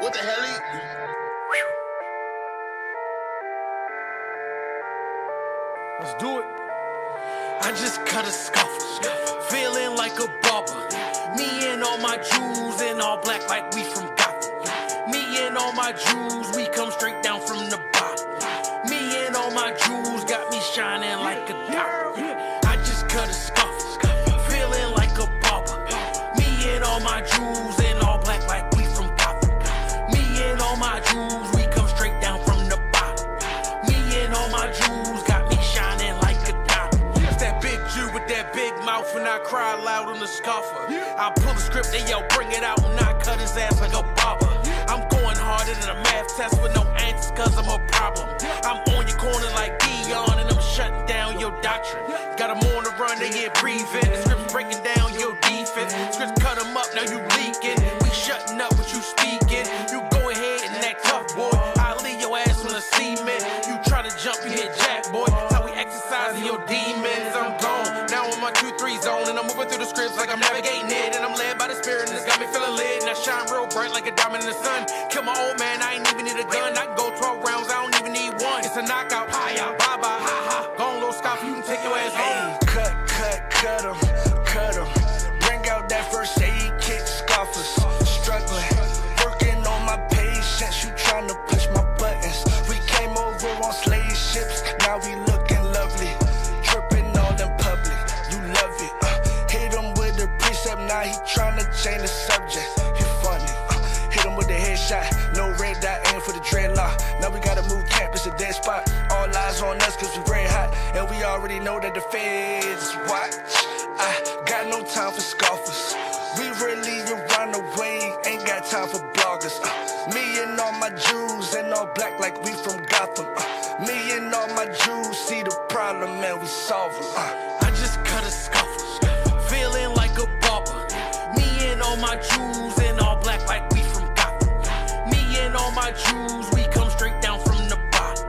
What the hell? Let's do it. I just cut a scuffle, feeling like a barber. Me and all my Jews in all black like we from Gotham. Me and all my Jews, we come straight down from the bottom. Me and all my Jews got me shining like a diamond. I just cut a scuffle, feeling like a barber. Me and all my Jews in all black like we from Gotham. Me and all my Jews, we come straight down from the bottom. Me and all my Jews got me shining like a diamond. It's that big Jew with that big mouth and I cry loud on the scuffer. I pull the script, they yell, bring it out, and I cut his ass like a barber. I'm going harder than a math test with no answers cause I'm a problem. I'm on your corner like Dion and I'm shutting down your doctrine. Got them on the run, they get breathing. The script's breaking down your defense. Scripts cut them up, now you leaking. We shutting up what you speaking. You go ahead and act tough, boy. I leave your ass on the cement. You try to jump, you hit jack, boy. That's how we exercising your demons. I'm gone, now I'm on my 2-3 zone. And I'm moving through the scripts like I'm navigating it. And I'm led by the spirit and it's got me feeling lit. And I shine real bright like a diamond in the sun. Kill my old man, I ain't even need a gun. I can go 12 rounds, I don't even need one. It's a knockout, bye-bye, ha-ha. Gone little Scott, you can take your ass home. Cut 'em. Bring out that first aid kit, scoffers. Struggling, working on my patience. You tryna push my buttons. We came over on slave ships, now we looking lovely. Tripping all in public, you love it. Hit him with a precept, now he tryna change the subject. You funny. Hit him with the headshot, no red dot, aim for the dreadlock. Now we gotta move camp, it's a dead spot. All eyes on us cause we very hot, and we already know that the feds watch. I got no time for scoffers. We really around the way, ain't got time for bloggers. Me and all my Jews and all black like we from Gotham. Me and all my Jews see the problem and we solve them. I just cut a scuffle, feeling like a barber. Me and all my Jews in all black like we from Gotham. Me and all my Jews, we come straight down from the bottom.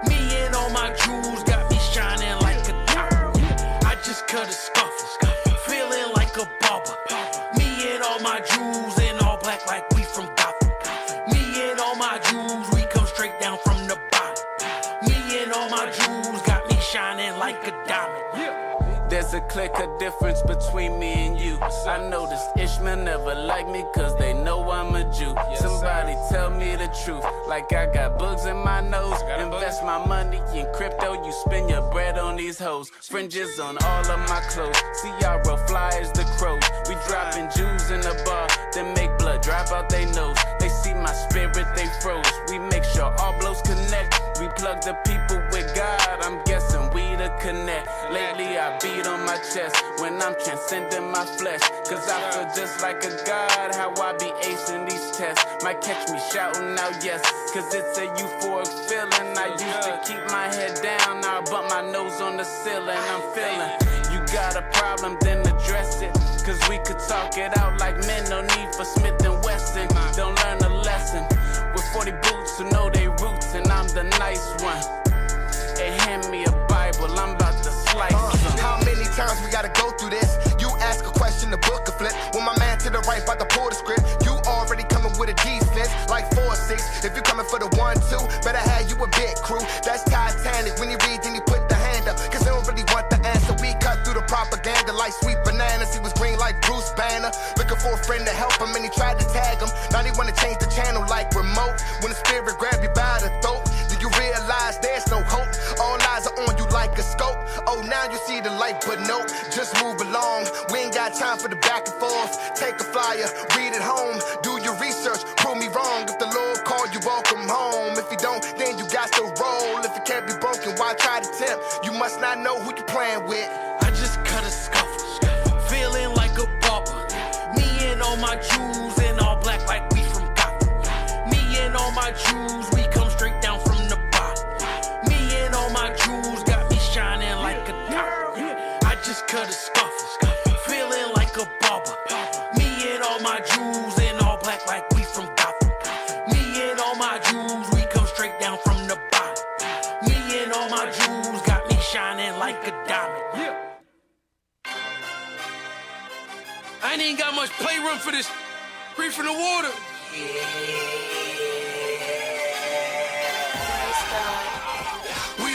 Me and all my Jews got me shining like a diamond. I just cut a scuffle, feeling like a barber. Me and all my Jews in all black like we from Gotham. Me and all my Jews, we come straight down from the bottom. Me and all my Jews got me shining like a diamond. There's a clear difference between me and you. I noticed Ishmael never liked me cause they know I'm a Jew. Somebody tell me the truth, like I got bugs in my nose. Invest my money in crypto, you spend your bread on these hoes. Fringes on all of my clothes, see y'all real fly as the crows. We dropping Jews in the bar, then make blood drop out they nose. They see my spirit, they froze. We make sure all blows connect. We plug the people with God, I'm guessing we the connect. Lately I beat on my chest when I'm transcending my flesh. Cause I feel just like a god, how I be acing these tests. Might catch me shouting out yes, cause it's a euphoric feeling. I used to keep my head down, now I bump my nose on the ceiling. I'm feeling, you got a problem, then address it. Cause we could talk it out like men, no need for Smith and Wesson. Don't learn a lesson with 40 boots who know they roots, and I'm the nice one. Hey, hand me a Bible, I'm about to slice some. How many times we gotta go through this? You ask a question, the book will flip. When my man to the right about to pull the script, you already coming with a defense like 4-6. If you coming for the 1-2, better have you a big crew. That's Titanic. When you read, then you put the hand up, cause they don't really want the answer. We cut through the propaganda like sweet bananas. He was green like Bruce Banner, looking for a friend to help him, and he tried to tag him. Now they wanna change the channel like remote. When the spirit grab you by the throat, do you realize there's no hope? All eyes are on you like a scope. Oh, now you see the light, but nope, just move along. We ain't got time for the back and forth. Take a flyer, read it home, do your research, prove me wrong. If the Lord called you, welcome home. If you don't, then you got to roll. If it can't be broken, why try to tempt? You must not know who you playing with. I just cut a scuffle, feeling like a barber. Me and all my Jews in all black like we from Gotham. Me and all my Jews, we come straight down from the bottom. Me and all my Jews got me shining like a diamond. I just cut a scuffle, feeling like a barber. Me and all my Jews in all black like we from Gotham. Me and all my Jews, we come straight down from the bottom. Me and all my Jews got me shining like a diamond. I ain't even got much playroom for this. Free from the water. We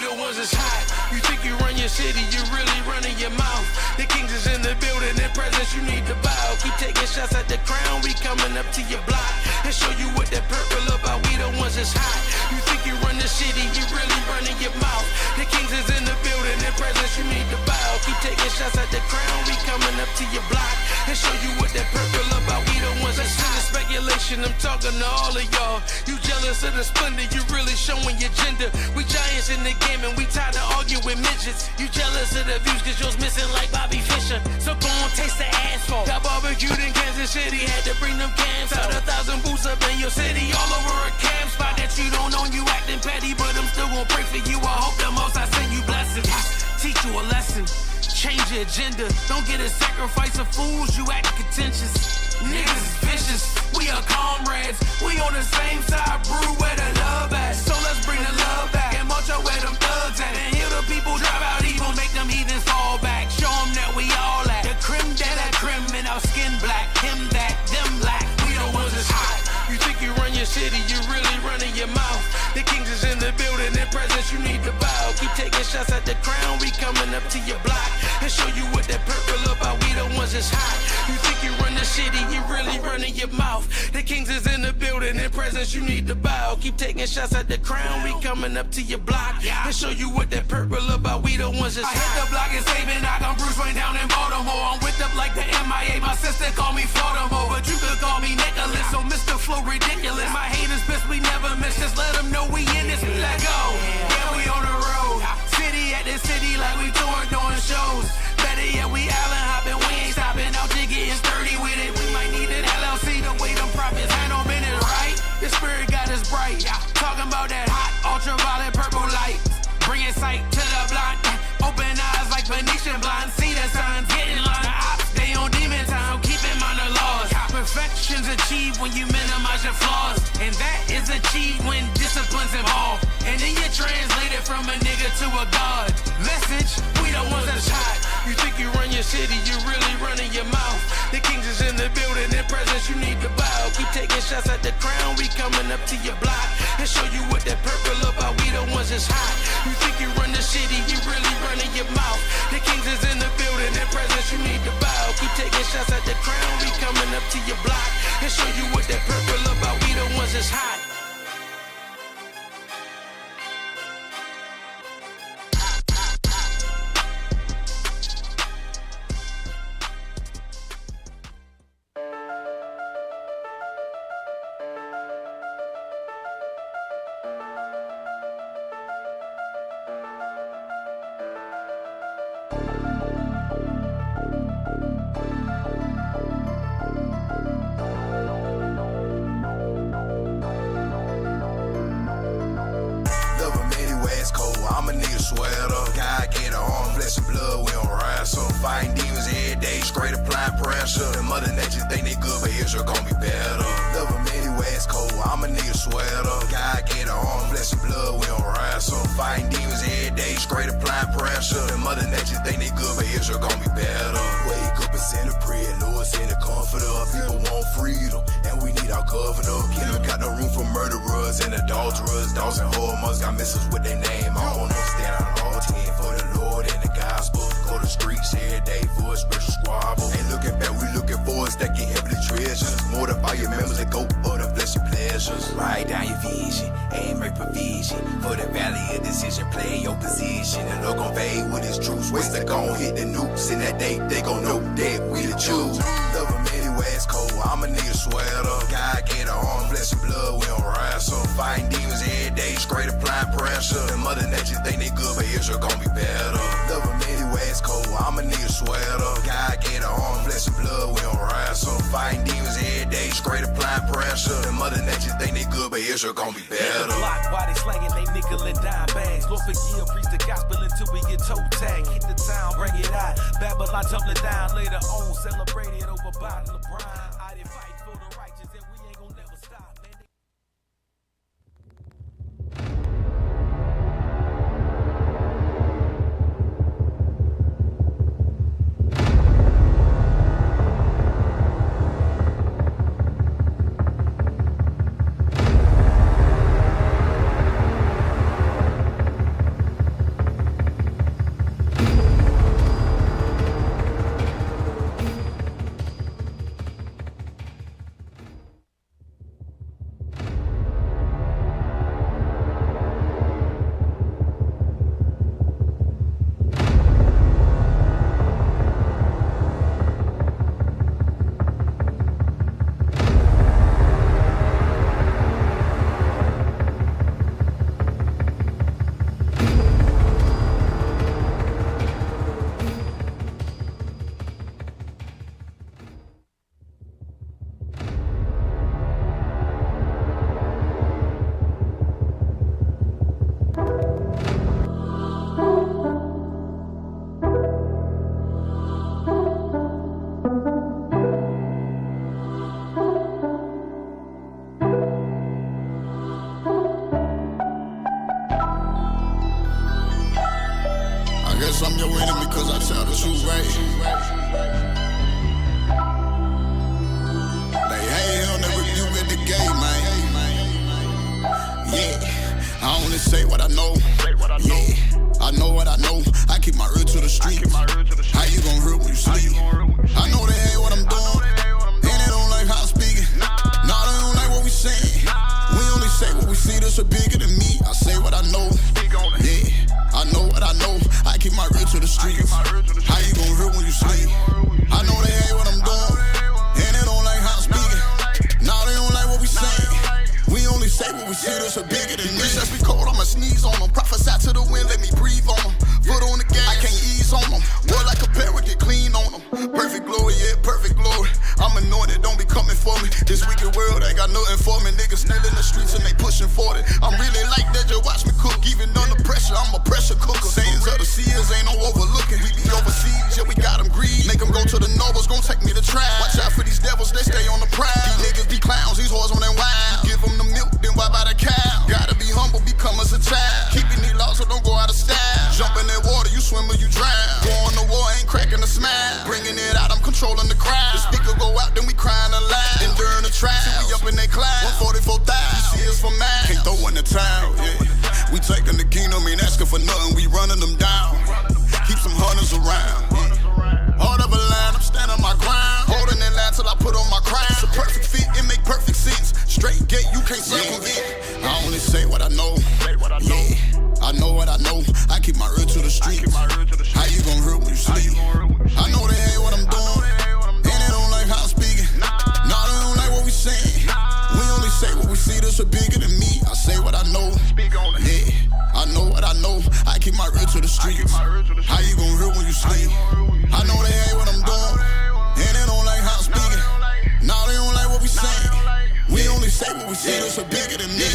the ones that's hot. You think you run your city, you really running your mouth. The kings is in the building, their presence you need to bow. Keep taking shots at the crown, we coming up to your block and show you what that purple about. We the ones that's hot. You think you run the city, you really running your mouth. The kings is in the building, their presence you need to bow. Keep taking shots at the crown, we coming up to your block and show you what that purple about. We the ones that's hot. Speculation, I'm talking to all of y'all. You jealous of the splendor, you really showing your gender. We giants in the game and we tired of arguing with midgets. You jealous of the views cause yours missing like Bobby Fischer. So go on, taste the asphalt. Got barbecued in Kansas City, had to bring them cans out. 1,000 boots up in your city, all over a camp spot that you don't own. You acting petty, but I'm still gonna pray for you. I hope the most I send you blessings. Teach you a lesson, change your agenda. Don't get a sacrifice of fools, you act contentious. Niggas is vicious, we are comrades. We on the same side, brew where the love at. So let's bring the love back and march out where them thugs at. And heal the people, drive out evil, make them heathens fall back. Show them that we all at the creme de la creme and our skin black. Him that, them black, we the ones that's hot. You think you run your city, you really running your mouth. The kings is in the building, their presence you need to bow. Keep taking shots at the crown, we coming up to your block and show you what that purple about. We the ones that's hot. You think you run the city, you really running your mouth. The kings is in the building, their presence you need to bow. Keep taking shots at the crown, we coming up to your block and show you what that purple about. We the ones that's hot. I hit the block and saving knock, I'm Bruce Wayne down in Baltimore. I'm whipped up like the MIA, my sister call me Florida, but you could call me Nicholas. So Mr. Flow ridiculous, my haters pissed, we never miss. Just let them know we in this, let go. Yeah, we on the road, city at the city like we touring, doing shows. Better yet, we island hopping, we ain't stopping out to getting sturdy with it. We might need an LLC to way them profits hand on business, right? The spirit got us bright, talking about that hot ultraviolet purple light. Bringing sight to the blind, open eyes like Venetian blinds. See the signs getting line, the ops, they on demon time. So keep in mind the laws. Perfection's achieved when you minimize your flaws, and that is achieved when discipline's involved. And then you translate it from a nigga to a god. Message, we the ones that's hot. You think you run your city, you really running your mouth. The kings is in the building, their presence you need to bow. Keep taking shots at the crown, we coming up to your block and show you what that purple about. We the ones that's hot. You think you run the city, you really running your mouth. The kings is in the building, their presence you need to bow. Keep taking shots at the crown, we coming up to your block and show you what that purple about. We the ones that's hot. Fighting demons every day, straight applying pressure. The mother nature think they good, but Israel gon' be better. Love them anyway, it's cold, I'm a nigga sweater. God gave the arm, flesh and blood, we don't wrestle. Fighting demons every day, straight applying pressure. The mother nature think they good, but Israel gon' be better. Wake up and send a prayer, Lord send a comforter. People want freedom, and we need our governor. Kingdom got no room for murderers and adulterers. Dogs and whoremongers got missiles with their name on them. Stand on all 10 for the Lord and the gospel. Go to streets every day for a special squabble. Ain't looking back, we looking forward, stacking heavenly treasures. Mortify your members and go for the blessed pleasures. Write down your vision, aim make provision. For the valley of decision, play your position. And look on fade with his truths. Waste they gon' hit the nukes. In that day, they gon' know that we the Jews. Love them anyway, it's cold, I'm a nigga sweater. God gave the arm, flesh and blood, we don't wrestle. Fighting demons every day, straight applying pressure. The mother nature think they good, but Israel gon' be better. Love them anyway, it's cold, I'm a nigga sweater. God gave the arm, flesh and blood, we don't wrestle. Fighting demons every day, straight applying pressure. The mother nature think they good, but Israel gon' be better. Block while they slanging they nickel and dime bags. Lord forgive, preach the gospel until we get toe tag. Hit the town, bring it out. Babylon tumbling down later on, celebrate it over bottle of brine. I did fight for the righteous and we ain't gon' never stop, man. cause I tell the truth, right? They hate him, they rebuke at the gate, man. Yeah, I only say what I know. Yeah, I know what I know. I keep my ear to the streets. How you gon' hurt when you sleep? I know they hate what I'm doing, and they don't like how I'm speaking. Nah, they don't like what we saying. We only say what we see, this are bigger than me. I say what I know. Yeah, I know what I know. I keep my ear to the streets. How you gon' hurt when you sleep? I know they hate what I'm doing, and they don't like how I'm speaking. Nah, they don't like what we saying. We only say what we see, this are bigger than me. Just be cold, I'ma sneeze on them. Prophesy to the wind, let me breathe on them. Foot on the gas, I can't ease on them. Boy, like a parrot, get clean on them. Perfect glory, yeah, perfect glory. I'm anointed, don't be coming for me. This wicked world ain't got nothing for me. Niggas still in the streets and they pushing for it. I'm really like that, just watch me cook. Even under pressure, I'm a pressure cooker. Sayings of the Seers ain't no overlooking. We be overseas, yeah, we got them greed. Make them go to the nobles, gon' take me to trial. Watch out for these devils, they stay on the prowl. These niggas be clowns, these whores on that wild. Give them the milk, then wipe out the cow. Gotta be humble, become as a child. Keeping these laws so don't go out of style. Jump in that water, you swim or you drown. Going to war, ain't cracking a smile. Bringing it out, I'm controlling the crowd. The speaker go out, then we crying aloud. Enduring the trial, we up in that cloud. 144,000, you see us for miles. Can't throw in the towel, yeah. We taking the kingdom, ain't asking for nothing, we running them down. Keep some hunters around, yeah. Hard of a line, I'm standing my ground. Holding that line till I put on my crown. It's a perfect fit, it make perfect sense. Straight gate, you can't circumvent. I only say what I know. Yeah, I know what I know. I keep my ear to the streets. How you gon' hurt when you sleep? I know they hate what I'm doing, and they don't like how I'm speaking. Nah, they don't like what we saying. We only say what we see, this are bigger than me. I say what I know. Yeah, I know what I know. I keep my ear to the streets. How you gon' hurt when you sleep? I know they hate what I'm doing, and they don't like how I'm speaking. Nah, they don't like what we saying. We only say what we see, this are bigger than me.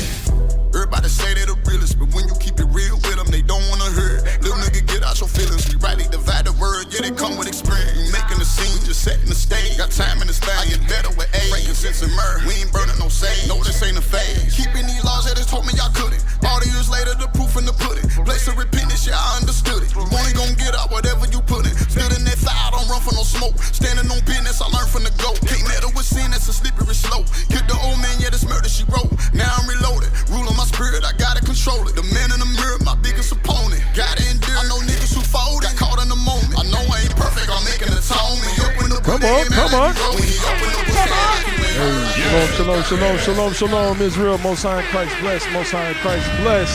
Everybody say they the realest, but when you keep it real with them, they don't wanna hear it. Little nigga, get out your feelings. We rightly divide the word, yeah, they come with experience. We making the scene, just setting the stage. Got time in this thing, I get better with age. Frankincense and myrrh, we ain't burning no sage. No, this ain't a phase. Keeping these laws, yeah, they told me y'all couldn't. All the years later, the proof in the pudding. Place of repentance, yeah, I understood it. You only gon' get out whatever you put in. Stood in that fire, I don't run for no smoke. Standing on business, I learned from the GOAT. Can't meddle with sin, that's a slippery slope. Killed the old man, yeah, this murder she wrote. Now I'm reloaded, ruling my spirit, I gotta control it. The man in the mirror, my biggest opponent. Gotta endure, I know niggas who fold, got caught in the moment. I know I ain't perfect, I'm making atonement. Come on. Hey, shalom, Israel. Most High in Christ bless, Most High in Christ bless.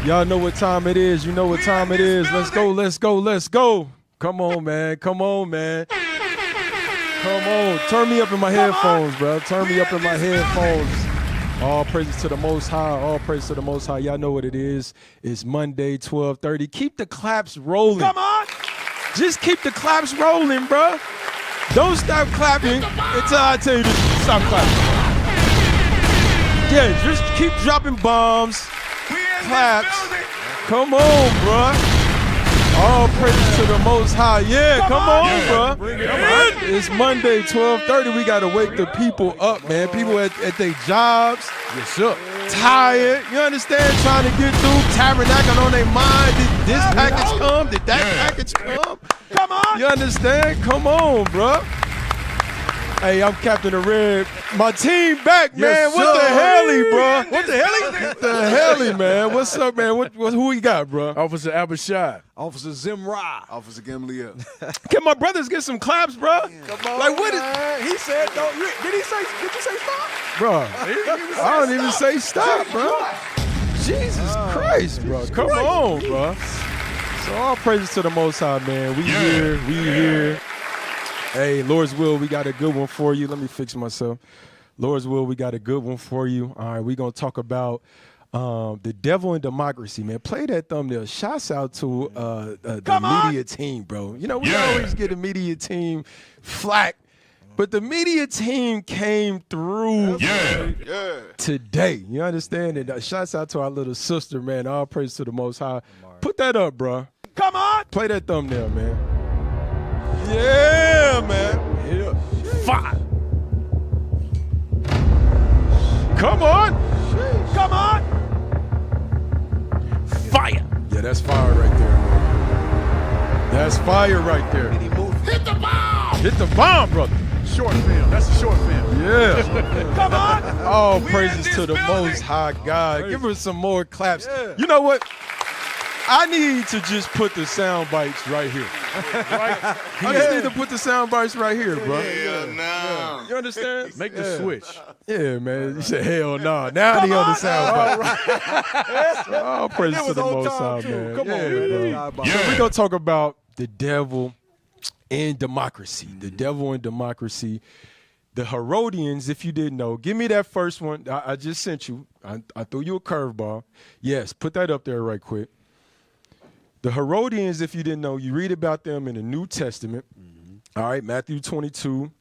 Y'all know what time it is, you know what time it is. Let's go. Come on, man. Come on. Turn me up in my headphones, bro. All praises to the Most High. Y'all know what it is. It's Monday, 12:30. Keep the claps rolling. Come on. Just keep the claps rolling, bro. Don't stop clapping until I tell you to stop clapping. Yeah, just keep dropping bombs, claps. Come on, bro. All praises to the Most High. Yeah, come on, bro. It's Monday, 12:30. We got to wake the people up, man. People at their jobs. Yes, sir. Tired. You understand? Trying to get through. Tabernacling on their mind. Did this package come? Did that package come? Come on. You understand? Come on, bro. Hey, I'm Captain of Red. My team back, man. Yes, what the sir. hell, bro? What the hell? What the hell, man? What's up, man? Who we got, bro? Officer Abishai. Officer Zimra. Officer Gamliel. Can my brothers get some claps, bro? Come on, Like, what is... He said, don't. Did you say stop? Bro, I don't even say stop, bro. Jesus Christ, bro. Come on, bro. So all praises to the Most High, man. We here. Hey, Lord's will, we got a good one for you. Let me fix myself. Lord's will, we got a good one for you. All right, we're going to talk about the devil and democracy, man. Play that thumbnail. Shouts out to the media team, bro. You know, we always get a media team flack, but the media team came through today. You understand? And shouts out to our little sister, man. All praise to the Most High. Put that up, bro. Come on. Play that thumbnail, man. Yeah, man. Yeah. Fire. Come on. Come on. Fire. Yeah, that's fire right there, man. That's fire right there. Hit the bomb! Hit the bomb, brother. Short film. That's a short film. Yeah. Come on. All We praises in to the this Most High God. Praise. Give us some more claps. Yeah. You know what? I need to just put the sound bites right here. I just need to put the sound bites right here, bro. Yeah, no. You understand? Make the switch. Yeah, man. You said, hell no. Now he on the sound bite. All praises It to was the whole Most time, High, too. man. Come on, Yeah, man. bro. Yeah. So we're going to talk about the devil and democracy. The devil and democracy. The Herodians, if you didn't know, give me that first one. I just sent you. I threw you a curveball. Yes, put that up there right quick. The Herodians, if you didn't know, you read about them in the New Testament. All right, Matthew 22.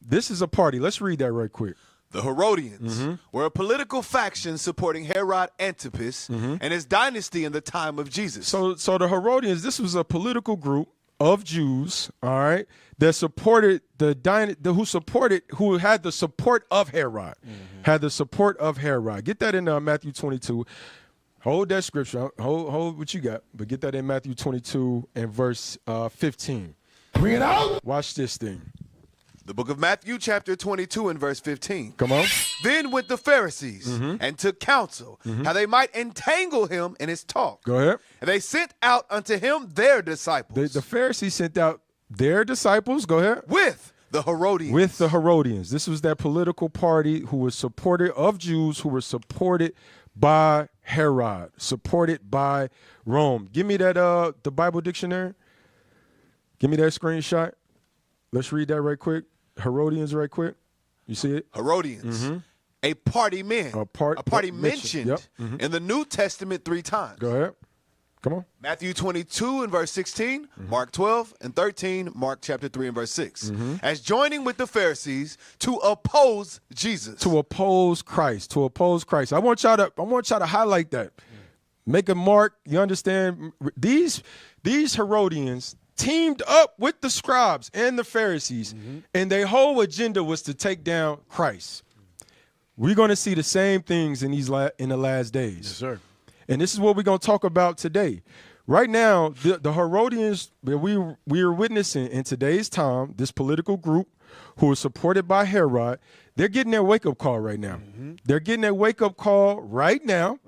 This is a party. Let's read that right quick. The Herodians were a political faction supporting Herod Antipas and his dynasty in the time of Jesus. So the Herodians, this was a political group of Jews, all right, that supported who had the support of Herod. Had the support of Herod. Get that in Matthew 22. Hold that scripture. Hold what you got, but get that in Matthew 22 and verse 15. Bring it out. Watch this thing. The book of Matthew, chapter 22 and verse 15. Come on. Then went the Pharisees and took counsel how they might entangle him in his talk. Go ahead. And they sent out unto him their disciples The Pharisees sent out their disciples. Go ahead. with the Herodians. With the Herodians. This was that political party who was supported of Jews who were supported by Herod, supported by Rome. Give me that the Bible dictionary. Give me that screenshot. Let's read that right quick. Herodians right quick. You see it? Herodians. A party man. A party mentioned Yep. in the New Testament 3 times. Go ahead. Come on. Matthew 22 and verse 16, Mark 12 and 13, Mark chapter 3 and verse 6. As joining with the Pharisees to oppose Jesus. To oppose Christ. To oppose Christ. I want y'all to highlight that. Make a mark. You understand? These Herodians teamed up with the scribes and the Pharisees, and their whole agenda was to take down Christ. We're going to see the same things in the last days. Yes, sir. And this is what we're going to talk about today. Right now, the Herodians that we are witnessing in today's time, this political group who is supported by Herod, they're getting their wake-up call right now. They're getting their wake-up call right now,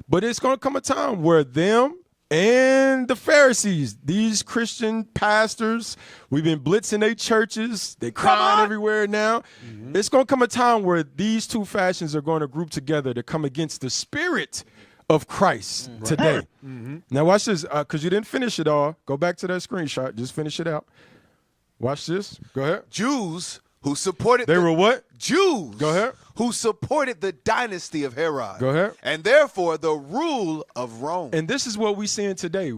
but it's going to come a time where them and the Pharisees, these Christian pastors, we've been blitzing their churches. They crying everywhere now. It's going to come a time where these two factions are going to group together to come against the spirit of Christ today. Now watch this, because you didn't finish it all. Go back to that screenshot. Just finish it out. Watch this. Go ahead. Jews who supported They were what? Jews. Go ahead. Who supported the dynasty of Herod. Go ahead. And therefore the rule of Rome. And this is what we're seeing today.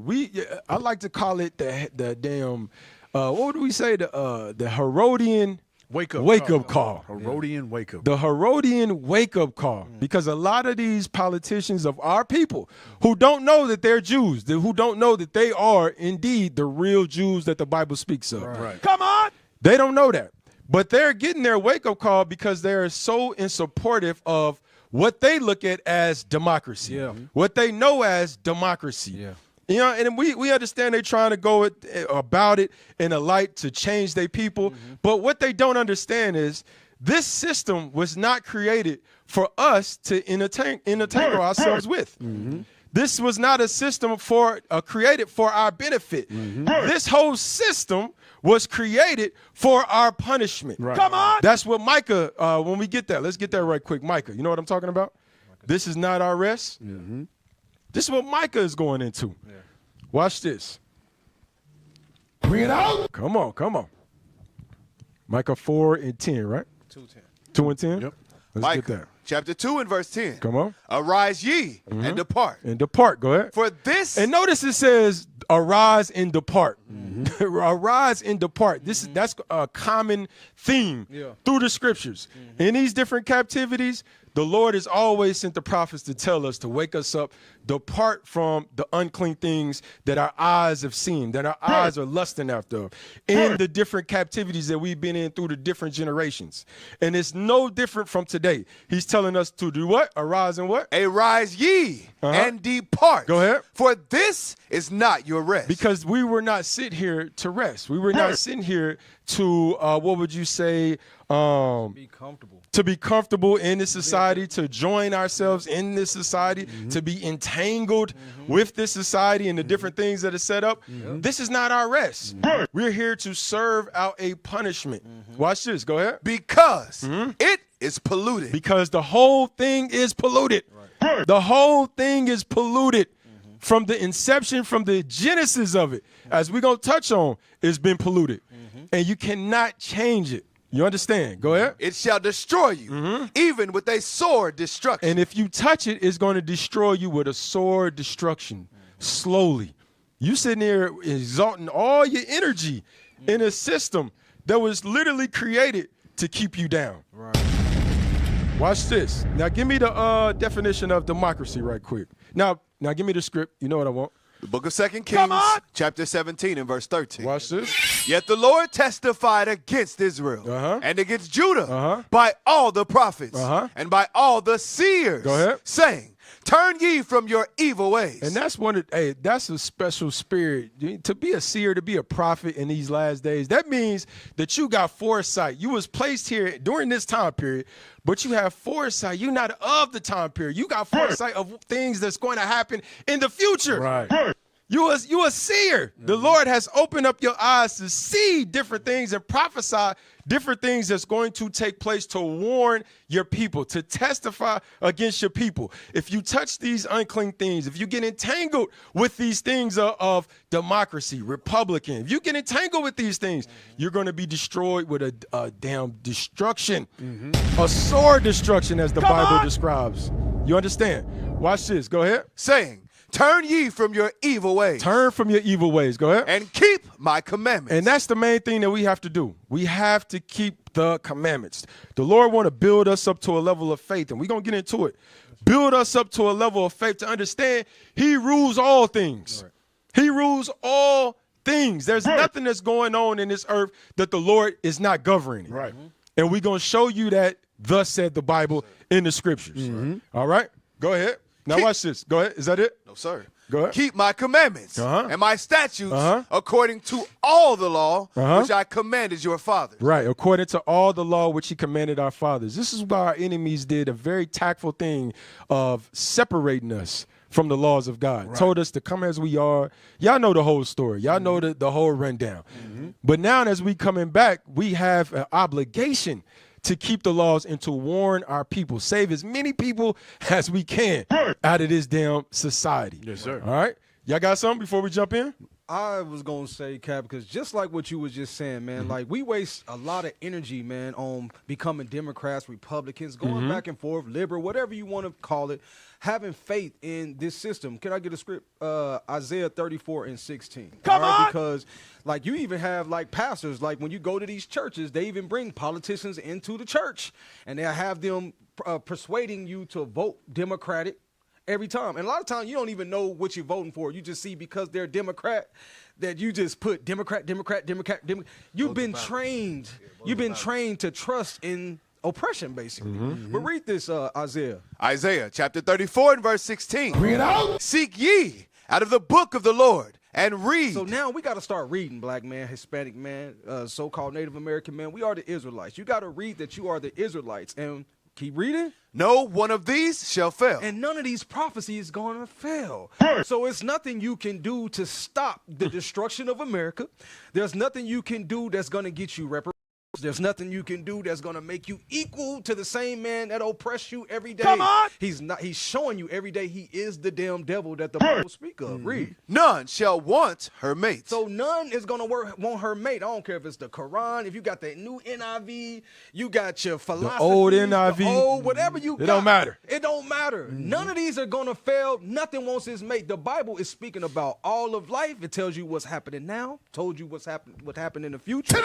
I like to call it the damn, what would we say? The Herodian Wake up call. Herodian wake up. The Herodian wake-up call. Because a lot of these politicians of our people who don't know that they're Jews, who don't know that they are indeed the real Jews that the Bible speaks of. Right. Come on! They don't know that. But they're getting their wake-up call because they're so supportive of what they look at as democracy. Yeah. What they know as democracy. Yeah. You know, and we understand they're trying to go about it in a light to change their people. But what they don't understand is this system was not created for us to entertain ourselves with. This was not a system created for our benefit. This whole system was created for our punishment. Right. Come on. That's what Micah, when we get that, let's get that right quick. Micah, you know what I'm talking about? This is not our rest. This is what Micah is going into. Yeah. Watch this. Bring it out. Come on. Micah 4 and 10, right? 2:10. 2 and 10? Yep. Let's Micah, get that. chapter 2 and verse 10. Come on. Arise ye and depart. And depart. Go ahead. For this And notice it says, arise and depart. Arise and depart. That's a common theme through the scriptures. In these different captivities, The Lord has always sent the prophets to tell us, to wake us up, depart from the unclean things that our eyes have seen, that our eyes are lusting after, in the different captivities that we've been in through the different generations. And it's no different from today. He's telling us to do what? Arise and what? Arise ye and depart. Go ahead. For this is not your rest. Because we were not sitting here to rest. We were not sitting here to, what would you say? Be comfortable. To be comfortable in this society, to join ourselves in this society, to be entangled with this society and the different things that are set up. This is not our rest. We're here to serve out a punishment. Watch this. Go ahead. Because it is polluted. Because the whole thing is polluted. The whole thing is polluted. From the inception, from the genesis of it, as we're going to touch on, it's been polluted. And you cannot change it. You understand? Go ahead. It shall destroy you, even with a sword destruction. And if you touch it, it's going to destroy you with a sword destruction, slowly. You sitting there exalting all your energy in a system that was literally created to keep you down. Right. Watch this. Now, give me the definition of democracy right quick. Now, give me the script. You know what I want. The book of 2 Kings, chapter 17 and verse 13. Watch this. Yet the Lord testified against Israel and against Judah by all the prophets and by all the seers, saying, turn ye from your evil ways. And that's that's a special spirit. To be a seer, to be a prophet in these last days, that means that you got foresight. You was placed here during this time period, but you have foresight. You're not of the time period. You got foresight of things that's going to happen in the future. Right. You a seer. The Lord has opened up your eyes to see different things and prophesy different things that's going to take place to warn your people, to testify against your people. If you touch these unclean things, if you get entangled with these things of democracy, Republican, if you get entangled with these things, you're going to be destroyed with a damn destruction, a sword destruction, as the Bible describes. You understand? Watch this. Go ahead. Saying, turn ye from your evil ways. Turn from your evil ways. Go ahead. And keep my commandments. And that's the main thing that we have to do. We have to keep the commandments. The Lord want to build us up to a level of faith, and we're going to get into it. Build us up to a level of faith to understand he rules all things. Right. He rules all things. There's nothing that's going on in this earth that the Lord is not governing. Right. And we're going to show you that, thus said the Bible in the scriptures. All right? Go ahead. Now watch this. Go ahead. Is that it? No, sir. Go ahead. Keep my commandments and my statutes according to all the law which I commanded your fathers. Right. According to all the law which he commanded our fathers. This is why our enemies did a very tactful thing of separating us from the laws of God. Right. Told us to come as we are. Y'all know the whole story. Y'all know the whole rundown. But now as we coming back, we have an obligation to keep the laws and to warn our people, save as many people as we can out of this damn society. Yes, sir. All right? Y'all got something before we jump in? I was going to say, Cap, because just like what you was just saying, man, like we waste a lot of energy, man, on becoming Democrats, Republicans, going back and forth, liberal, whatever you want to call it, having faith in this system. Can I get a script? Isaiah 34 and 16. Come on! Because like you even have like pastors, like when you go to these churches, they even bring politicians into the church and they'll have them persuading you to vote Democratic every time. And a lot of times you don't even know what you're voting for. You just see because they're Democrat that you just put Democrat. You've been trained. You've been trained to trust in oppression, basically. But read this, Isaiah. Isaiah chapter 34 and verse 16. Read it out. Seek ye out of the book of the Lord and read. So now we got to start reading, black man, Hispanic man, so-called Native American man. We are the Israelites. You got to read that you are the Israelites. And keep reading. No one of these shall fail. And none of these prophecies is going to fail. So it's nothing you can do to stop the destruction of America. There's nothing you can do that's going to get you reparations. There's nothing you can do that's going to make you equal to the same man that oppress you every day. Come on. He's showing you every day he is the damn devil that the Bible speak of. Read. None shall want her mate. So none is going to want her mate. I don't care if it's the Quran, if you got the new NIV, you got your philosophy. The old NIV. The old, whatever you got. It don't matter. It don't matter. None of these are going to fail. Nothing wants his mate. The Bible is speaking about all of life. It tells you what's happening now. Told you what happened in the future.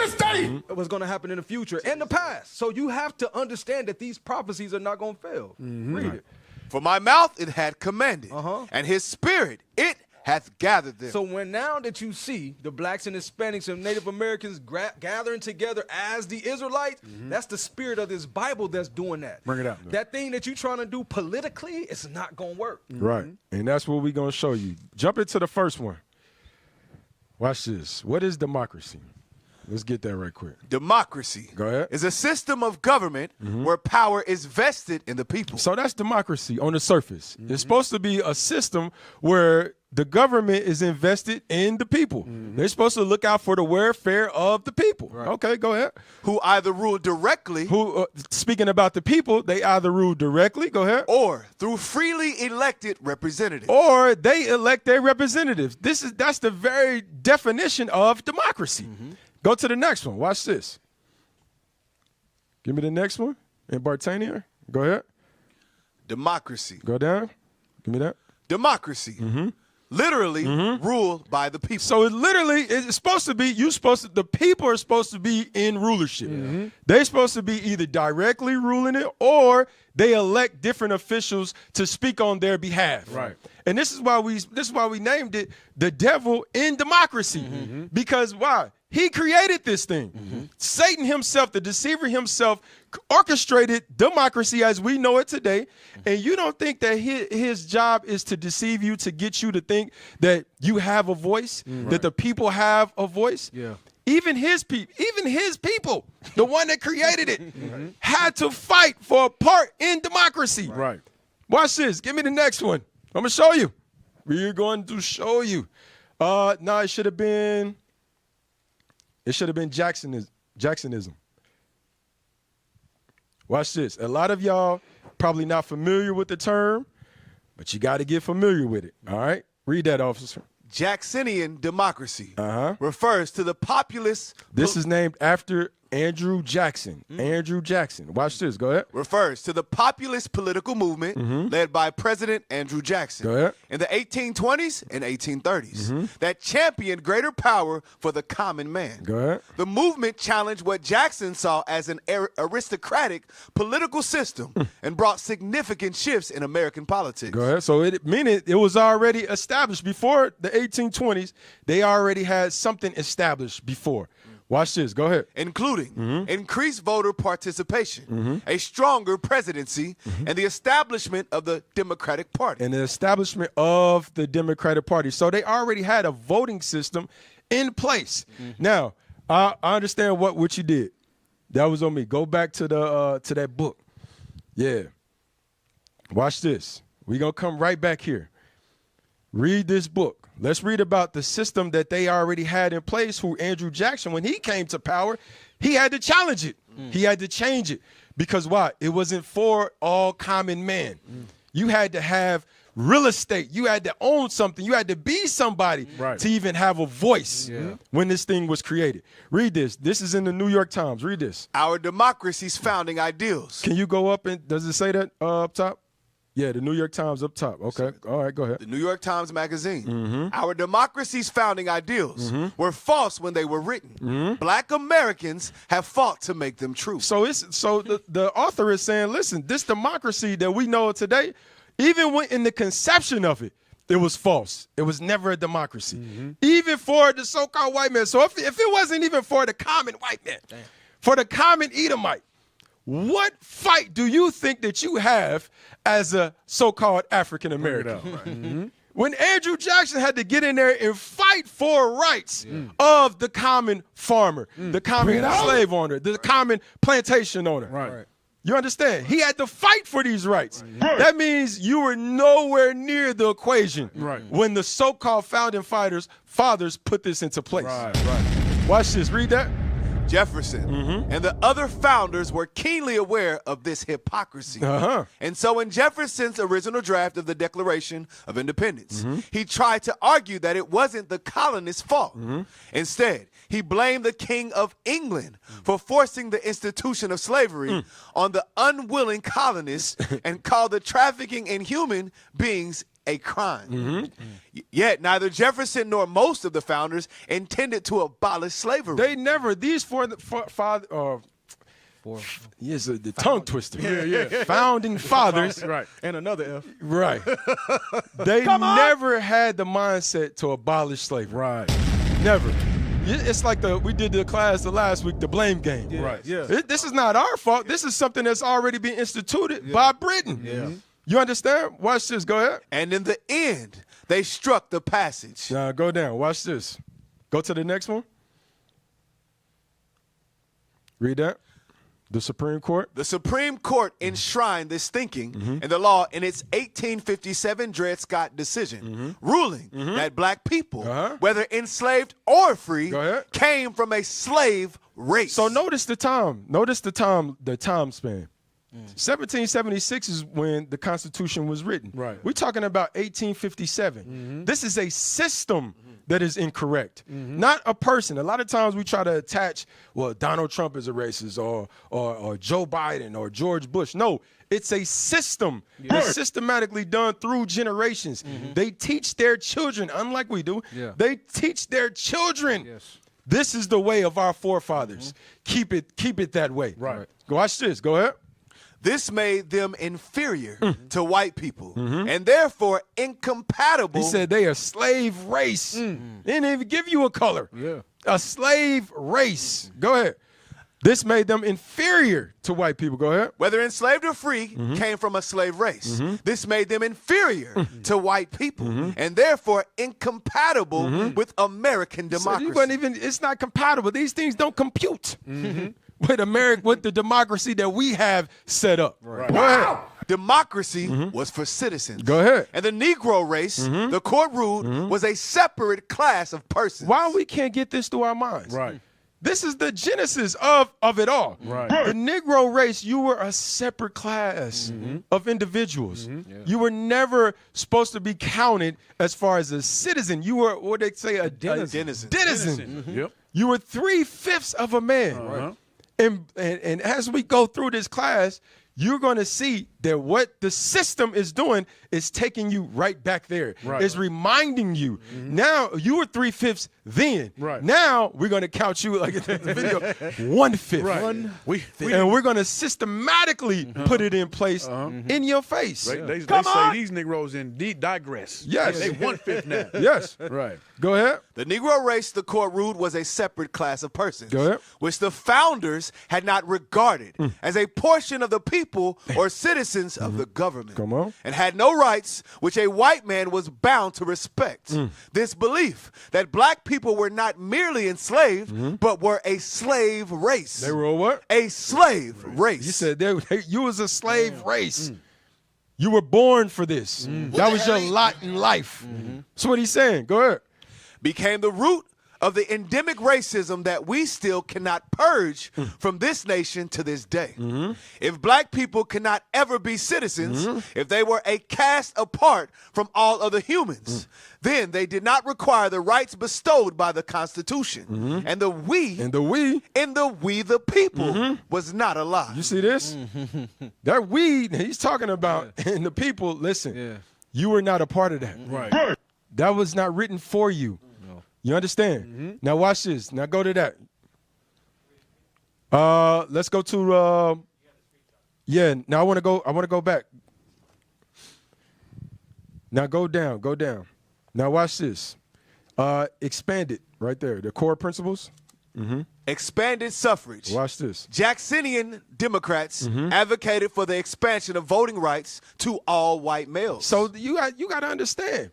What's going to happen happen in the future and the past. So you have to understand that these prophecies are not going to fail. Read it. For my mouth it had commanded, and his spirit it hath gathered them. So when now that you see the blacks and Hispanics and Native Americans gathering together as the Israelites, that's the spirit of this Bible that's doing that. Bring it out. That thing that you're trying to do politically, it's not going to work. Right. And that's what we're going to show you. Jump into the first one. Watch this. What is democracy? Let's get that right quick. Democracy Go ahead. is a system of government where power is vested in the people. So that's democracy on the surface. It's supposed to be a system where the government is invested in the people. They're supposed to look out for the welfare of the people. Right. Okay, go ahead. Who either rule directly, speaking about the people, they either rule directly, go ahead, or through freely elected representatives. Or they elect their representatives. That's the very definition of democracy. Go to the next one. Watch this. Give me the next one. In Bartanier. Go ahead. Democracy. Go down. Give me that. Democracy. Literally ruled by the people. So it's supposed to be, the people are supposed to be in rulership. They're supposed to be either directly ruling it or they elect different officials to speak on their behalf. Right. And this is why we named it the devil in democracy. Because why? He created this thing. Satan himself, the deceiver himself, orchestrated democracy as we know it today. And you don't think that his job is to deceive you, to get you to think that you have a voice, that the people have a voice? Yeah. Even his people, the one that created it, had to fight for a part in democracy. Right. Watch this. Give me the next one. I'm going to show you. We're going to show you. No, it should have been Jacksonism. Watch this. A lot of y'all probably not familiar with the term, but you got to get familiar with it. All right? Read that, officer. Jacksonian democracy refers to the populist. This is named after Andrew Jackson. Andrew Jackson. Watch this. Go ahead. Refers to the populist political movement led by President Andrew Jackson. Go ahead. In the 1820s and 1830s that championed greater power for the common man. Go ahead. The movement challenged what Jackson saw as an aristocratic political system and brought significant shifts in American politics. Go ahead. So it was already established before the 1820s. They already had something established before. Watch this. Go ahead. Including increased voter participation, a stronger presidency, and the establishment of the Democratic Party. So they already had a voting system in place. Now, I understand what you did. That was on me. Go back to that book. Yeah. Watch this. We're going to come right back here. Read this book. Let's read about the system that they already had in place, who Andrew Jackson, when he came to power, he had to challenge it. He had to change it. Because why? It wasn't for all common man. You had to have real estate. You had to own something. You had to be somebody to even have a voice when this thing was created. Read this. This is in the New York Times. Read this. Our democracy's founding ideals. Can you go up and, does it say that up top? Yeah, the New York Times up top. Okay. All right, go ahead. The New York Times Magazine. Our democracy's founding ideals were false when they were written. Black Americans have fought to make them true. So the author is saying, listen, this democracy that we know today, even when in the conception of it, it was false. It was never a democracy. Even for the so-called white man. So if it wasn't even for the common white man, for the common Edomite, what fight do you think that you have as a so-called African American? When Andrew Jackson had to get in there and fight for rights of the common farmer, the common slave owner, the common plantation owner. Right. You understand? He had to fight for these rights. That means you were nowhere near the equation when the so-called founding fathers put this into place. Watch this. Read that. Jefferson and the other founders were keenly aware of this hypocrisy. And so in Jefferson's original draft of the Declaration of Independence, he tried to argue that it wasn't the colonists' fault. Instead, he blamed the King of England for forcing the institution of slavery on the unwilling colonists and called the trafficking in human beings a crime. Yet neither Jefferson nor most of the founders intended to abolish slavery. They never, these the tongue twister. Founding fathers. Right. And another F. Right. They never had the mindset to abolish slavery. Right. Never. It's like we did the class last week, the blame game. Yeah. Right. Yeah. This is not our fault. This is something that's already been instituted by Britain. Yeah. You understand? Watch this. Go ahead. And in the end, they struck the passage. Now go down. Watch this. Go to the next one. Read that. The Supreme Court. The Supreme Court enshrined this thinking in the law in its 1857 Dred Scott decision, ruling that black people, whether enslaved or free, came from a slave race. So notice the time. Notice the time span. 1776 is when the Constitution was written. Right. We're talking about 1857. This is a system that is incorrect, not a person. A lot of times we try to attach, well, Donald Trump is a racist or Joe Biden or George Bush. No, it's a system that's systematically done through generations. They teach their children, unlike we do, they teach their children. Yes. This is the way of our forefathers. Keep it that way. Right. Watch this. Go ahead. This made them inferior to white people and therefore incompatible. He said they are slave race. They didn't even give you a color. Yeah. A slave race. Go ahead. This made them inferior to white people. Go ahead. Whether enslaved or free, came from a slave race. This made them inferior to white people and therefore incompatible with American democracy. So it's not compatible. These things don't compute with the democracy that we have set up. Right. Go ahead. Democracy was for citizens. Go ahead. And the Negro race, the court ruled, was a separate class of persons. Why we can't get this through our minds? Right. This is the genesis of it all. Right. The Negro race, you were a separate class of individuals. You were never supposed to be counted as far as a citizen. You were, what they say, a denizen. Yep. You were 3/5 of a man. And as we go through this class, you're going to see that what the system is doing is taking you right back there. Right. It's reminding you. Now, you were 3/5 then. Right. Now, we're going to count you, like in the video, 1/5. Right. And we're going to systematically put it in place in your face. They say these Negroes indeed digress. Yes. They 1/5 now. Yes. Right. Go ahead. The Negro race, the court ruled, was a separate class of persons, Go ahead. which the founders had not regarded as a portion of the people or citizens of the government. Come on. And had no rights which a white man was bound to respect. This belief that black people were not merely enslaved, but were a slave race. They were a what? A slave race. You said you was a slave race. You were born for this. That was your lot in life. That's what he's saying. Go ahead. Became the root of the endemic racism that we still cannot purge from this nation to this day. If black people cannot ever be citizens, if they were a caste apart from all other humans, then they did not require the rights bestowed by the Constitution. And the we the people was not a lie. You see this? That we he's talking about and the people, listen, you were not a part of that. Right. That was not written for you. You understand? Now watch this. Now go to that. Let's go to now I want to go back. Now go down. Now watch this. Expanded right there. The core principles. Expanded suffrage. Watch this. Jacksonian Democrats advocated for the expansion of voting rights to all white males. So you got to understand.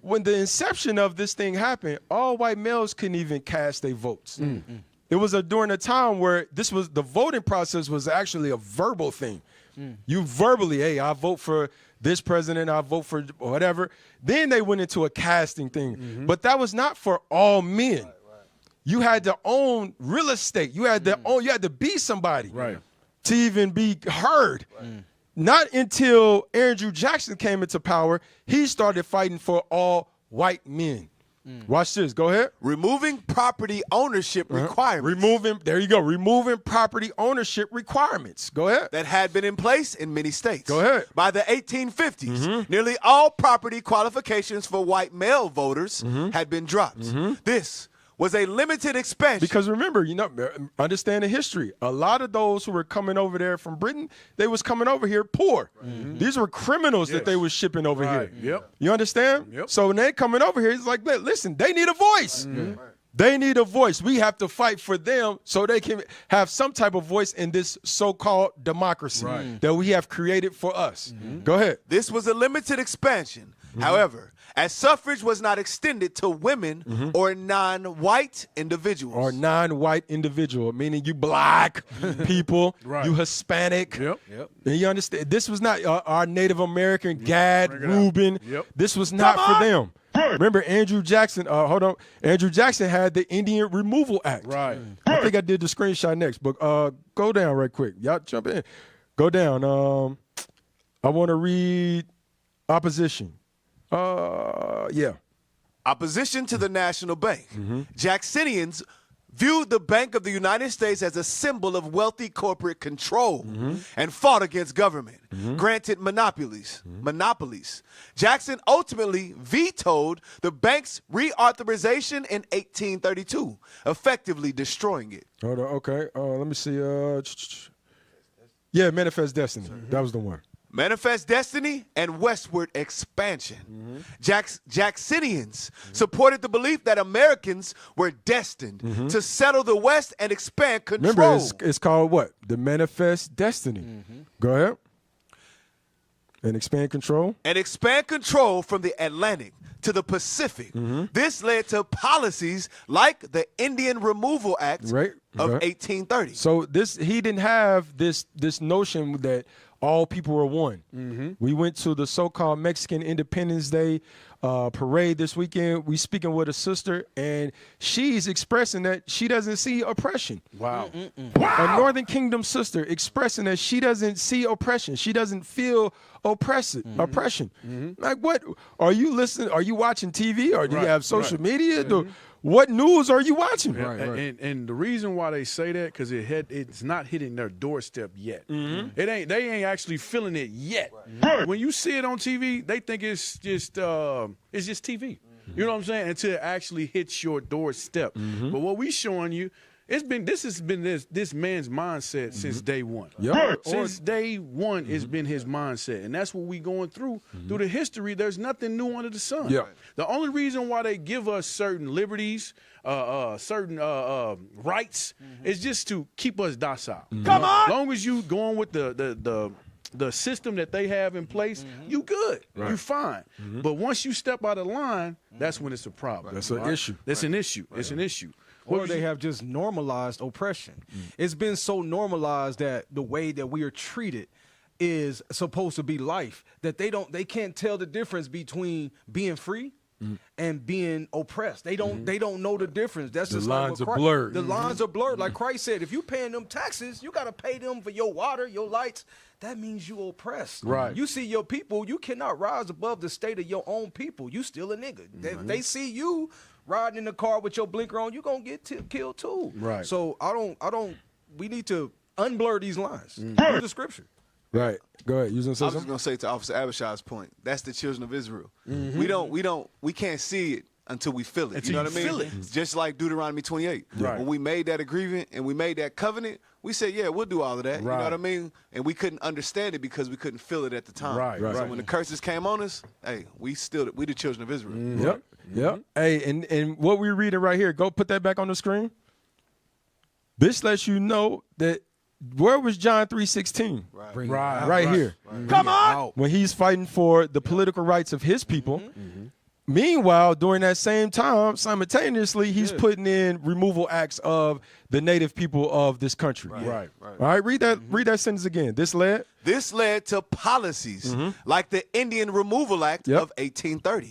When the inception of this thing happened, all white males couldn't even cast their votes. It was during a time where the voting process was actually a verbal thing. You verbally, hey, I vote for this president, I vote for whatever. Then they went into a casting thing. But that was not for all men. Right. You had to own real estate. You had to be somebody to even be heard. Not until Andrew Jackson came into power, he started fighting for all white men. Watch this. Go ahead. Removing property ownership requirements. Removing property ownership requirements. Go ahead. That had been in place in many states. Go ahead. By the 1850s, nearly all property qualifications for white male voters had been dropped. This was a limited expansion. Because remember, understand the history. A lot of those who were coming over there from Britain, they was coming over here poor. These were criminals that they was shipping over here. Yep. You understand? Yep. So when they coming over here, it's like, listen, they need a voice. They need a voice. We have to fight for them so they can have some type of voice in this so-called democracy that we have created for us. Go ahead. This was a limited expansion. However, as suffrage was not extended to women or non-white individuals. Or non-white individual, meaning you black people, you Hispanic. Yep. And you understand, this was not our Native American, Gad, Reuben. Yep. This was not for them. Remember, Andrew Jackson, Andrew Jackson had the Indian Removal Act. Right. I think I did the screenshot next, but go down right quick. Y'all jump in. Go down. I want to read opposition. Opposition to the National Bank. Jacksonians viewed the Bank of the United States as a symbol of wealthy corporate control and fought against government, granted monopolies. Jackson ultimately vetoed the bank's reauthorization in 1832, effectively destroying it. Hold on, okay. Let me see. Manifest Destiny. That was the one. Manifest Destiny and westward expansion. Jacksonians supported the belief that Americans were destined to settle the West and expand control. Remember, it's called what? The Manifest Destiny. Go ahead. And expand control. And expand control from the Atlantic to the Pacific. This led to policies like the Indian Removal Act of 1830. So he didn't have this notion that all people were one. We went to the so-called Mexican Independence Day parade this weekend. We speaking with a sister, and she's expressing that she doesn't see oppression. Wow. A Northern Kingdom sister expressing that she doesn't see oppression. She doesn't feel oppression. Like, what? Are you listening? Are you watching TV? Or do you have social media? What news are you watching? And the reason why they say that, because it's not hitting their doorstep yet. They ain't actually feeling it yet. When you see it on TV, they think it's just TV. You know what I'm saying? Until it actually hits your doorstep. But what we showing you, this has been this man's mindset since day one. Since day one, it's been his mindset, and that's what we going through the history. There's nothing new under the sun. The only reason why they give us certain liberties, certain rights, is just to keep us docile. Come on, as long as you going with the system that they have in place, you good, you fine. But once you step out of line, that's when it's a problem. That's an issue. It's an issue. It's an issue. Or they have just normalized oppression. It's been so normalized that the way that we are treated is supposed to be life, that they can't tell the difference between being free and being oppressed. They don't know the difference. That's the just lines like are blurred. The lines are blurred. Like Christ said, if you paying them taxes, you got to pay them for your water, your lights. That means you oppressed. Right. You see your people, you cannot rise above the state of your own people. You still a nigga. If they see you riding in the car with your blinker on, you're going to get killed too. Right. So we need to unblur these lines through the scripture. Right. Go ahead. I was just going to say to Officer Abishai's point, that's the children of Israel. We can't see it until we feel it. Until you know what I mean? feel it. Just like Deuteronomy 28. Right. When we made that agreement and we made that covenant, we said, yeah, we'll do all of that. You know what I mean? And we couldn't understand it because we couldn't feel it at the time. Right. So when the curses came on us, hey, we the children of Israel. Yep. Hey, and what we're reading right here, go put that back on the screen. This lets you know that where was John 3:16? Right here. Come on. When he's fighting for the political rights of his people. Meanwhile, during that same time, simultaneously, he's putting in removal acts of the native people of this country. Right. All right, read that sentence again. This led to policies like the Indian Removal Act of 1830,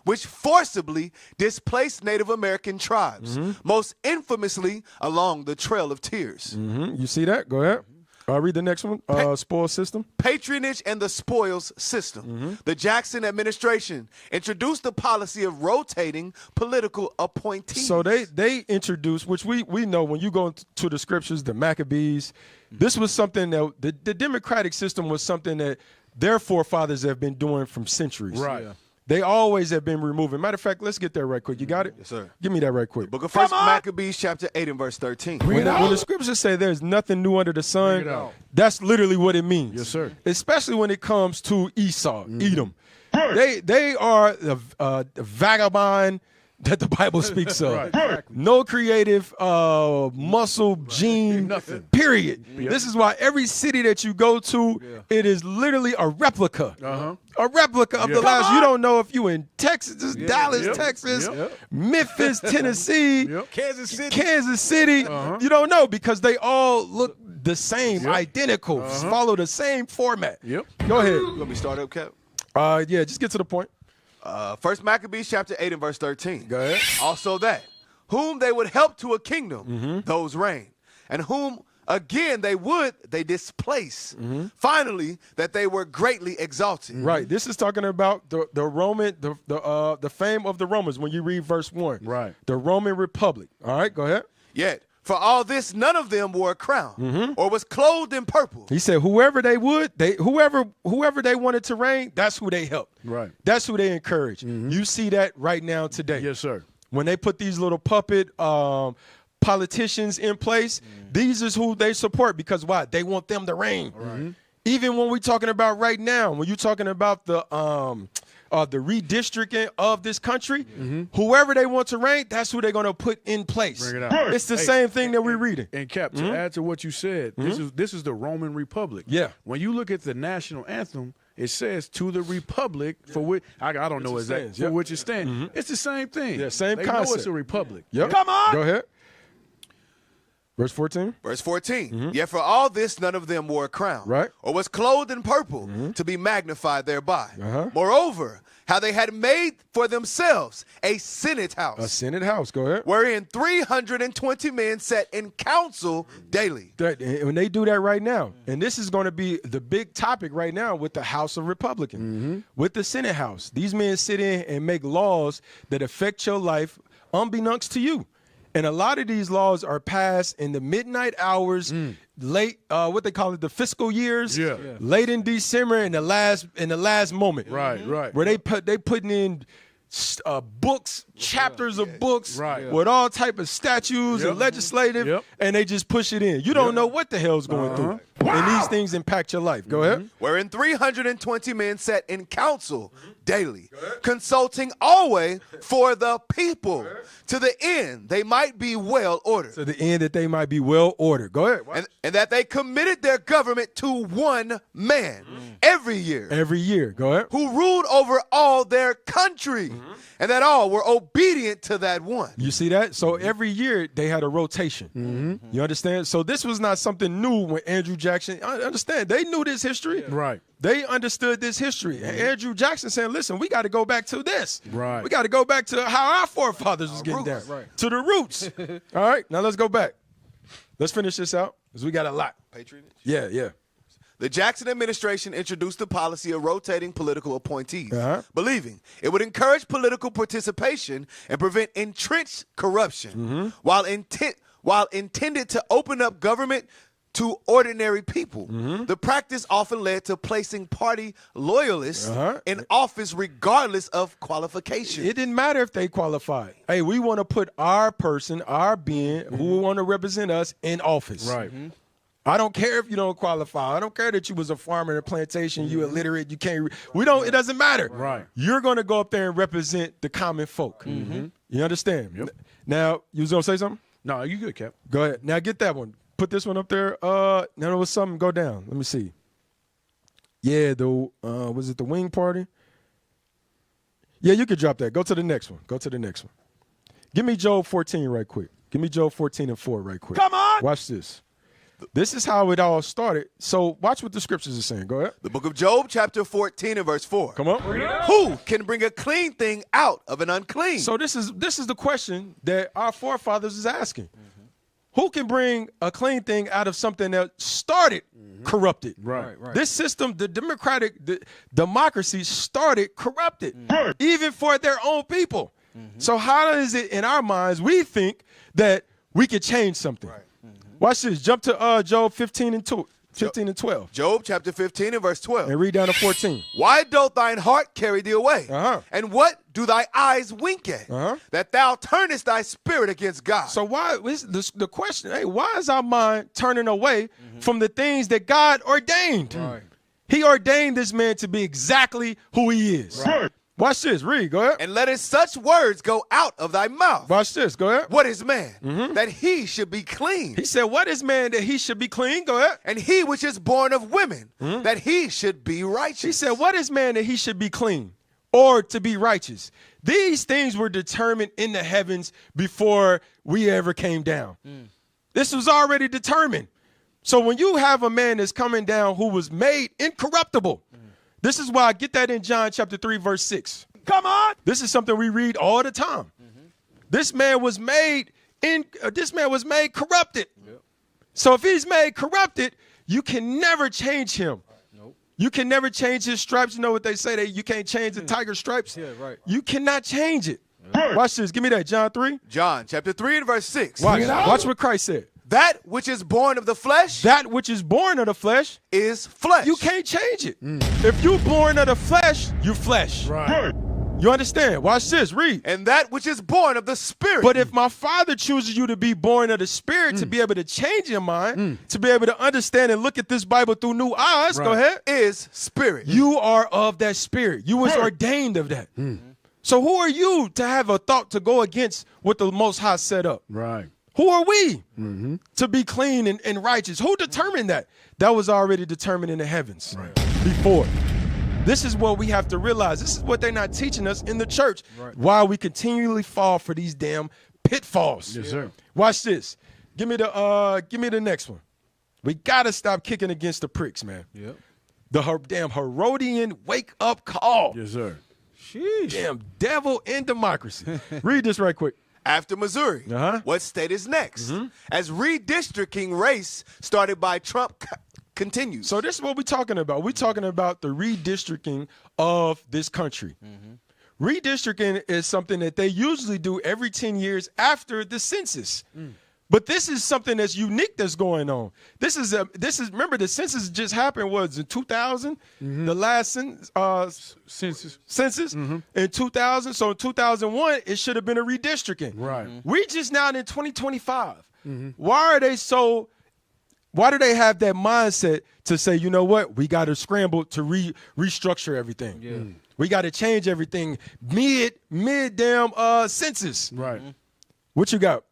which forcibly displaced Native American tribes, most infamously along the Trail of Tears. You see that? Go ahead. Read the next one. Spoil system. Patronage and the spoils system. The Jackson administration introduced the policy of rotating political appointees. So they introduced, which we know when you go to the scriptures, the Maccabees, this was something that the democratic system was something that their forefathers have been doing from centuries. Right. Yeah. They always have been removing. Matter of fact, let's get there right quick. You got it? Yes, sir. Give me that right quick. Book of First Maccabees, chapter 8 and verse 13. When the scriptures say there's nothing new under the sun, that's literally what it means. Yes, sir. Especially when it comes to Esau, Edom. They are the vagabond that the Bible speaks of. Right. No creative muscle gene, Nothing. period. This is why every city that you go to, it is literally a replica. A replica of the last. You don't know if you in Texas, Dallas, Texas, Memphis, Tennessee, Kansas City. You don't know because they all look the same, identical, follow the same format. Go ahead. You want me to start up, Cap? Yeah, just get to the point. First Maccabees, chapter 8 and verse 13. Go ahead. Also that, whom they would help to a kingdom, those reign. And whom again they displace. Finally, that they were greatly exalted. Right. This is talking about the Roman, the fame of the Romans when you read verse 1. Right. The Roman Republic. All right, go ahead. Yet, for all this, none of them wore a crown or was clothed in purple. He said whoever they wanted to reign, that's who they helped. Right. That's who they encouraged. You see that right now today. Yes, sir. When they put these little puppet politicians in place, these is who they support because why? They want them to reign. Right. Even when we're talking about right now, when you're talking about the redistricting of this country, whoever they want to reign, that's who they're going to put in place. Bring it out. It's the same thing that we're reading. And Cap, to add to what you said, this is the Roman Republic. Yeah. When you look at the national anthem, it says to the republic for which I don't know exactly for which it stands. It's the same thing. Yeah, same they concept. know it's a republic. Yep. Come on. Go ahead. Verse 14. Verse 14. Yet for all this, none of them wore a crown. Right. Or was clothed in purple to be magnified thereby. Moreover, how they had made for themselves a Senate house. A Senate house. Go ahead. Wherein 320 men sat in council daily. When they do that right now, and this is going to be the big topic right now with the House of Republicans, with the Senate House. These men sit in and make laws that affect your life unbeknownst to you. And a lot of these laws are passed in the midnight hours, late, what they call it, the fiscal years, late in December, in the last moment, Right. where they putting in books, chapters of books, with all type of statutes and legislative, and they just push it in. You don't know what the hell's going through, and these things impact your life. Go ahead. Wherein 320 men sat in council daily, consulting always for the people, to the end they might be well ordered. To the end that they might be well ordered. Go ahead. And that they committed their government to one man every year. Every year. Go ahead. Who ruled over all their country, and that all were obedient to that one. You see that? So every year they had a rotation. You understand? So this was not something new when Andrew Jackson, I understand, they knew this history. Right. They understood this history. And Andrew Jackson saying, listen, we got to go back to this. Right. We got to go back to how our forefathers was getting down. Right. To the roots. All right, now let's go back. Let's finish this out because we got a lot. Patronage? Yeah. The Jackson administration introduced the policy of rotating political appointees, believing it would encourage political participation and prevent entrenched corruption, while intended to open up government to ordinary people. The practice often led to placing party loyalists in office regardless of qualification. It didn't matter if they qualified. Hey, we want to put our person, our being, who want to represent us in office. Right. I don't care if you don't qualify. I don't care that you was a farmer in a plantation, you illiterate, you can't. It doesn't matter. Right. You're going to go up there and represent the common folk. You understand? Yep. Now, you was going to say something? No, you good, Cap. Go ahead. Now, get that one. Put this one up there. Now, there was something. Go down. Let me see. Yeah, was it the wing party? Yeah, you could drop that. Go to the next one. Give me Job 14 right quick. Give me Job 14 and 4 right quick. Come on. Watch this. This is how it all started. So watch what the scriptures are saying. Go ahead. The book of Job, chapter 14 and verse 4. Come on. Who can bring a clean thing out of an unclean? So this is the question that our forefathers is asking. Who can bring a clean thing out of something that started corrupted? Right. This system, the democracy started corrupted, even for their own people. So how is it in our minds we think that we could change something? Watch this. Jump to Job 15 and 12. Job chapter 15 and verse 12. And read down to 14. Why doth thine heart carry thee away? And what do thy eyes wink at? That thou turnest thy spirit against God. So why is the question, hey, why is our mind turning away from the things that God ordained? He ordained this man to be exactly who he is. Watch this. Read. Go ahead. And let such words go out of thy mouth. Watch this. Go ahead. What is man? That he should be clean. He said, what is man that he should be clean? Go ahead. And he which is born of women, that he should be righteous. He said, what is man that he should be clean or to be righteous? These things were determined in the heavens before we ever came down. This was already determined. So when you have a man that's coming down who was made incorruptible, this is why I get that in John chapter 3, verse 6. Come on. This is something we read all the time. This man was made corrupted. So if he's made corrupted, you can never change him. You can never change his stripes. You know what they say, that you can't change the tiger stripes? You cannot change it. Watch this. Give me that. John 3. John chapter 3 and verse 6. Watch what Christ said. That which is born of the flesh. That which is born of the flesh. Is flesh. You can't change it. If you born of the flesh, you flesh. Right. You understand? Watch this. Read. And that which is born of the spirit. But if my Father chooses you to be born of the spirit, to be able to change your mind, to be able to understand and look at this Bible through new eyes, go ahead. Is spirit. You are of that spirit. You was ordained of that. So who are you to have a thought to go against what the Most High set up? Right. Who are we to be clean and righteous? Who determined that? That was already determined in the heavens before. This is what we have to realize. This is what they're not teaching us in the church. Why we continually fall for these damn pitfalls. Yes, sir. Watch this. Give me the next one. We gotta stop kicking against the pricks, man. The damn Herodian wake up call. Yes, sir. Sheesh. Damn devil in democracy. Read this right quick. After Missouri, what state is next? As redistricting race started by Trump continues. So this is what we're talking about. We're talking about the redistricting of this country. Redistricting is something that they usually do every 10 years after the census. But this is something that's unique that's going on. This is remember the census just happened was in 2000, the last census in 2000. So in 2001 it should have been a redistricting. Right. We just now in 2025. Why do they have that mindset to say, you know what, we got to scramble to restructure everything. We got to change everything mid damn census. Right. What you got?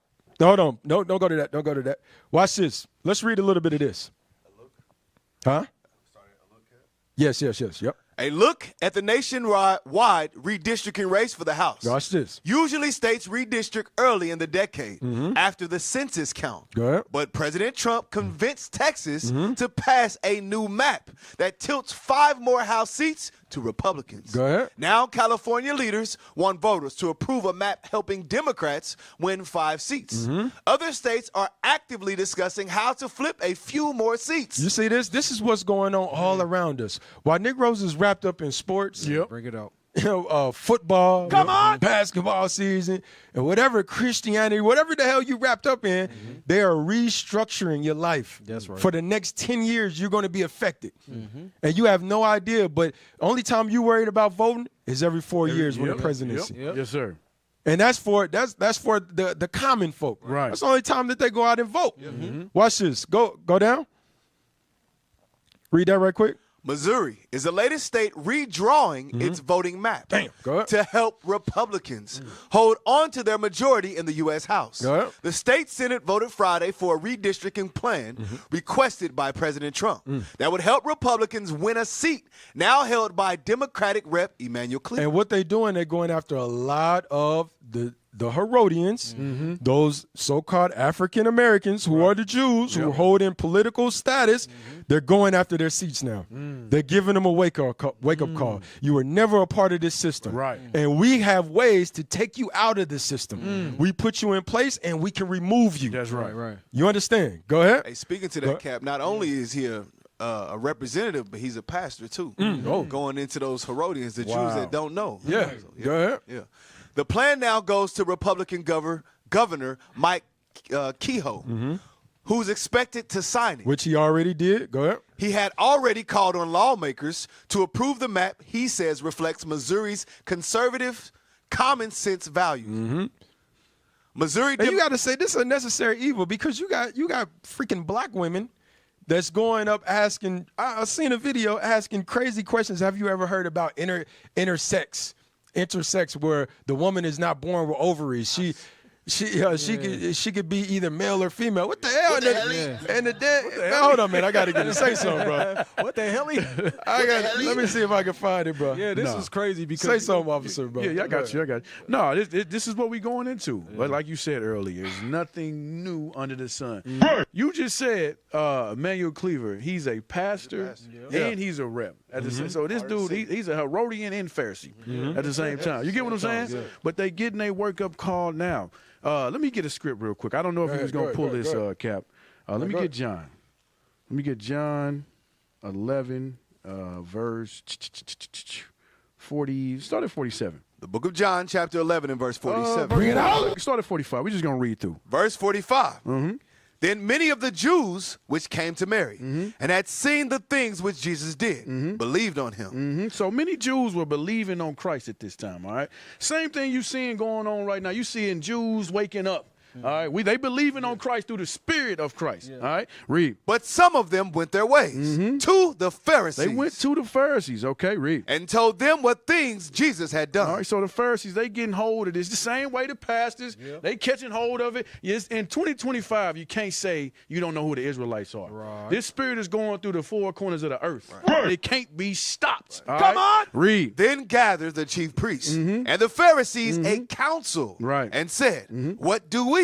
Hold on. No, don't go to that. Don't go to that. Watch this. Let's read a little bit of this. Huh? Yes. Yep. A look at the nationwide redistricting race for the House. Watch this. Usually states redistrict early in the decade after the census count. Go ahead. But President Trump convinced Texas to pass a new map that tilts 5 more House seats to Republicans. Go ahead. Now California leaders want voters to approve a map helping Democrats win 5 seats. Other states are actively discussing how to flip a few more seats. You see this? This is what's going on all around us. While Negroes is wrapped up in sports, Bring it out. football, basketball season, and whatever Christianity, whatever the hell you wrapped up in, they are restructuring your life. That's right. For the next 10 years, you're going to be affected. And you have no idea, but only time you worried about voting is every 4 years when the presidency. Yes, sir. And that's for the common folk. Right. That's the only time that they go out and vote. Watch this. Go down. Read that right quick. Missouri is the latest state redrawing its voting map to help Republicans hold on to their majority in the U.S. House. The state Senate voted Friday for a redistricting plan requested by President Trump that would help Republicans win a seat now held by Democratic Rep. Emmanuel Cleveland. And what they're doing, they're going after a lot of the the Herodians, those so-called African Americans who are the Jews who hold in political status, they're going after their seats now. They're giving them a wake-up call. You were never a part of this system. Right. And we have ways to take you out of this system. We put you in place and we can remove you. That's right. You understand? Go ahead. Hey, speaking to that, Cap, not only is he a representative, but he's a pastor too. Going into those Herodians, the Jews that don't know. Yeah. Go ahead. Yeah. The plan now goes to Republican Governor Mike Kehoe, who's expected to sign it. Which he already did. Go ahead. He had already called on lawmakers to approve the map he says reflects Missouri's conservative common sense values. Missouri. And you got to say this is a necessary evil because you got freaking black women that's going up asking. I've seen a video asking crazy questions. Have you ever heard about intersex, where the woman is not born with ovaries? She could be either male or female. What the hell? Hold on, man. I got to get to say something, bro. What the hell? Let me see if I can find it, bro. Yeah, this is crazy because say something, officer, bro. Yeah, I got you. No, this is what we going into. But like you said earlier, there's nothing new under the sun. You just said Emmanuel Cleaver. He's a pastor and he's a rep. So this dude, he's a Herodian and Pharisee at the same time. You get what I'm saying? But they getting a wake-up call now. Let me get a script real quick. I don't know if he was going to pull this, Cap. Let me get John. Let me get John 11, verse 40. Start at 47. The book of John, chapter 11 and verse 47. Bring it out. Start at 45. We're just going to read through. Verse 45. Then many of the Jews which came to Mary and had seen the things which Jesus did believed on him. So many Jews were believing on Christ at this time, all right? Same thing you seeing going on right now. You seeing Jews waking up. All right, they believing on Christ through the Spirit of Christ. All right, read. But some of them went their ways to the Pharisees. They went to the Pharisees. Okay, read. And told them what things Jesus had done. All right, so the Pharisees, they getting hold of this the same way the pastors, they catching hold of it. Yes, in 2025, you can't say you don't know who the Israelites are. Right. This Spirit is going through the four corners of the earth. Right. It can't be stopped. Right. Come on. Read. Then gathered the chief priests and the Pharisees a council and said, what do we?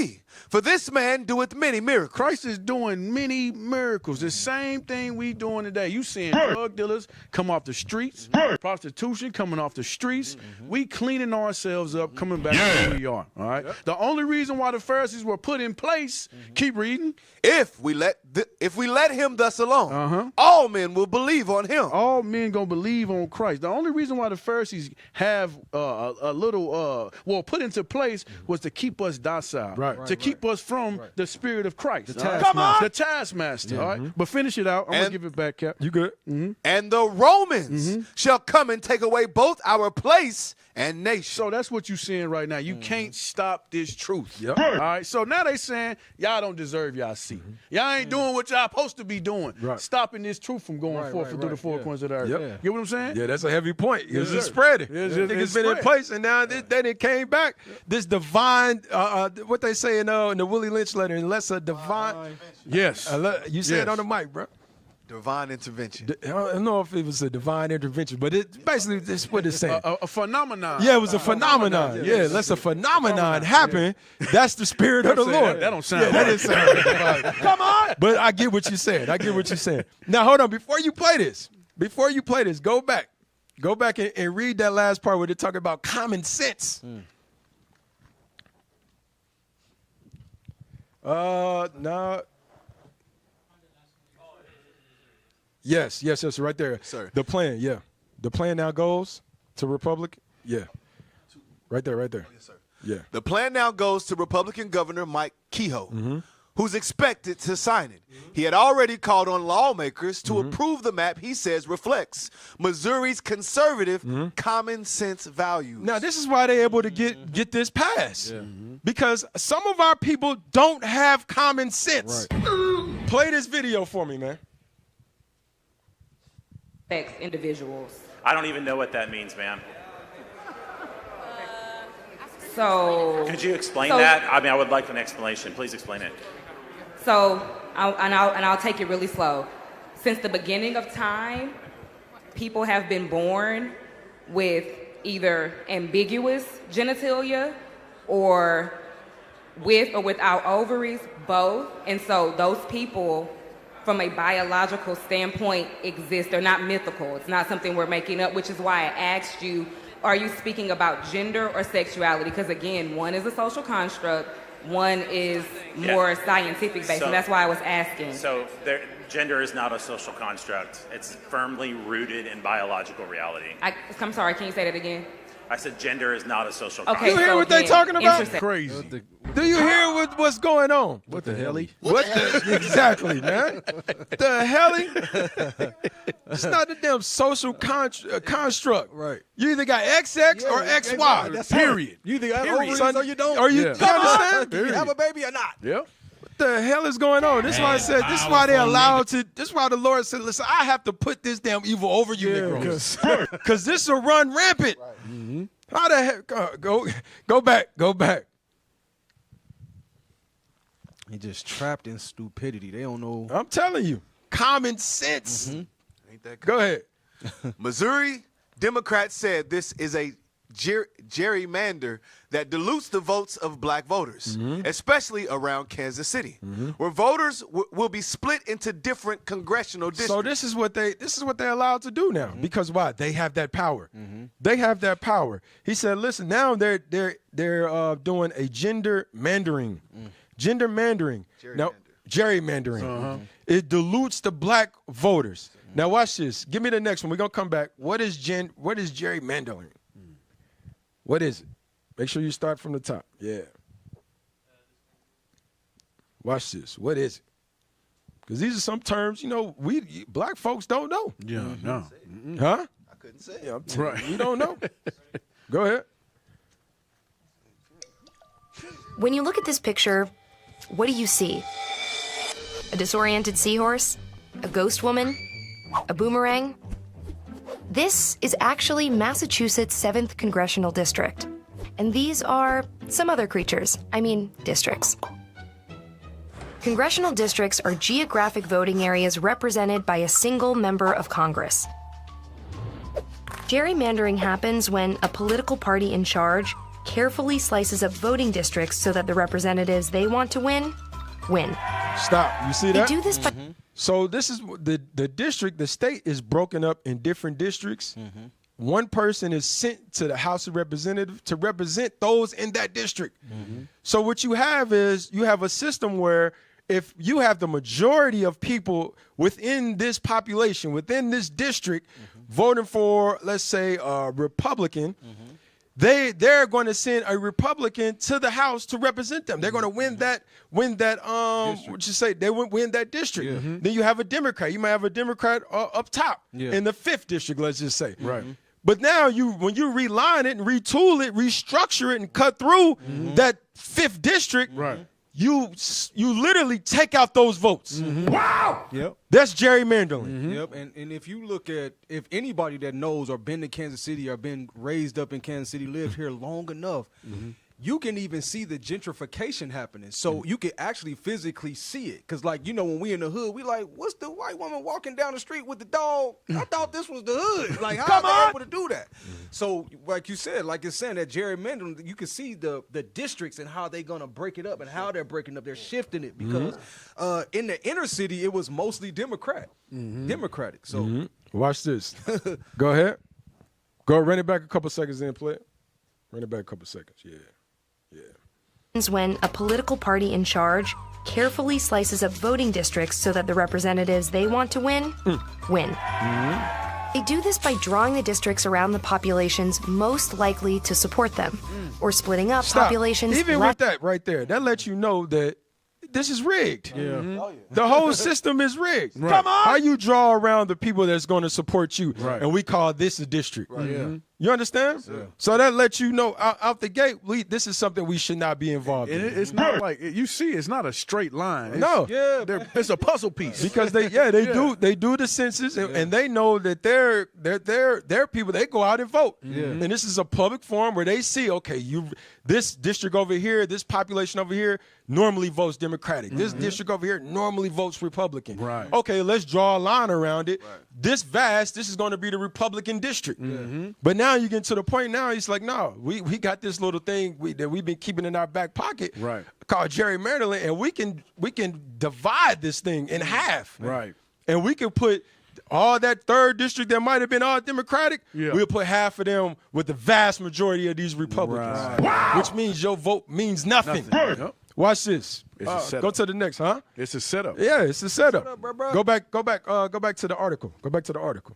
For this man doeth many miracles. Christ is doing many miracles. The same thing we doing today. You seeing drug dealers come off the streets, prostitution coming off the streets. We cleaning ourselves up, coming back to who we are. All right. The only reason why the Pharisees were put in place. Keep reading. If we let him thus alone, all men will believe on him. All men gonna believe on Christ. The only reason why the Pharisees have a little put into place was to keep us docile. To keep us from the Spirit of Christ. The taskmaster. All right? But finish it out. I'm going to give it back, Cap. You good? And the Romans shall come and take away both our place and nation. So that's what you're seeing right now. You can't stop this truth. All right? So now they saying, y'all don't deserve y'all seat. Y'all ain't doing what y'all supposed to be doing. Stopping this truth from going forth through the four corners of the earth. You get what I'm saying? Yeah, that's a heavy point. It's just spreading. It's been in place, and now then it came back. This divine, what they say in the Willie Lynch letter, unless a divine. Yes. You said it on the mic, bro. Divine intervention. I don't know if it was a divine intervention, but it basically that's what it's saying. A phenomenon. Yeah, it was a phenomenon. Yeah, unless a phenomenon happen, that's the Spirit of the Lord. That don't sound right. That didn't sound right. Come on. But I get what you're saying. Now, hold on. Before you play this, go back. Go back and read that last part where they're talking about common sense. No. Yes, right there. Sir. The plan, The plan now goes to Republican. Yeah. Right there. Yes, sir. Yeah. The plan now goes to Republican Governor Mike Kehoe, who's expected to sign it. He had already called on lawmakers to approve the map he says reflects Missouri's conservative common sense values. Now, this is why they're able to get this passed. Because some of our people don't have common sense. Right. Play this video for me, man. Individuals. I don't even know what that means, ma'am. Could you explain that? I mean, I would like an explanation. Please explain it. I'll take it really slow. Since the beginning of time, people have been born with either ambiguous genitalia or with or without ovaries, both. And so those people, from a biological standpoint, exist. They're not mythical. It's not something we're making up, which is why I asked you, are you speaking about gender or sexuality? Because again, one is a social construct, one is more scientific based, and that's why I was asking. So gender is not a social construct. It's firmly rooted in biological reality. I'm sorry, can you say that again? I said gender is not a social Okay, construct. You hear what they talking about? Crazy. Do you hear what's going on? What the helly? What the exactly, man? The helly? It's not a damn social construct. Right. You either got XX or XY. That's Period. You either got Period. ovaries or you don't. Are you, Yeah. you understand? Do you have a baby or not? Yep. What the hell is going on? This is why I said, this is why they're allowed to, this is why the Lord said, listen, I have to put this damn evil over you, Negroes. Because this will run rampant. Right. Mm-hmm. How the heck? Go back. They just trapped in stupidity. They don't know. I'm telling you, common sense. Mm-hmm. Ain't that Go ahead. Missouri Democrats said this is a gerrymander that dilutes the votes of black voters, especially around Kansas City, where voters will be split into different congressional districts. So this is what they're allowed to do now. Because why? They have that power. They have that power. He said, listen, now they're doing a gerrymandering. Now, gerrymandering. It dilutes the black voters. Now watch this. Give me the next one. We're gonna come back. What is gerrymandering? What is it? Make sure you start from the top. Yeah. Watch this. What is it? Because these are some terms, we black folks don't know. Yeah, no. Huh? I couldn't say. Yeah, right. We don't know. Go ahead. When you look at this picture, what do you see? A disoriented seahorse? A ghost woman? A boomerang? This is actually Massachusetts' 7th Congressional District. And these are some other creatures. Districts. Congressional districts are geographic voting areas represented by a single member of Congress. Gerrymandering happens when a political party in charge carefully slices up voting districts so that the representatives they want to win. Stop. You see that? They do this by... So this is the district, the state is broken up in different districts. One person is sent to the House of Representatives to represent those in that district. So what you have is you have a system where if you have the majority of people within this population, within this district, voting for, let's say, a Republican, they're going to send a Republican to the House to represent them. They're going to win that what you say, they win that district. Then you have a Democrat. You might have a Democrat up top in the 5th district, let's just say. Right. But now when you reline it and retool it, restructure it and cut through that 5th district, you literally take out those votes. Wow. Yep. That's gerrymandering. Yep. And if you look at, if anybody that knows or been to Kansas City or been raised up in Kansas City, lived here long enough, you can even see the gentrification happening. So you can actually physically see it. Because, when we in the hood, we like, what's the white woman walking down the street with the dog? I thought this was the hood. Like, how are they able to do that? So, like you said, like it's saying that gerrymandering, you can see the districts and how they're going to break it up and how they're breaking up. They're shifting it because in the inner city, it was mostly Democratic. So watch this. Go ahead. Go run it back a couple seconds and play it. Run it back a couple seconds. Yeah. When a political party in charge carefully slices up voting districts so that the representatives they want to win. They do this by drawing the districts around the populations most likely to support them, or splitting up populations. Even with that right there, that lets you know that this is rigged. The whole system is rigged. Come on. How you draw around the people that's going to support you, and we call this a district. You understand? So that lets you know out the gate, this is something we should not be involved in. It's not like you see. It's not a straight line. It's a puzzle piece because they do the census and they know that they're people. They go out and vote, and this is a public forum where they see, okay, this district over here, this population over here normally votes Democratic. This district over here normally votes Republican. Right. Okay, let's draw a line around it. This is going to be the Republican district. But now now you get to the point now, it's like, no, we got this little thing that we've been keeping in our back pocket called gerrymandering, and we can divide this thing in half. Right. And we can put all that 3rd district that might have been all Democratic, we'll put half of them with the vast majority of these Republicans. Right. Wow. Which means your vote means nothing. Yep. Watch this. It's a setup. Go to the next, huh? It's a setup. Yeah, it's a setup. Shut up, bro. Go back to the article. Go back to the article.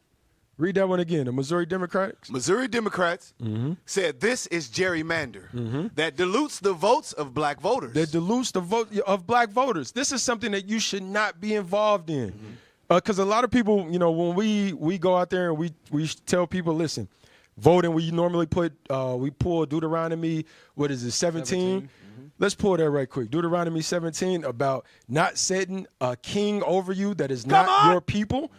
Read that one again. The Missouri Democrats. Missouri Democrats said this is gerrymander that dilutes the votes of black voters. That dilutes the vote of black voters. This is something that you should not be involved in. Because a lot of people, when we go out there and we tell people, listen, voting, we normally we pull Deuteronomy, 17? Let's pull that right quick. Deuteronomy 17 about not setting a king over you that is not your people.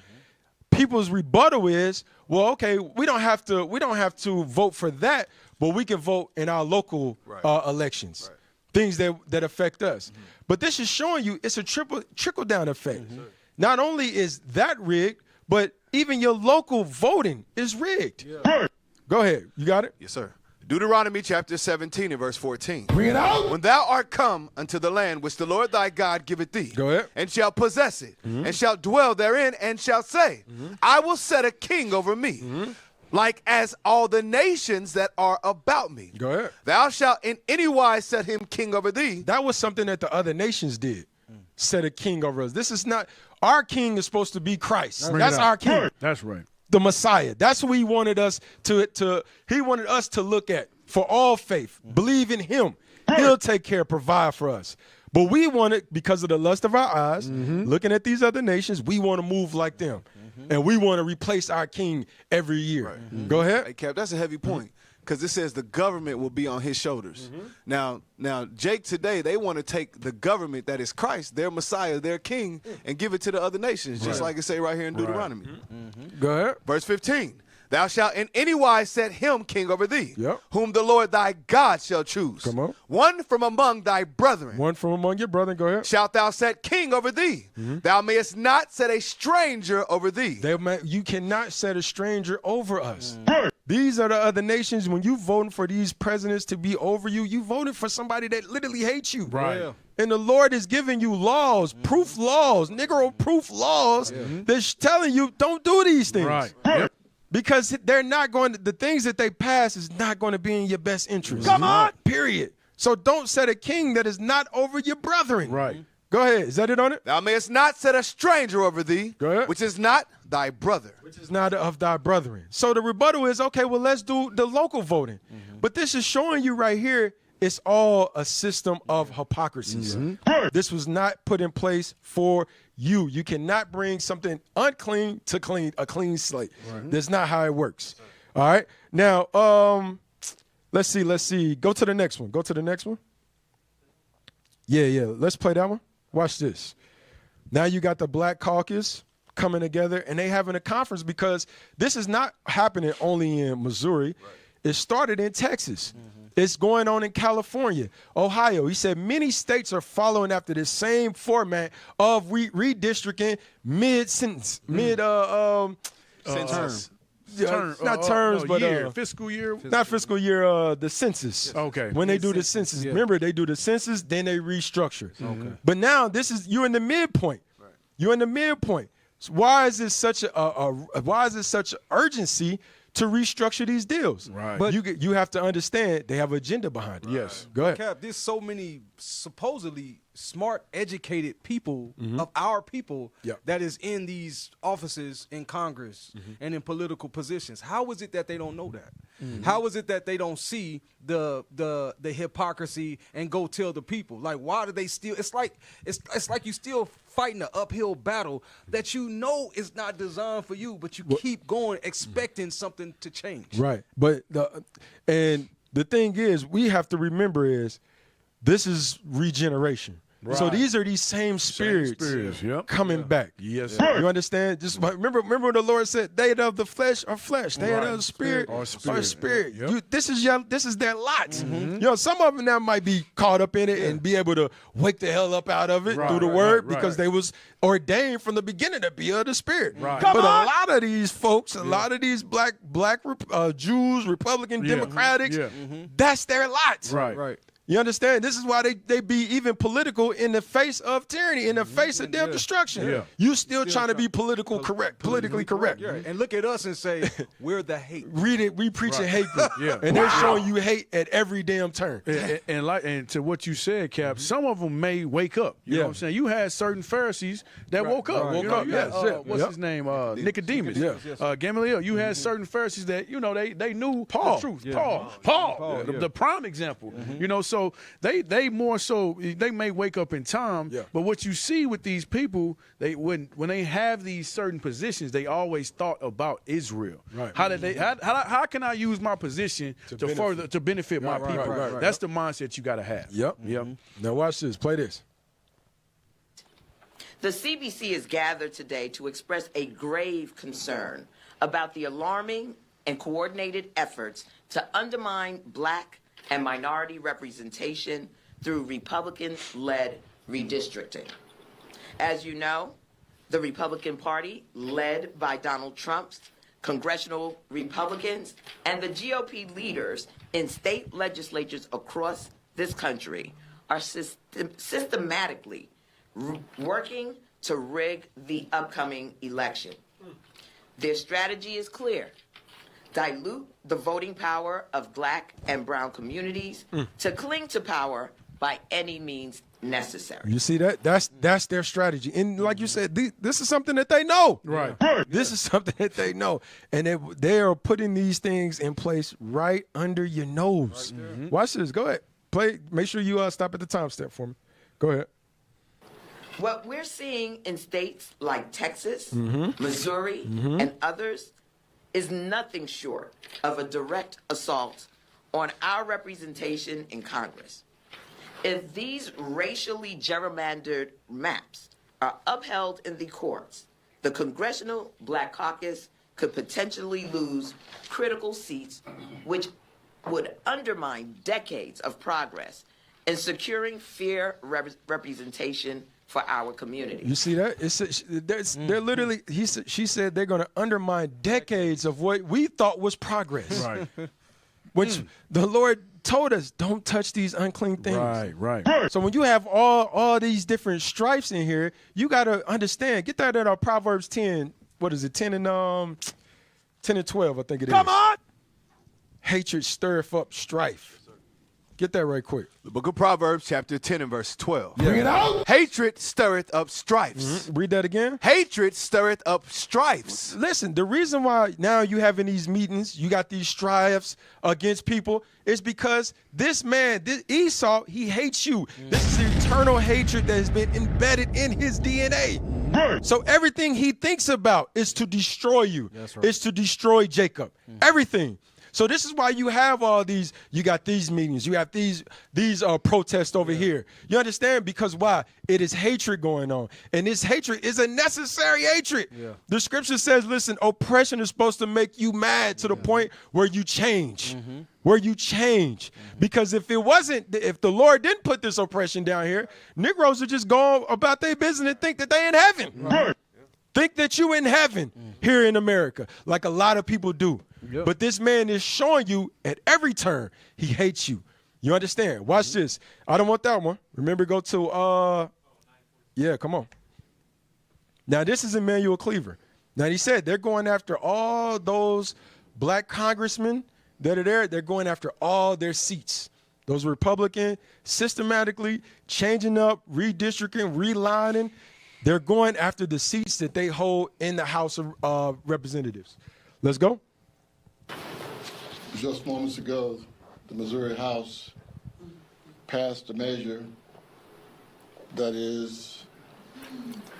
People's rebuttal is, well, okay, we don't have to vote for that, but we can vote in our local elections, things that affect us. But this is showing you it's a trickle down effect. Not only is that rigged, but even your local voting is rigged. Go ahead. You got it? Yes, sir. Deuteronomy chapter 17 and verse 14. Bring it out. When thou art come unto the land which the Lord thy God giveth thee, go ahead, and shall possess it, and shall dwell therein, and shall say, I will set a king over me, like as all the nations that are about me. Go ahead. Thou shalt in any wise set him king over thee. That was something that the other nations did. Set a king over us. This is not, our king is supposed to be Christ. That's our king. That's right. The Messiah. That's who he wanted us he wanted us to look at for all faith. Believe in him. He'll take care, provide for us. But we want it because of the lust of our eyes, looking at these other nations, we want to move like them. And we want to replace our king every year. Go ahead. Hey, Cap, that's a heavy point. Because it says the government will be on his shoulders. Now, Jake today, they want to take the government that is Christ, their Messiah, their king, and give it to the other nations, just like it say right here in Deuteronomy. Go ahead. Verse 15. Thou shalt in any wise set him king over thee, whom the Lord thy God shall choose. Come on. One from among thy brethren. One from among your brethren. Go ahead. Shalt thou set king over thee. Thou mayest not set a stranger over thee. You cannot set a stranger over us. These are the other nations. When you voting for these presidents to be over you, you voted for somebody that literally hates you. Right. Yeah. And the Lord is giving you laws, proof laws, Negro-proof laws that's telling you don't do these things. Right. Yep. Because they're not going to, the things that they pass is not going to be in your best interest. Come on. Period. So don't set a king that is not over your brethren. Right. Go ahead. Is that it on it? Thou mayest not set a stranger over thee, which is not thy brother. Which is not of thy brethren. So the rebuttal is, okay, well, let's do the local voting. But this is showing you right here, it's all a system of hypocrisies. This was not put in place for you. You cannot bring something unclean to a clean slate. That's not how it works. All right. Now, let's see. Go to the next one. Yeah. Let's play that one. Watch this. Now you got the Black Caucus coming together, and they having a conference because this is not happening only in Missouri. It started in Texas. It's going on in California, Ohio. He said many states are following after this same format of redistricting mid-sentence, term. Not terms, but year. Fiscal year. Not fiscal year. The census. Okay. When they do the census, remember they do the census, then they restructure. Okay. But now you're in the midpoint. Right. You're in the midpoint. So why is this such such urgency to restructure these deals? Right. But you have to understand they have an agenda behind it. Yes. Go ahead. Cap, there's so many supposedly smart, educated people of our people that is in these offices in Congress and in political positions. How is it that they don't know that? How is it that they don't see the hypocrisy and go tell the people? Like, why do they still? It's like you still fighting an uphill battle that you know is not designed for you, but you keep going expecting something to change. Right. But the thing is, we have to remember is this is regeneration. Right. So these are these same spirits, coming back. Yes, You understand? Just remember when the Lord said, "They of the flesh are flesh; they of the spirit are spirit." This is their lot. You know, some of them now might be caught up in it and be able to wake the hell up out of it through the word because they was ordained from the beginning to be of the spirit. But a lot of these folks, a lot of these black Jews, Republican, Democrats, that's their lot. Right. You understand? This is why they be even political in the face of tyranny, in the face of damn destruction. You still trying to be politically correct. And look at us and say, we're the hate. Read it, we preach a hate group. And they're showing you hate at every damn turn. And to what you said, Cap, some of them may wake up. You know what I'm saying? You had certain Pharisees that woke up. What's his name? Nicodemus. Gamaliel. You had certain Pharisees that, they knew the truth. Paul. The prime example. You know, so they more so, they may wake up in time, but what you see with these people, when they have these certain positions, they always thought about Israel. Right. How can I use my position to benefit my people? That's the mindset you got to have. Now watch this. Play this. The CBC is gathered today to express a grave concern about the alarming and coordinated efforts to undermine black and minority representation through Republican-led redistricting. As you know, the Republican Party, led by Donald Trump's congressional Republicans and the GOP leaders in state legislatures across this country, are systematically working to rig the upcoming election. Their strategy is clear: dilute the voting power of black and brown communities to cling to power by any means necessary. You see that? That's their strategy. And like you said, this is something that they know. Right. This is something that they know. And they are putting these things in place right under your nose. Right. Watch this. Go ahead. Play. Make sure you stop at the timestamp for me. Go ahead. What we're seeing in states like Texas, Missouri, and others is nothing short of a direct assault on our representation in Congress. If these racially gerrymandered maps are upheld in the courts, the Congressional Black Caucus could potentially lose critical seats, which would undermine decades of progress in securing fair representation for our community. You see that? They're literally, she said they're going to undermine decades of what we thought was progress. Right. Which the Lord told us, don't touch these unclean things. Right. So when you have all these different stripes in here, you got to understand, get that in our Proverbs 10, what is it, 10 and 12, I think it is. Come on! Hatred stirreth up strife. Get that right quick. The book of Proverbs, chapter 10 and verse 12. Bring it out. Hatred stirreth up strifes. Read that again. Hatred stirreth up strifes. Listen, the reason why now you having these meetings, you got these strifes against people, is because this man, Esau, he hates you. This is eternal hatred that has been embedded in his DNA. So everything he thinks about is to destroy you. That's right. It's to destroy Jacob. Everything. So this is why you have all these, you got these meetings, you have these protests over here. You understand? Because why? It is hatred going on. And this hatred is a necessary hatred. Yeah. The scripture says, listen, oppression is supposed to make you mad to the point where you change. Where you change. Because if the Lord didn't put this oppression down here, Negroes would just go about their business and think that they in heaven. Right. Think that you in heaven here in America, like a lot of people do. Yep. But this man is showing you at every turn he hates you. You understand? Watch this. I don't want that one. Remember, go to, come on. Now, this is Emmanuel Cleaver. Now, he said they're going after all those black congressmen that are there. They're going after all their seats. Those Republican, systematically changing up, redistricting, relining. They're going after the seats that they hold in the House of Representatives. Let's go. Just moments ago, the Missouri House passed a measure that is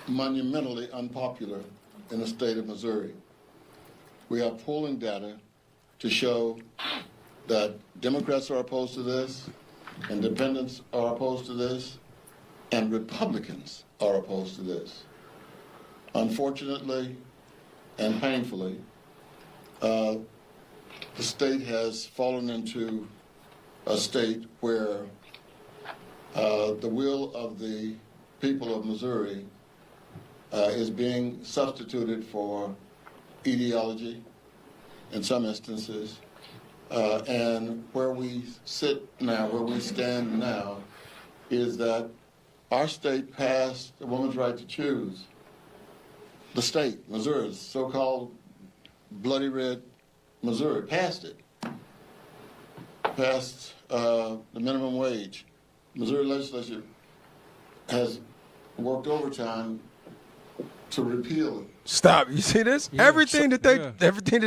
monumentally unpopular in the state of Missouri. We have polling data to show that Democrats are opposed to this, independents are opposed to this, and Republicans are opposed to this. Unfortunately and painfully, the state has fallen into a state where the will of the people of Missouri is being substituted for ideology in some instances. And where we sit now, where we stand now, is that our state passed the woman's right to choose. The state, Missouri, so-called bloody red Missouri, passed it. Passed the minimum wage. Missouri legislature has worked overtime to repeal it. Stop. You see this? Yeah. Everything that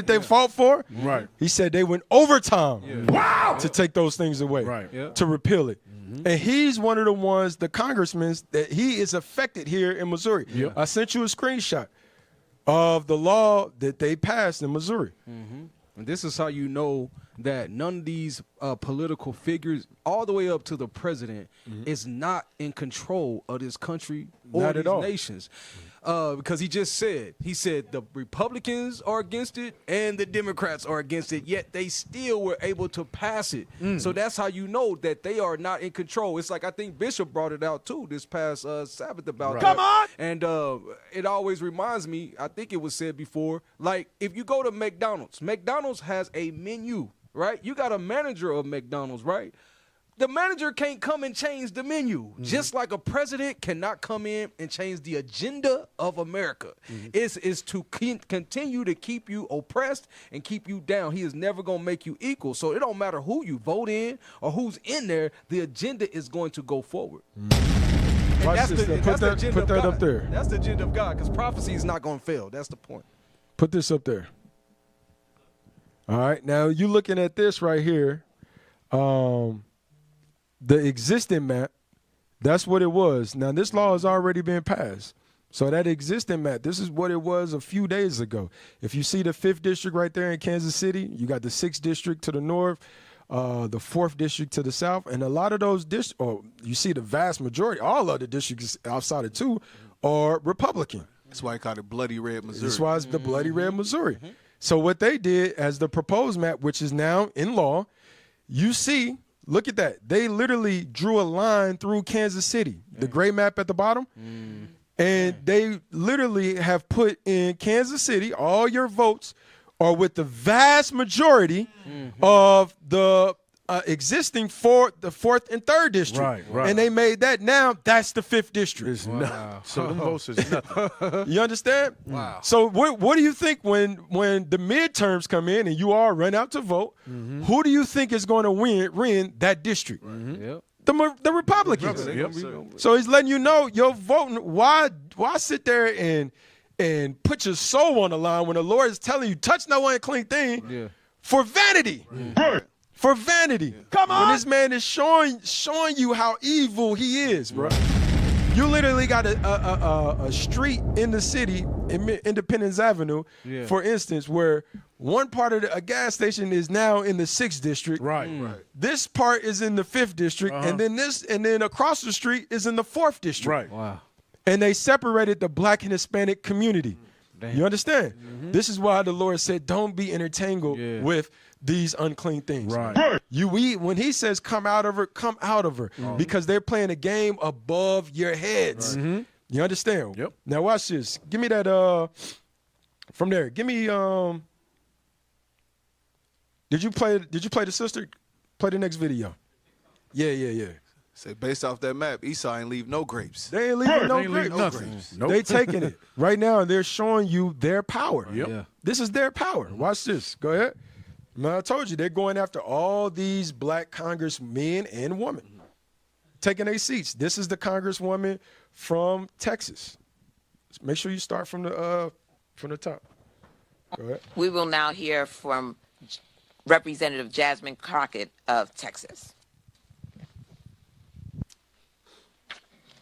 they fought for, right? He said they went overtime wow, to take those things away, right? To repeal it. And he's one of the ones, the congressmen, that he is affected here in Missouri. Yep. I sent you a screenshot of the law that they passed in Missouri. And this is how you know that none of these political figures, all the way up to the president, is not in control of this country or Not these at all. nations. Because he said the Republicans are against it and the Democrats are against it, yet they still were able to pass it. So that's how you know that they are not in control. It's like, I think Bishop brought it out too this past Sabbath about that. Come on! And it always reminds me, I think it was said before, like if you go to McDonald's has a menu, right? You got a manager of McDonald's, right? The manager can't come and change the menu, just like a president cannot come in and change the agenda of America. It's to continue to keep you oppressed and keep you down. He is never going to make you equal. So it don't matter who you vote in or who's in there, the agenda is going to go forward. Watch this. Put that up there. That's the agenda of God, because prophecy is not going to fail. That's the point. Put this up there. All right. Now, you looking at this right here. The existing map, that's what it was. Now, this law has already been passed. So that existing map, this is what it was a few days ago. If you see the 5th district right there in Kansas City, you got the 6th district to the north, the 4th district to the south, and a lot of those districts, or you see the vast majority, all of the districts outside of 2 are Republican. That's why I call it bloody red Missouri. That's why it's the bloody red Missouri. So what they did as the proposed map, which is now in law, you see, look at that. They literally drew a line through Kansas City, the gray map at the bottom. And they literally have put in Kansas City, all your votes are with the vast majority of the existing the 4th and 3rd district. Right. And they made that now, that's the 5th district. It's so them votes is nothing. You understand? Wow. So what do you think when the midterms come in and you all run out to vote, who do you think is going to win that district? Yep. The Republicans. So he's letting you know you're voting. Why sit there and put your soul on the line when the Lord is telling you touch no unclean thing for vanity? For vanity. Come on. When this man is showing you how evil he is, bro. You literally got a street in the city, Independence Avenue, for instance, where one part of a gas station is now in the 6th district. Right. This part is in the 5th district, and then across the street is in the 4th district. Right. Wow. And they separated the black and Hispanic community. You understand? This is why the Lord said, don't be entangled with these unclean things. Right. When he says come out of her, come out of her. Because they're playing a game above your heads. You understand? Yep. Now watch this. Give me that from there. Give me Did you play the sister? Play the next video. Yeah. Say based off that map, Esau ain't leave no grapes. They ain't leaving no grapes. Nope. They taking it. Right now, and they're showing you their power. Yep. Yeah. This is their power. Watch this. Go ahead. Now, I told you, they're going after all these black congressmen and women, taking their seats. This is the congresswoman from Texas. Make sure you start from the top. Go ahead. We will now hear from Representative Jasmine Crockett of Texas.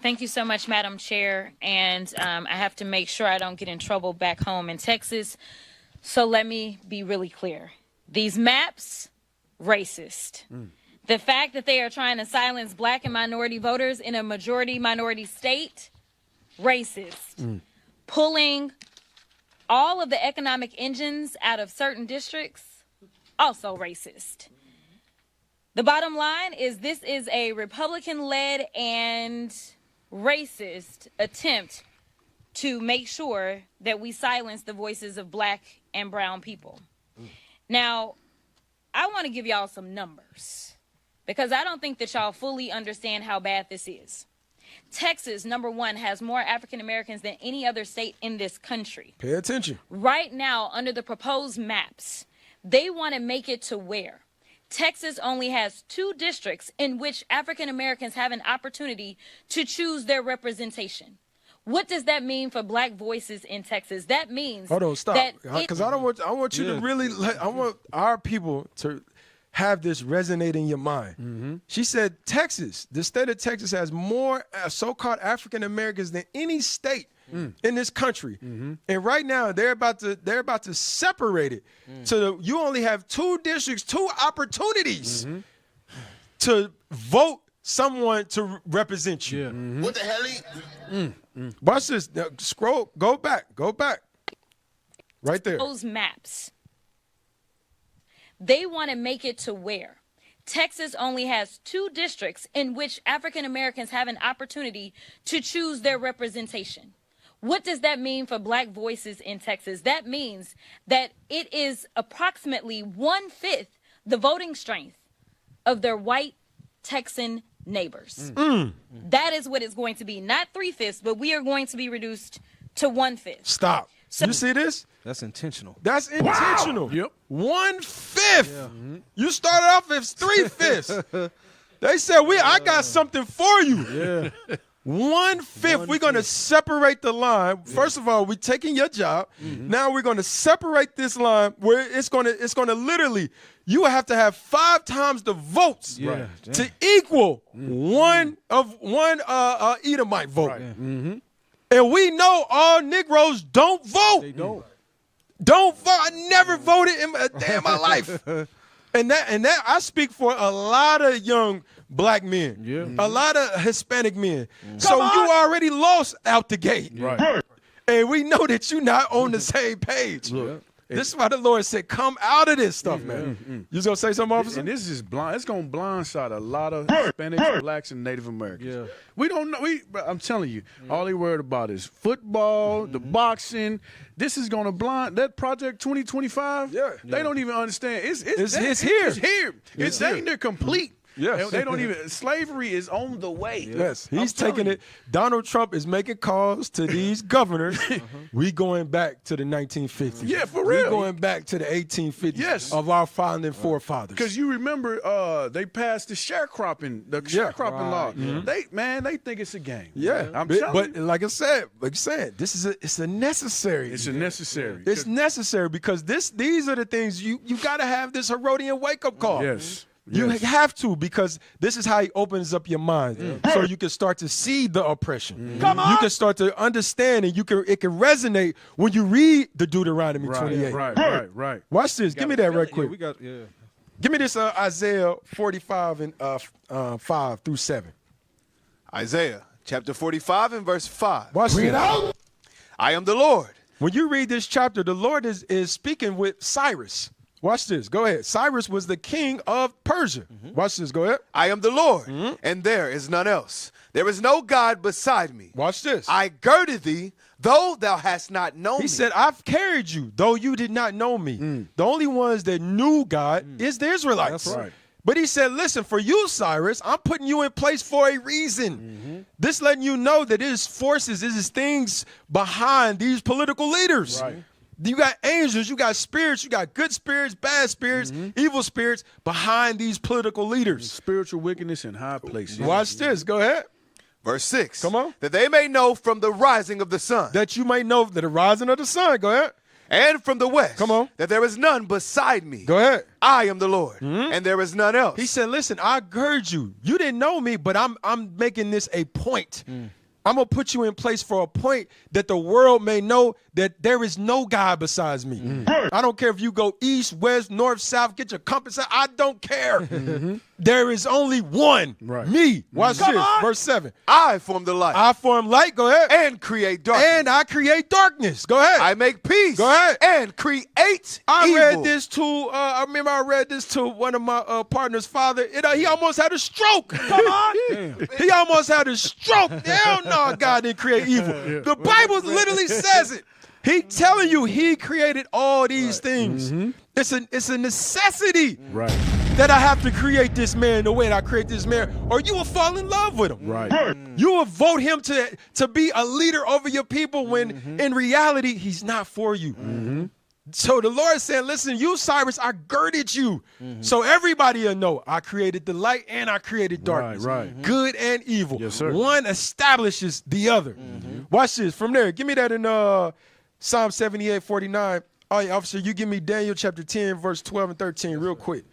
Thank you so much, Madam Chair. And I have to make sure I don't get in trouble back home in Texas. So let me be really clear. These maps, racist. The fact that they are trying to silence black and minority voters in a majority minority state, racist. Pulling all of the economic engines out of certain districts, also racist. The bottom line is this is a Republican-led and racist attempt to make sure that we silence the voices of black and brown people. Now, I want to give y'all some numbers because I don't think that y'all fully understand how bad this is. Texas, number one, has more African Americans than any other state in this country. Pay attention. Right now, under the proposed maps, they want to make it to where Texas only has 2 districts in which African Americans have an opportunity to choose their representation. What does that mean for black voices in Texas? That means Hold on, stop. Because I want you Yeah. to really I want our people to have this resonate in your mind. She said Texas, the state of Texas has more so-called African Americans than any state in this country. And right now they're about to separate it. So you only have 2 districts, 2 opportunities to vote someone to represent you. What the hell? Watch this. Now, scroll, go back. Right there. Those maps. They want to make it to where Texas only has 2 districts in which African Americans have an opportunity to choose their representation. What does that mean for black voices in Texas? That means that it is approximately 1/5 the voting strength of their white Texan neighbors. That is what it's going to be. Not 3/5, but we are going to be reduced to 1/5. Stop. You see this? That's intentional. That's intentional. Wow. Yep. 1/5. You started off as 3/5. They said I got something for you. Yeah. 1/5. We're gonna separate the line. First of all, we're taking your job. Now we're gonna separate this line where it's gonna literally you have to have 5 times the votes to equal one Edomite vote. Right. And we know all Negroes don't vote. They don't. Don't vote. I never voted in a day of my life. And that I speak for a lot of young black men. Yeah. A lot of Hispanic men. So you already lost out the gate. Right. And we know that you're not on the same page. Look, This is why the Lord said, come out of this stuff, man. You was going to say something, officer? And this is blind. It's going to blindside a lot of Hispanics, blacks, and Native Americans. Yeah. We don't know. I'm telling you, all they worried about is football, the boxing. This is going to blind that Project 2025. Yeah. They don't even understand. It's here. It's here. It's dang near complete. Yes. They don't even. Slavery is on the way. Yes, he's taking it. Donald Trump is making calls to these governors. We going back to the 1950s. Yeah, for real. We going back to the 1850s Yes. of our founding forefathers. Because you remember, they passed the sharecropping law. They think it's a game. Yeah, I'm but telling you. like I said, this is it's a necessary. It's a necessary. It's necessary because these are the things you got to have this Herodian wake up call. Yes. You have to, because this is how he opens up your mind, so you can start to see the oppression. Come on, you can start to understand, and it can resonate when you read the Deuteronomy 28. Right. Watch this. Give me that right quick. Yeah. Give me this Isaiah 45 and 5 through 7. Isaiah chapter 45 and verse 5. Watch this. I am the Lord. When you read this chapter, the Lord is speaking with Cyrus. Watch this. Go ahead. Cyrus was the king of Persia. Watch this. Go ahead. I am the Lord, and there is none else. There is no God beside me. Watch this. I girded thee, though thou hast not known me. He said, I've carried you, though you did not know me. The only ones that knew God is the Israelites. That's right. But he said, listen, for you, Cyrus, I'm putting you in place for a reason. This letting you know that there's forces, there's things behind these political leaders. Right. You got angels, you got spirits, you got good spirits, bad spirits, evil spirits behind these political leaders. Spiritual wickedness in high places. Watch this. Go ahead. Verse 6. Come on. That they may know from the rising of the sun. That you may know that the rising of the sun. Go ahead. And from the west. Come on. That there is none beside me. Go ahead. I am the Lord, and there is none else. He said, listen, I gird you. You didn't know me, but I'm making this a point I'm going to put you in place for a point that the world may know that there is no God besides me. I don't care if you go east, west, north, south, get your compass out. I don't care. There is only one, me. Watch this, verse 7. I form the light. I form light, go ahead. And create darkness. And I create darkness. Go ahead. I make peace. Go ahead. And create I evil. read this to, I remember I read this to one of my partner's father. He almost had a stroke. Come on. He almost had a stroke. Hell no, God didn't create evil. The Bible literally says it. He telling you he created all these things. It's a necessity that I have to create this man the way that I create this man, or you will fall in love with him. You will vote him to be a leader over your people when in reality he's not for you. So the Lord said, listen, you, Cyrus, I girded you. So everybody will know I created the light and I created darkness. Good and evil. Yes, sir. One establishes the other. Watch this. From there, give me that in Psalm 78:49. Oh, yeah, officer, you give me Daniel chapter 10, verse 12 and 13 real quick.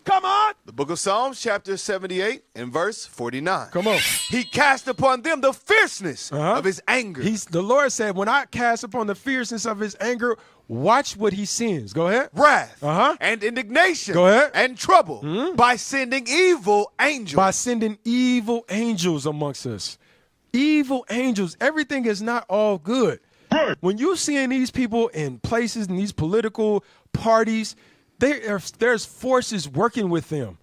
Come on. The book of Psalms, chapter 78 and verse 49. Come on. He cast upon them the fierceness of his anger. The Lord said, when I cast upon the fierceness of his anger, watch what he sends. Go ahead. Wrath and indignation. Go ahead. And trouble by sending evil angels. By sending evil angels amongst us. Evil angels. Everything is not all good. When you're seeing these people in places, in these political parties, there's forces working with them.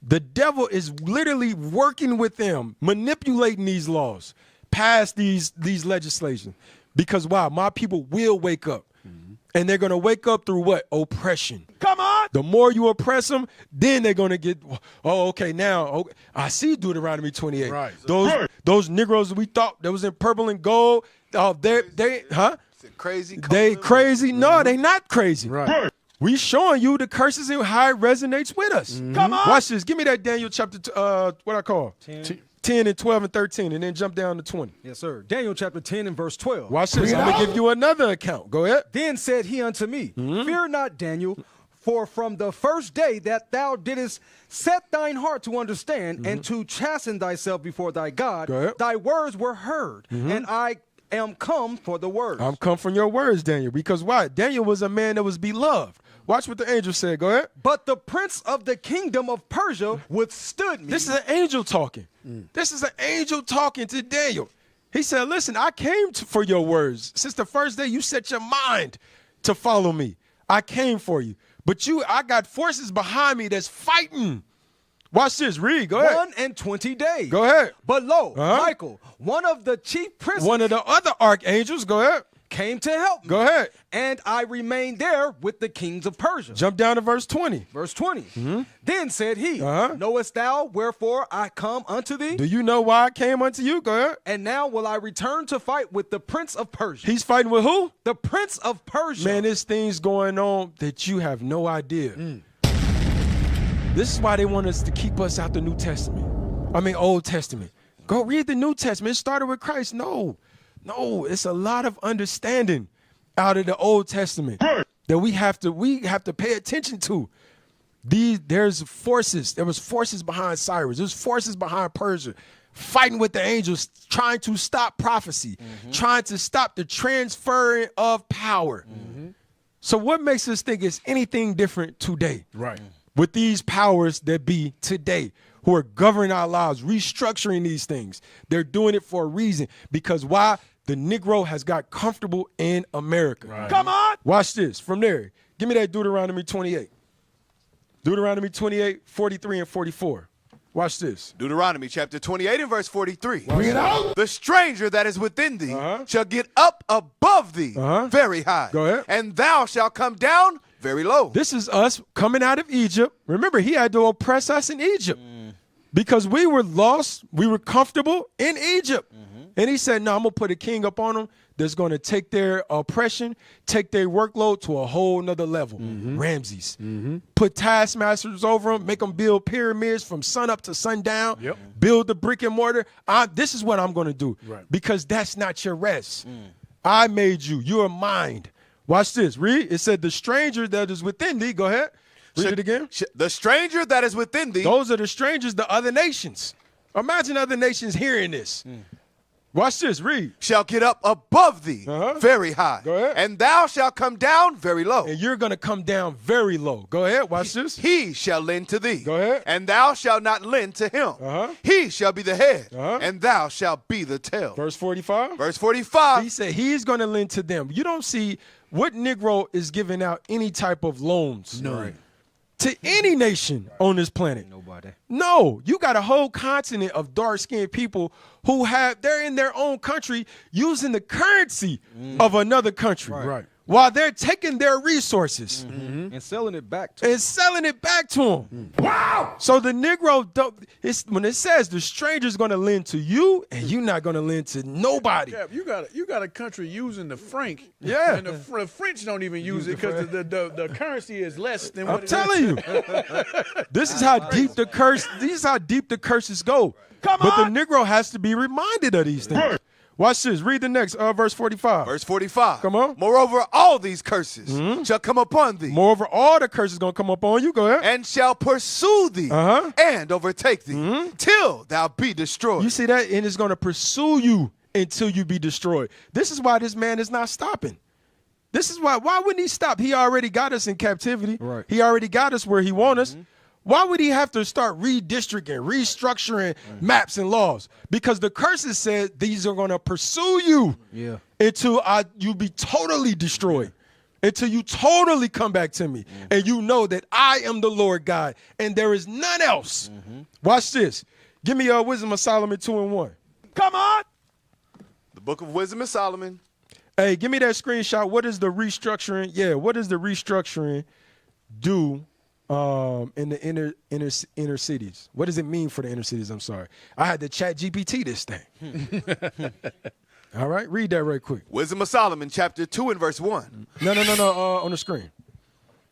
The devil is literally working with them, manipulating these laws, pass these legislation. Because why? My people will wake up. And they're going to wake up through what? Oppression. Come on. The more you oppress them, then they're going to get, okay, now, I see Deuteronomy 28. Right. Those Negroes we thought that was in purple and gold, they crazy? They crazy? No, they not crazy. Right. We showing you the curses and how it resonates with us. Come on. Watch this. Give me that Daniel chapter, what I call? 10 and 12 and 13, and then jump down to 20. Yes, sir. Daniel chapter 10 and verse 12. Watch this. I'm going to give you another account. Go ahead. Then said he unto me, Fear not, Daniel, for from the first day that thou didst set thine heart to understand and to chasten thyself before thy God, thy words were heard, and I am come for the words. I'm come from your words, Daniel. Because why? Daniel was a man that was beloved. Watch what the angel said. Go ahead. But the prince of the kingdom of Persia withstood me. This is an angel talking. This is an angel talking to Daniel. He said, listen, I came for your words. Since the first day you set your mind to follow me, I came for you. But I got forces behind me that's fighting. Watch this. Read. Go ahead. 1 and 20 days. Go ahead. But lo, Michael, one of the chief princes. One of the other archangels. Go ahead. Came to help me. Go ahead. And I remained there with the kings of Persia. Jump down to verse 20. Verse 20. Then said he, Knowest thou wherefore I come unto thee? Do you know why I came unto you? Go ahead. And now will I return to fight with the prince of Persia. He's fighting with who? The prince of Persia. Man, there's things going on that you have no idea. This is why they want us to keep us out the New Testament. Old Testament. Go read the New Testament. It started with Christ. No, it's a lot of understanding out of the Old Testament that we have to pay attention to. There's forces. There was forces behind Cyrus. There's forces behind Persia, fighting with the angels, trying to stop prophecy, trying to stop the transferring of power. So what makes us think it's anything different today? Right. With these powers that be today, who are governing our lives, restructuring these things. They're doing it for a reason. Because why? The Negro has got comfortable in America. Right. Come on. Watch this. From there, give me that Deuteronomy 28. Deuteronomy 28, 43 and 44. Watch this. Deuteronomy chapter 28 and verse 43. Bring it out. The stranger that is within thee shall get up above thee very high. Go ahead. And thou shalt come down very low. This is us coming out of Egypt. Remember, he had to oppress us in Egypt. Because we were lost, we were comfortable in Egypt. And he said, no, I'm going to put a king up on them that's going to take their oppression, take their workload to a whole nother level. Ramses. Put taskmasters over them, make them build pyramids from sun up to sundown, build the brick and mortar. This is what I'm going to do because that's not your rest. I made you. You're mine. Watch this. Read. It said the stranger that is within thee. Go ahead. Read it again. The stranger that is within thee. Those are the strangers, the other nations. Imagine other nations hearing this. Watch this, read. Shall get up above thee very high. Go ahead. And thou shalt come down very low. And you're going to come down very low. Go ahead, watch this. He shall lend to thee. Go ahead. And thou shalt not lend to him. He shall be the head, and thou shalt be the tail. Verse 45. Verse 45. He said he's going to lend to them. You don't see what Negro is giving out any type of loans. No. Right. To any nation on this planet. Nobody. No, you got a whole continent of dark-skinned people who they're in their own country using the currency of another country. Right. While they're taking their resources and selling it back to them. Wow! So the Negro, when it says the stranger's going to lend to you and you're not going to lend to nobody. Cap, you got a country using the franc. Yeah. And the French don't even use it because the currency is less than what I'm telling you. This is how deep the curses go. But the Negro has to be reminded of these things. Watch this. Read the next verse 45. Verse 45. Come on. Moreover, all these curses shall come upon thee. Moreover, all the curses going to come upon you. Go ahead. And shall pursue thee and overtake thee till thou be destroyed. You see that? And it's going to pursue you until you be destroyed. This is why this man is not stopping. This is why wouldn't he stop? He already got us in captivity. Right. He already got us where he wants us. Why would he have to start redistricting, restructuring maps and laws? Because the curses said these are going to pursue you until you be totally destroyed, until you totally come back to me. And you know that I am the Lord God and there is none else. Watch this. Give me Wisdom of Solomon 2:1. Come on. The Book of Wisdom of Solomon. Hey, give me that screenshot. What is the restructuring? Yeah, what does the restructuring do in the inner cities? What does it mean for the inner cities? I'm sorry. I had to chat GPT this thing. All right, read that right quick. Wisdom of Solomon, chapter 2 and verse 1. No, on the screen.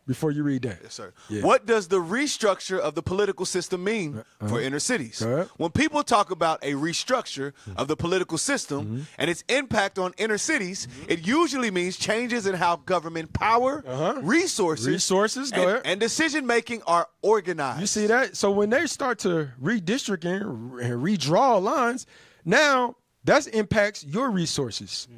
Before you read that. Yes, sir. Yeah. What does the restructure of the political system mean for inner cities? When people talk about a restructure of the political system and its impact on inner cities, it usually means changes in how government power, resources, go ahead, and decision-making are organized. You see that? So when they start to redistrict and redraw lines, now that impacts your resources.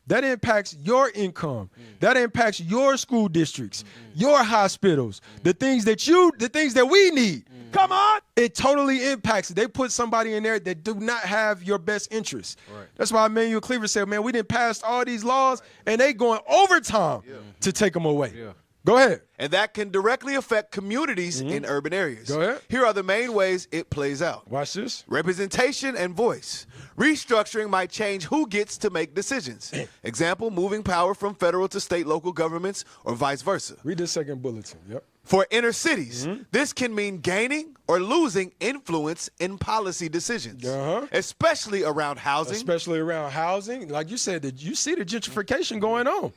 That impacts your income. That impacts your school districts, your hospitals, the things that we need. Come on. It totally impacts it. They put somebody in there that do not have your best interests. Right. That's why Emmanuel Cleaver said, man, we didn't pass all these laws and they going overtime to take them away. Yeah. Go ahead. And that can directly affect communities in urban areas. Go ahead. Here are the main ways it plays out. Watch this. Representation and voice. Restructuring might change who gets to make decisions. Example, moving power from federal to state local governments or vice versa. Read the second bulletin. Yep. For inner cities, this can mean gaining or losing influence in policy decisions, especially around housing. Especially around housing. Like you said, that you see the gentrification going on.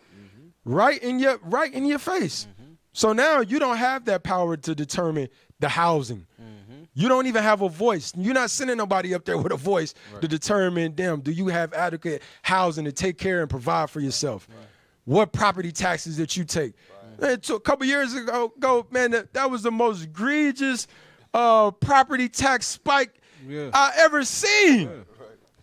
Right in your face. So now you don't have that power to determine the housing. You don't even have a voice. You're not sending nobody up there with a voice to determine, do you have adequate housing to take care and provide for yourself? What property taxes that you take? A couple years ago, man, that was the most egregious property tax spike I ever seen.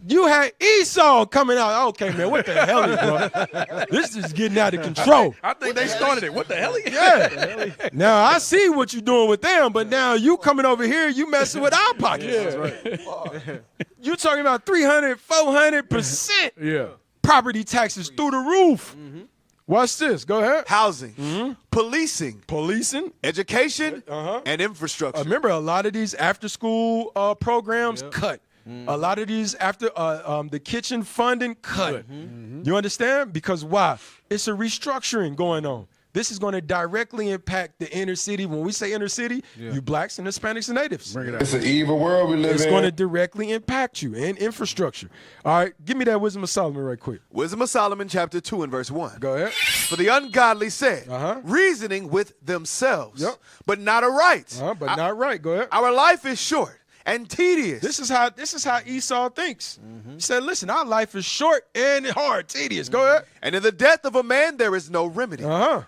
You had Esau coming out. Okay, man, what the hell is bro? This is getting out of control. I think they started it. What the hell? Yeah. Now, I see what you're doing with them, but now you coming over here, you messing with our pockets. Yeah. Right. You talking about 300, 400% property taxes through the roof. Watch this. Go ahead. Housing, policing, education, and infrastructure. Remember, a lot of these after-school programs cut. A lot of these after the kitchen funding cut. You understand? Because why? It's a restructuring going on. This is going to directly impact the inner city. When we say inner city, you blacks and Hispanics and natives. It's an evil world we live in. It's going to directly impact you and infrastructure. All right, give me that Wisdom of Solomon right quick. Wisdom of Solomon, chapter 2 and verse 1. Go ahead. For the ungodly said, reasoning with themselves, but not aright. But not right. Go ahead. Our life is short and tedious. This is how Esau thinks. He said, listen, our life is short and hard, tedious. Go ahead. And in the death of a man there is no remedy.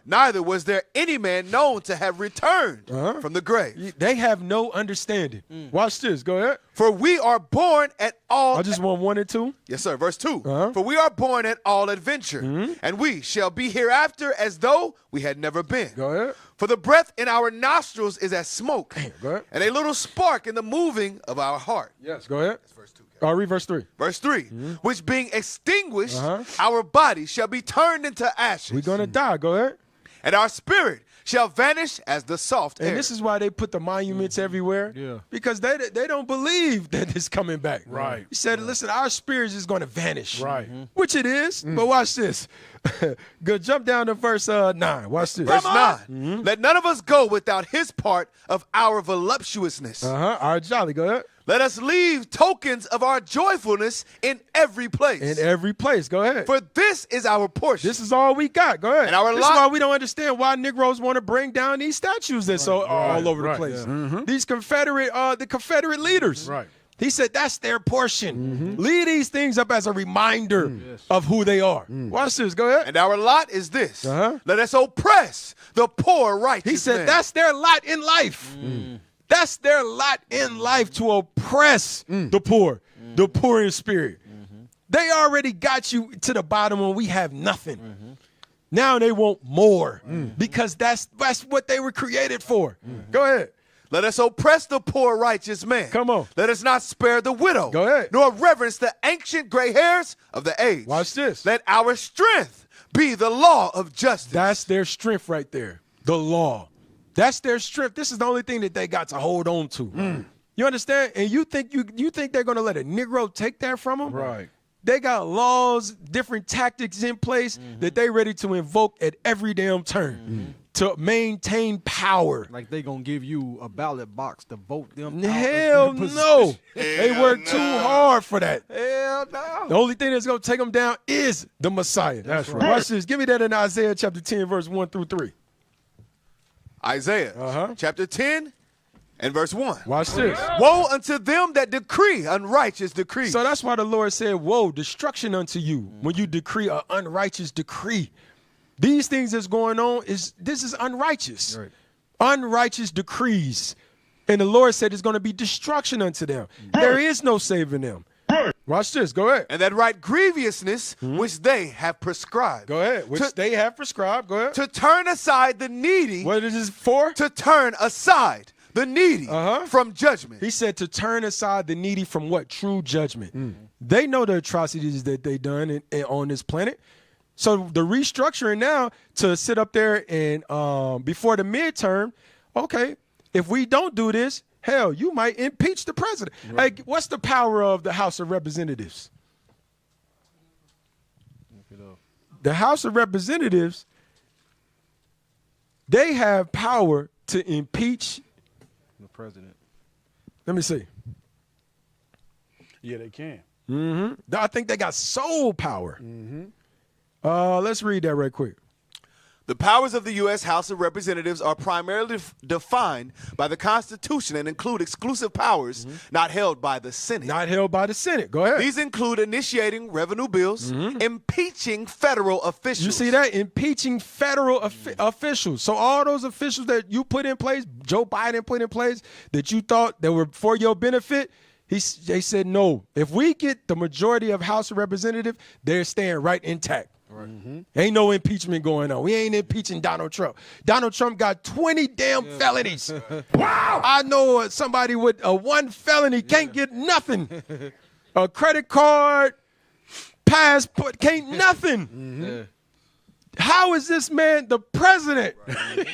Neither was there any man known to have returned from the grave. They have no understanding. Watch this. Go ahead. For we are born at all. I just want 1 and 2. Yes, sir. Verse 2. For we are born at all adventure, and we shall be hereafter as though we had never been. Go ahead. For the breath in our nostrils is as smoke, Go ahead. and a little spark in the moving of our heart. Yes, go ahead. That's verse 2. I'll read verse 3. Verse 3. Which being extinguished, our body shall be turned into ashes. We're going to die. Go ahead. And our spirit shall vanish as the soft air. And this is why they put the monuments everywhere. Yeah. Because they don't believe that it's coming back. Right. He said, listen, our spirit is going to vanish. Right. Which it is. But watch this. Go jump down to verse 9. Watch this. Verse 9. Let none of us go without his part of our voluptuousness. All right, Jolly, go ahead. Let us leave tokens of our joyfulness in every place. In every place. Go ahead. For this is our portion. This is all we got. Go ahead. And our this is why we don't understand why Negroes want to bring down these statues that's all over the place. Yeah. These the Confederate leaders. Right. He said that's their portion. Leave these things up as a reminder of who they are. Watch this. Go ahead. And our lot is this. Let us oppress the poor righteous He said man. that's their lot in life. That's their lot in life, to oppress the poor in spirit. They already got you to the bottom when we have nothing. Now they want more because that's what they were created for. Go ahead. Let us oppress the poor righteous man. Come on. Let us not spare the widow. Go ahead. Nor reverence the ancient gray hairs of the age. Watch this. Let our strength be the law of justice. That's their strength right there. The law. That's their strength. This is the only thing that they got to hold on to. You understand? And you think they're going to let a Negro take that from them? Right. They got laws, different tactics in place that they ready to invoke at every damn turn to maintain power. Like they gonna give you a ballot box to vote them out Hell of the no. position. They work too hard for that. Hell no. The only thing that's going to take them down is the Messiah. That's right. Watch this. Give me that in Isaiah chapter 10, verse 1 through 3. Isaiah chapter 10 and verse 1. Watch this. Woe unto them that decree unrighteous decrees. So that's why the Lord said, woe, destruction unto you when you decree an unrighteous decree. These things that's going on, this is unrighteous. Right. Unrighteous decrees. And the Lord said it's going to be destruction unto them. There is no saving them. Watch this. Go ahead. And that right grievousness which they have prescribed. Go ahead. Which they have prescribed. Go ahead. To turn aside the needy. What is this for? To turn aside the needy from judgment. He said to turn aside the needy from what? True judgment. They know the atrocities that they done on this planet. So the restructuring now to sit up there and before the midterm, okay, if we don't do this, hell, you might impeach the president. Right. Hey, what's the power of the House of Representatives? The House of Representatives, they have power to impeach the president. Let me see. Yeah, they can. I think they got sole power. Let's read that right quick. The powers of the U.S. House of Representatives are primarily defined by the Constitution and include exclusive powers not held by the Senate. Not held by the Senate. Go ahead. These include initiating revenue bills, impeaching federal officials. You see that? Impeaching federal officials. So all those officials that you put in place, Joe Biden put in place, that you thought that were for your benefit, they said no. If we get the majority of House of Representatives, they're staying right intact. Right. Ain't no impeachment going on. We ain't impeaching Donald Trump. Donald Trump got 20 damn felonies. Wow! I know somebody with a one felony can't get nothing. A credit card, passport, can't nothing. How is this man the president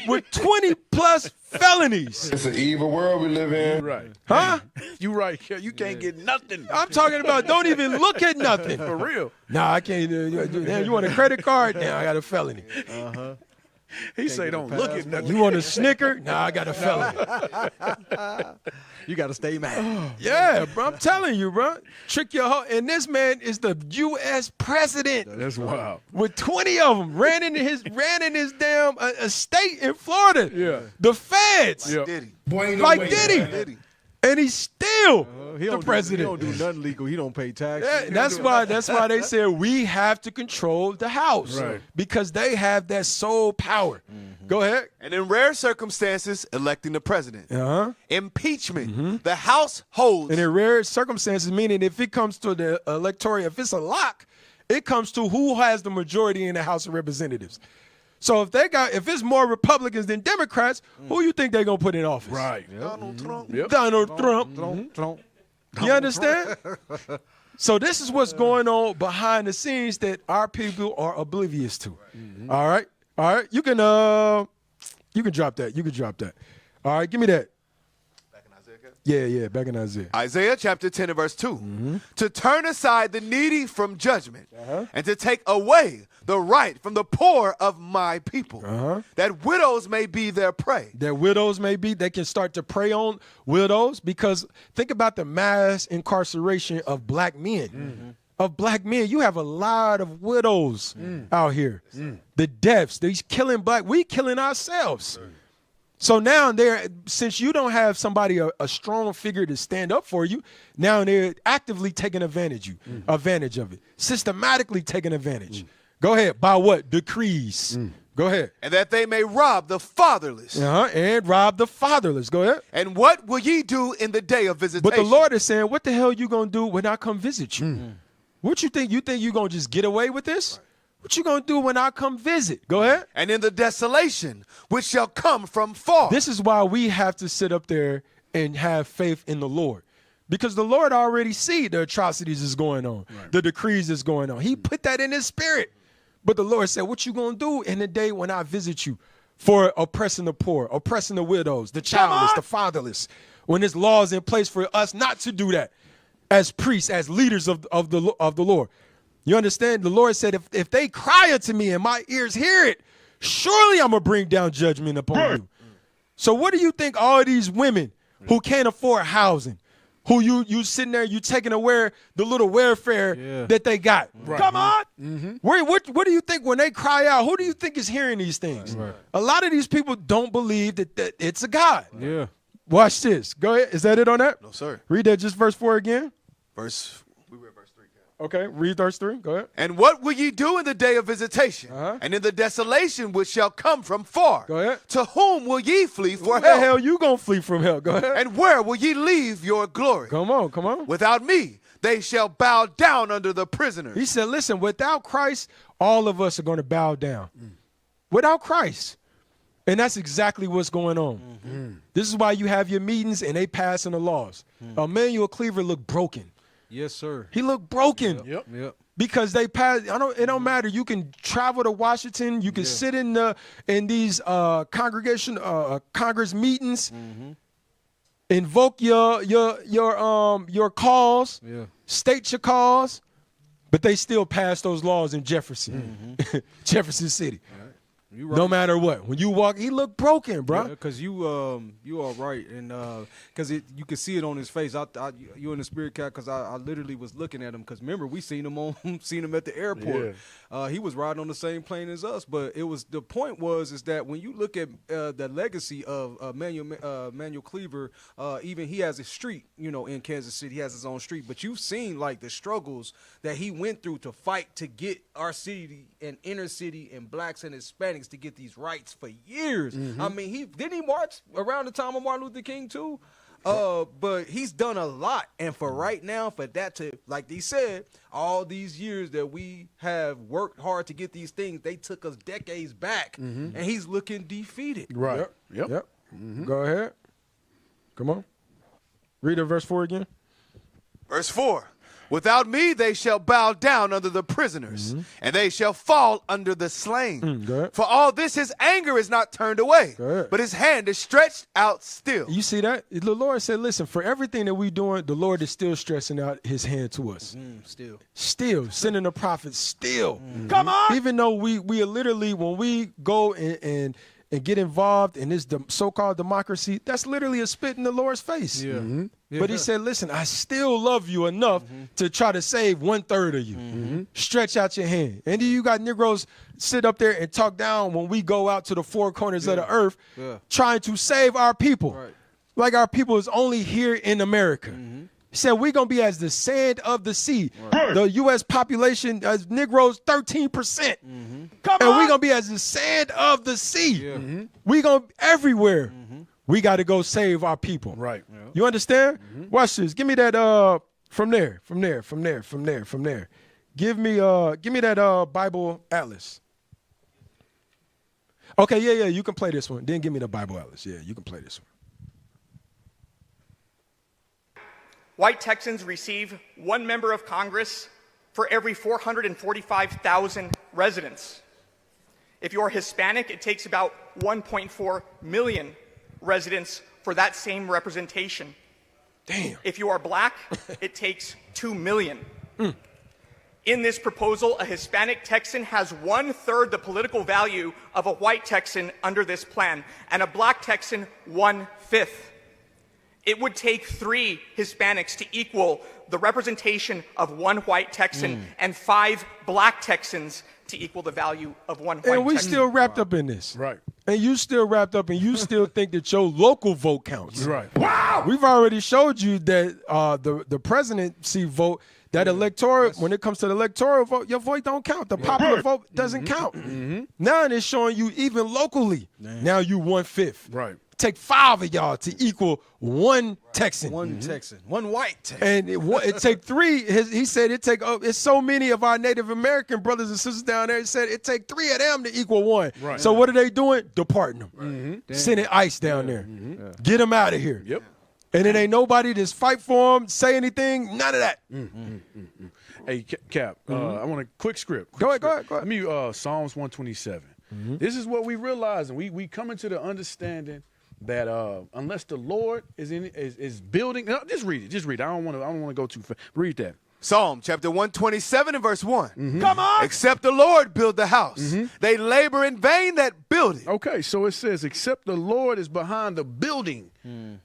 with 20 plus felonies? It's an evil world we live in. Right. Huh? You right. You can't get nothing. I'm talking about don't even look at nothing. For real. Nah, I can't. Damn, you want a credit card? Now I got a felony. He say don't look at nothing. You want a Snicker? Nah, I got a felony. You got to stay mad. Yeah, bro. I'm telling you, bro. Trick your hoe. And this man is the U.S. president. That's wild. With 20 of them ran in his damn estate in Florida. Yeah. The feds. Yeah. Diddy. Boy, ain't no Like way, Diddy. man. and he's still the president. He don't do nothing legal. He don't pay taxes. Yeah, that's why they said we have to control the House, because they have that sole power. Go ahead. And in rare circumstances, electing the president. Impeachment. The House holds. And in rare circumstances, meaning if it comes to the electoral, if it's a lock, it comes to who has the majority in the House of Representatives. So if it's more Republicans than Democrats, who you think they're gonna put in office? Right. Donald Trump. Donald Trump. You understand? So this is what's going on behind the scenes that our people are oblivious to. All right. You can drop that. You can drop that. All right, give me that. Back in Isaiah? Yeah, back in Isaiah. Isaiah chapter 10 and verse 2. To turn aside the needy from judgment and to take away the right from the poor of my people, that widows may be their prey. That widows may be, they can start to prey on widows, because think about the mass incarceration of black men. Of black men, you have a lot of widows out here. The deaths, these killing black, we killing ourselves. So now since you don't have somebody, a strong figure to stand up for you, now they're actively taking advantage of it, systematically taking advantage. Go ahead. By what? Decrees. Go ahead. And that they may rob the fatherless. And rob the fatherless. Go ahead. And what will ye do in the day of visitation? But the Lord is saying, what the hell you going to do when I come visit you? What you think? You think you're going to just get away with this? What you going to do when I come visit? Go ahead. And in the desolation which shall come from far. This is why we have to sit up there and have faith in the Lord. Because the Lord already see the atrocities is going on, the decrees is going on. He put that in his spirit. But the Lord said, what you going to do in the day when I visit you for oppressing the poor, oppressing the widows, the childless, the fatherless, when there's laws in place for us not to do that as priests, as leaders of the Lord. You understand? The Lord said, if they cry unto me and my ears hear it, surely I'm going to bring down judgment upon you. So what do you think all these women who can't afford housing, who you sitting there, you taking away the little welfare that they got? Come on. What do you think when they cry out? Who do you think is hearing these things? A lot of these people don't believe that it's a God. Watch this. Go ahead. Is that it on that? No, sir. Read that, just verse 4 again. We read verse 3. Okay, read verse 3. Go ahead. And what will ye do in the day of visitation? And in the desolation which shall come from far? Go ahead. To whom will ye flee for help? Where the hell you gonna flee from hell? Go ahead. And where will ye leave your glory? Come on. Without me, they shall bow down under the prisoners. He said, listen, without Christ, all of us are going to bow down. Without Christ. And that's exactly what's going on. This is why you have your meetings and they passing the laws. Emmanuel Cleaver looked broken. Yes, sir. He looked broken. Yep. Because they passed. It don't matter. You can travel to Washington. You can sit in these Congress meetings. Invoke your cause. State your cause. But they still pass those laws in Jefferson, Jefferson City. You right. No matter what, when you walk, he looked broken, bro. Because you are right, and because you could see it on his face. You in the spirit cat, because I literally was looking at him. Because remember, we seen him at the airport. He was riding on the same plane as us. But the point is that when you look at the legacy of Emmanuel Cleaver, even he has a street, in Kansas City, he has his own street. But you've seen like the struggles that he went through to fight to get our city and inner city and blacks and Hispanics to get these rights for years. I mean, he march around the time of Martin Luther King too. But he's done a lot, and for right now, for that to, like they said, all these years that we have worked hard to get these things, they took us decades back, and he's looking defeated. Right. Yep. Go ahead. Come on. Read verse 4 again. Verse 4. Without me they shall bow down under the prisoners, and they shall fall under the slain. For all this his anger is not turned away, but his hand is stretched out still. You see that? The Lord said, listen, for everything that we're doing, the Lord is still stretching out his hand to us. Still. Sending the prophets still. Come on! Even though we are literally, when we go and get involved in this so-called democracy, that's literally a spit in the Lord's face. But he said, listen, I still love you enough to try to save 1/3 of you. Stretch out your hand. And then you got Negroes sit up there and talk down when we go out to the four corners of the earth trying to save our people. like our people is only here in America. He said we're going to be as the sand of the sea. Right. The U.S. population, as Negroes, 13%. And we're going to be as the sand of the sea. Yeah. We're going to everywhere. We got to go save our people. Right. Yeah. You understand? Watch this. Give me that from there. Give me that Bible Atlas. Okay, yeah, you can play this one. Then give me the Bible Atlas. Yeah, you can play this one. White Texans receive 1 member of Congress for every 445,000 residents. If you're Hispanic, it takes about 1.4 million residents for that same representation. Damn. If you are black, it takes 2 million. In this proposal, a Hispanic Texan has 1/3 the political value of a white Texan under this plan, and a black Texan 1/5. It would take 3 Hispanics to equal the representation of 1 white Texan and 5 black Texans to equal the value of 1 white Texan. And we still wrapped up in this. Right. And you still wrapped up and you still think that your local vote counts. Right. Wow! We've already showed you that the presidency vote, that electoral, when it comes to the electoral vote, your vote don't count. The popular vote doesn't count. Now it's showing you even locally. Now you 1/5. Right. Take 5 of y'all to equal 1 Texan. 1 Texan. 1 white Texan. And it take 3. He said it take, it's so many of our Native American brothers and sisters down there. He said it take 3 of them to equal 1. Right. So what are they doing? Departing them. Sending ICE down there. Get them out of here. Yep. And it ain't nobody just fight for them, say anything, none of that. Hey, Cap, I want a quick script. Go ahead. Let me Psalms 127. This is what we realize, and we come into the understanding that unless the Lord is building, no, just read it. I don't want to go too fast. Read that. Psalm chapter 127 and verse 1. Come on. Except the Lord build the house. They labor in vain that build it. Okay, so it says, except the Lord is behind the building.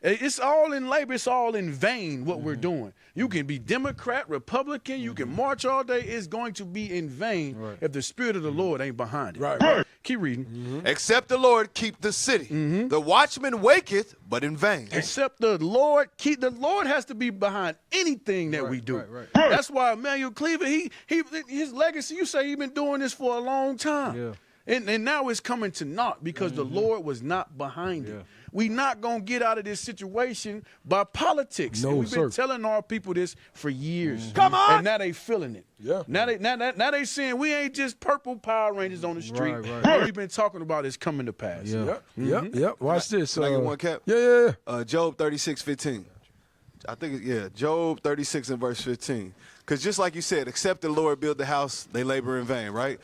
It's all in labor. It's all in vain what we're doing. You can be Democrat, Republican. You can march all day. It's going to be in vain if the Spirit of the Lord ain't behind it. Right. Keep reading. Except the Lord keep the city. The watchman waketh, but in vain. Except the Lord the Lord has to be behind anything that we do. That's why Emmanuel Cleaver, his legacy, you say he's been doing this for a long time. And now it's coming to naught because the Lord was not behind it. We not going to get out of this situation by politics. No, and we've been telling our people this for years. Come on! And now they feeling it. Yeah. Now they saying we ain't just purple Power Rangers on the street. What we've been talking about is coming to pass. Yep. Watch this. Can I get one, Cap? Yeah. Job 36:15. I think, Job 36 and verse 15. Because just like you said, except the Lord build the house, they labor in vain, right?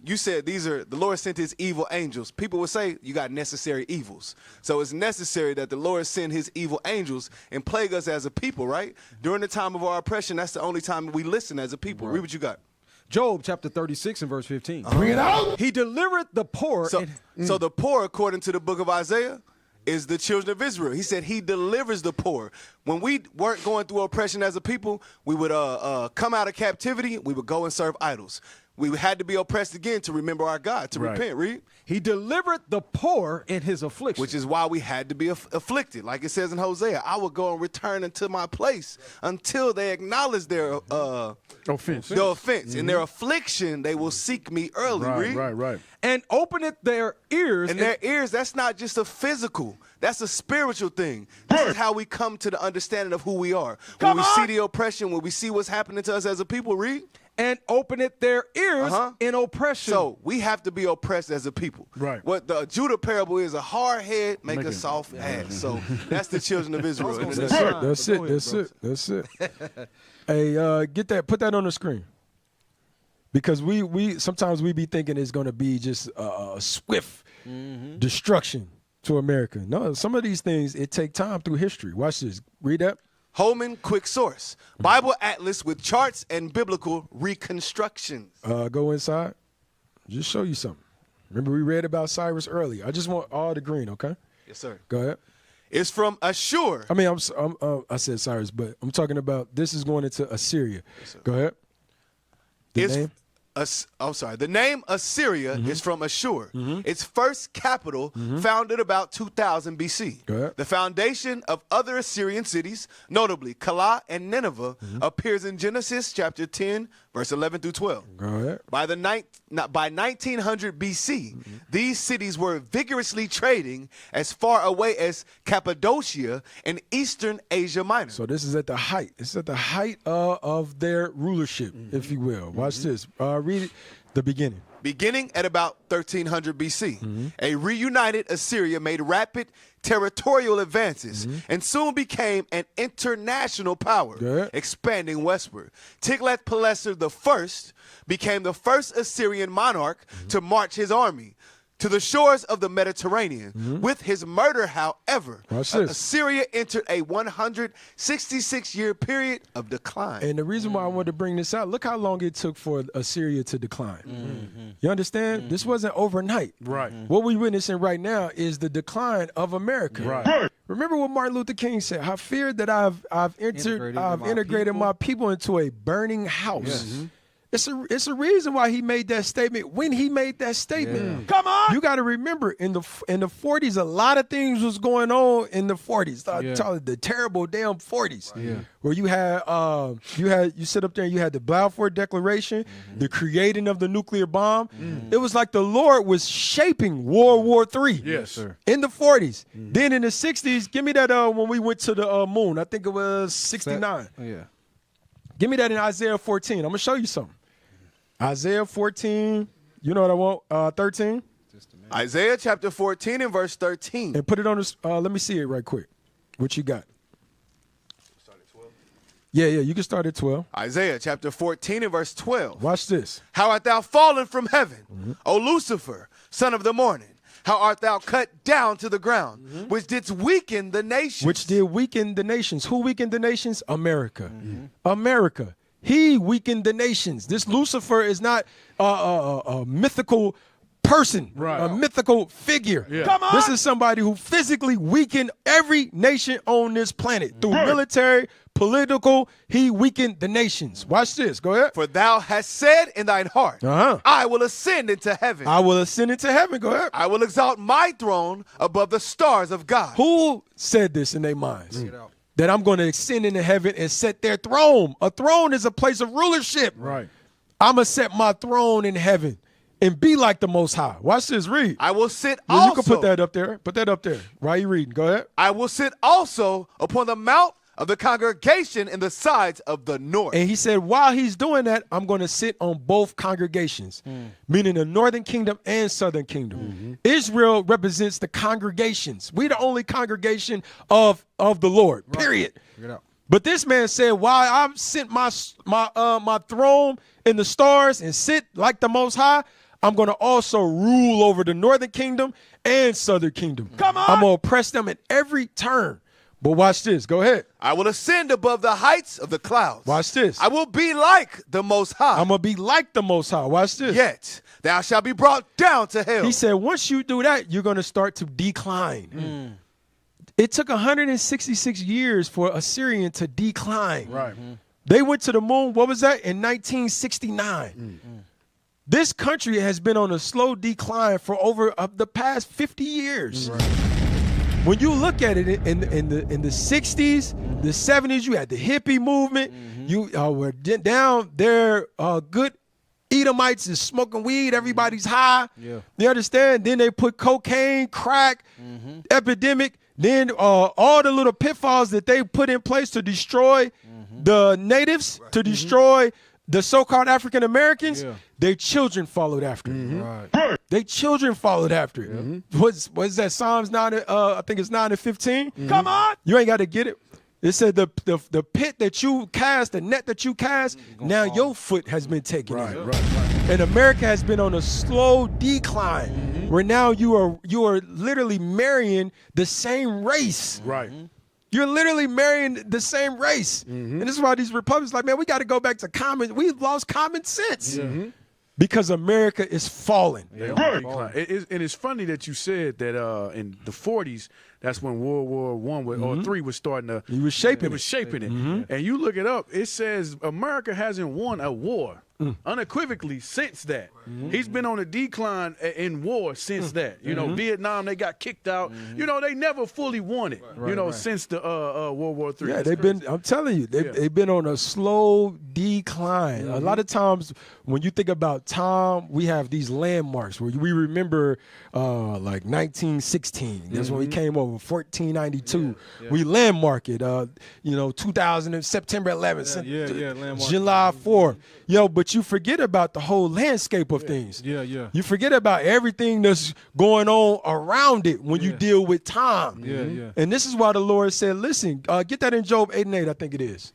You said the Lord sent his evil angels. People would say you got necessary evils. So it's necessary that the Lord send his evil angels and plague us as a people, right? During the time of our oppression, that's the only time we listen as a people. Read what you got. Job chapter 36 and verse 15. Bring it out. He delivered the poor. So the poor, according to the book of Isaiah, is the children of Israel. He said he delivers the poor. When we weren't going through oppression as a people, we would come out of captivity. We would go and serve idols. We had to be oppressed again to remember our God, to repent. Read. He delivered the poor in his affliction. Which is why we had to be afflicted. Like it says in Hosea, I will go and return unto my place until they acknowledge their offense. In their affliction, they will seek me early. Right. And openeth their ears. And their ears, that's not just a physical. That's a spiritual thing. This is how we come to the understanding of who we are. When we see the oppression, when we see what's happening to us as a people, read. And openeth their ears in oppression. So we have to be oppressed as a people. Right. What the Judah parable is, a hard head make a soft ass. So that's the children of Israel. That's it. Hey, get that. Put that on the screen. Because we sometimes we be thinking it's going to be just a swift destruction to America. No, some of these things, it take time through history. Watch this. Read that. Holman Quick Source. Bible Atlas with charts and biblical reconstructions. Go inside. Just show you something. Remember we read about Cyrus earlier. I just want all the green, okay? Yes, sir. Go ahead. It's from Ashur. I mean, I said Cyrus, but I'm talking about this is going into Assyria. Yes, go ahead. The name? The name Assyria is from Ashur. Its first capital founded about 2000 BC. The foundation of other Assyrian cities, notably Calah and Nineveh, appears in Genesis chapter 10, verse 11 through 12. By 1900 BC, these cities were vigorously trading as far away as Cappadocia in eastern Asia Minor. So this is at the height. This is at the height of their rulership, if you will. Watch this. Read it. The beginning. Beginning at about 1300 BC, a reunited Assyria made rapid territorial advances and soon became an international power, expanding westward. Tiglath-Pileser I became the first Assyrian monarch to march his army to the shores of the Mediterranean. With his murder, however, Assyria entered a 166-year period of decline. And the reason why I wanted to bring this out, look how long it took for Assyria to decline. You understand? This wasn't overnight. Right. What we're witnessing right now is the decline of America. Right. Remember what Martin Luther King said, I fear that I've integrated my people into a burning house. It's a reason why he made that statement when he made that statement. Come on! You got to remember, in the 40s, a lot of things was going on in the 40s. The terrible damn 40s, where you sit up there and you had the Balfour Declaration, the creating of the nuclear bomb. It was like the Lord was shaping World War III. Yes, sir. In the 40s. Then in the 60s, give me that when we went to the moon. I think it was 69. Give me that in Isaiah 14. I'm going to show you something. Isaiah 14, you know what I want, 13? Isaiah chapter 14 and verse 13. And put it on this, let me see it right quick. What you got? Start at 12? Yeah, you can start at 12. Isaiah chapter 14 and verse 12. Watch this. How art thou fallen from heaven, O Lucifer, son of the morning? How art thou cut down to the ground, which didst weaken the nations? Which did weaken the nations. Who weakened the nations? America. America. He weakened the nations. This Lucifer is not a mythical person, a mythical figure. Come on! This is somebody who physically weakened every nation on this planet through military, political. He weakened the nations. Watch this. Go ahead. For thou hast said in thine heart, I will ascend into heaven. I will ascend into heaven. Go ahead. I will exalt my throne above the stars of God. Who said this in their minds? That I'm going to ascend into heaven and set their throne. A throne is a place of rulership. Right. I'm going to set my throne in heaven and be like the Most High. Watch this. Read. I will sit also. You can put that up there. Put that up there. Why are you reading? Go ahead. I will sit also upon the mount of the congregation in the sides of the north. And he said, while he's doing that, I'm going to sit on both congregations, meaning the northern kingdom and southern kingdom. Israel represents the congregations. We're the only congregation of the Lord, period. But this man said, while I've sent my throne in the stars and sit like the Most High, I'm going to also rule over the northern kingdom and southern kingdom. Come on! I'm going to oppress them at every turn. But watch this. Go ahead. I will ascend above the heights of the clouds. Watch this. I will be like the Most High. I'm going to be like the Most High. Watch this. Yet thou shalt be brought down to hell. He said, once you do that, you're going to start to decline. It took 166 years for Assyrian to decline. Right. They went to the moon, what was that? In 1969. This country has been on a slow decline for over the past 50 years. Right. When you look at it in the 60s, the 70s, you had the hippie movement. You were down there, good Edomites is smoking weed. Everybody's high. You understand? Then they put cocaine, crack, epidemic. Then all the little pitfalls that they put in place to destroy the natives, to destroy the so-called African Americans, their children followed after it. Their children followed after it. What's that? Psalms 9, I think it's 9 and 15. Come on! You ain't got to get it. It said the pit that you cast, the net that you cast, now your foot has been taken. Right. And America has been on a slow decline, where now you are literally marrying the same race. Right. You're literally marrying the same race. And this is why these Republicans like, man, we got to go back to we've lost common sense. Because America is falling. And it's funny that you said that in the 40s, that's when World War I or III was starting to. He was shaping it. It was shaping it. And you look it up, it says America hasn't won a war unequivocally since that. He's been on a decline in war since that. You know, Vietnam, they got kicked out. You know, they never fully won it, since the World War III. Yeah, they've been, I'm telling you, they've been on a slow decline. A lot of times when you think about time, we have these landmarks where we remember like 1916. That's when we came over, 1492. We landmark it, 2000 and September 11th, July 4th. But you forget about the whole landscape of things. You forget about everything that's going on around it when you deal with time. And this is why the Lord said, listen, get that in Job 8:8, I think it is.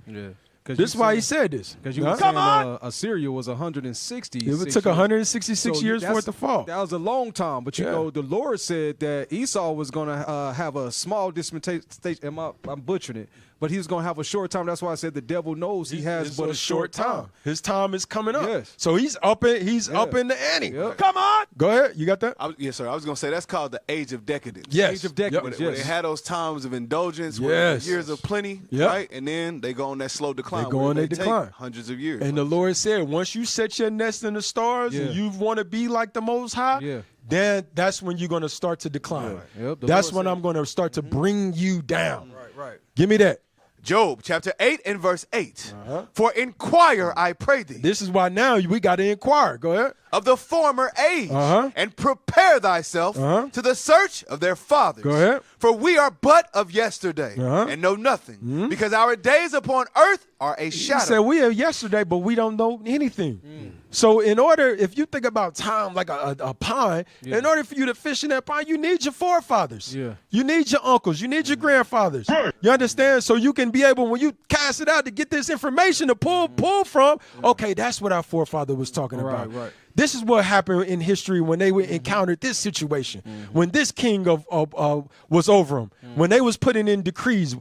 This is why he said this. Because you were saying Assyria was 160. It took 166 years for it to fall. That was a long time. But, the Lord said that Esau was going to have a small dispensation. I'm butchering it. But he's going to have a short time. That's why I said the devil knows he has but a short time. His time is coming up. So he's up in the ante. Come on. Go ahead. You got that? Yes, sir. I was going to say that's called the age of decadence. Yes. Age of decadence, Where they had those times of indulgence, years of plenty, right? And then they go on that slow decline. They go on their decline. Hundreds of years. And the Lord said, once you set your nest in the stars and you want to be like the Most High, then that's when you're going to start to decline. That's when I'm going to start to bring you down. Right. Give me that. Job chapter 8 and verse 8. For inquire, I pray thee. This is why now we got to inquire. Go ahead. Of the former age, and prepare thyself to the search of their fathers. Go ahead. For we are but of yesterday, and know nothing, because our days upon earth are a shadow. He said we are yesterday, but we don't know anything. So in order, if you think about time like a pond, in order for you to fish in that pond, you need your forefathers. You need your uncles. You need your grandfathers. You understand? So you can be able, when you cast it out, to get this information to pull from, okay, that's what our forefather was talking about. This is what happened in history when they encountered this situation, when this king was over them, when they was putting in decrees.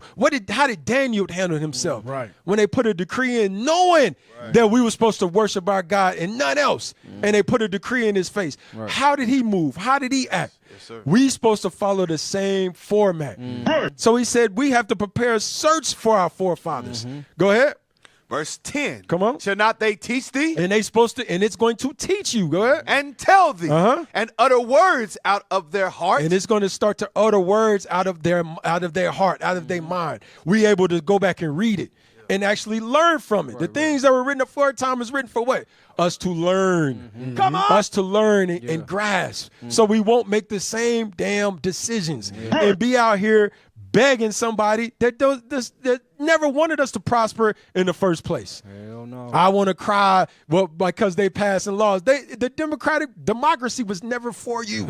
How did Daniel handle himself? When they put a decree in, knowing that we were supposed to worship our God and none else, and they put a decree in his face. How did he move? How did he act? We supposed to follow the same format. So he said we have to prepare a search for our forefathers. Go ahead. Verse 10. Come on. Shall not they teach thee? And they supposed to, and it's going to teach you. Go ahead. And tell thee. And utter words out of their heart. And it's going to start to utter words out of their heart, out of their mind. We able to go back and read it and actually learn from it. The things that were written aforetime is written for what? Us to learn. Come on. Us to learn and grasp. So we won't make the same damn decisions and be out here begging somebody that never wanted us to prosper in the first place. Hell no. I want to cry because they passing laws. The democracy was never for you.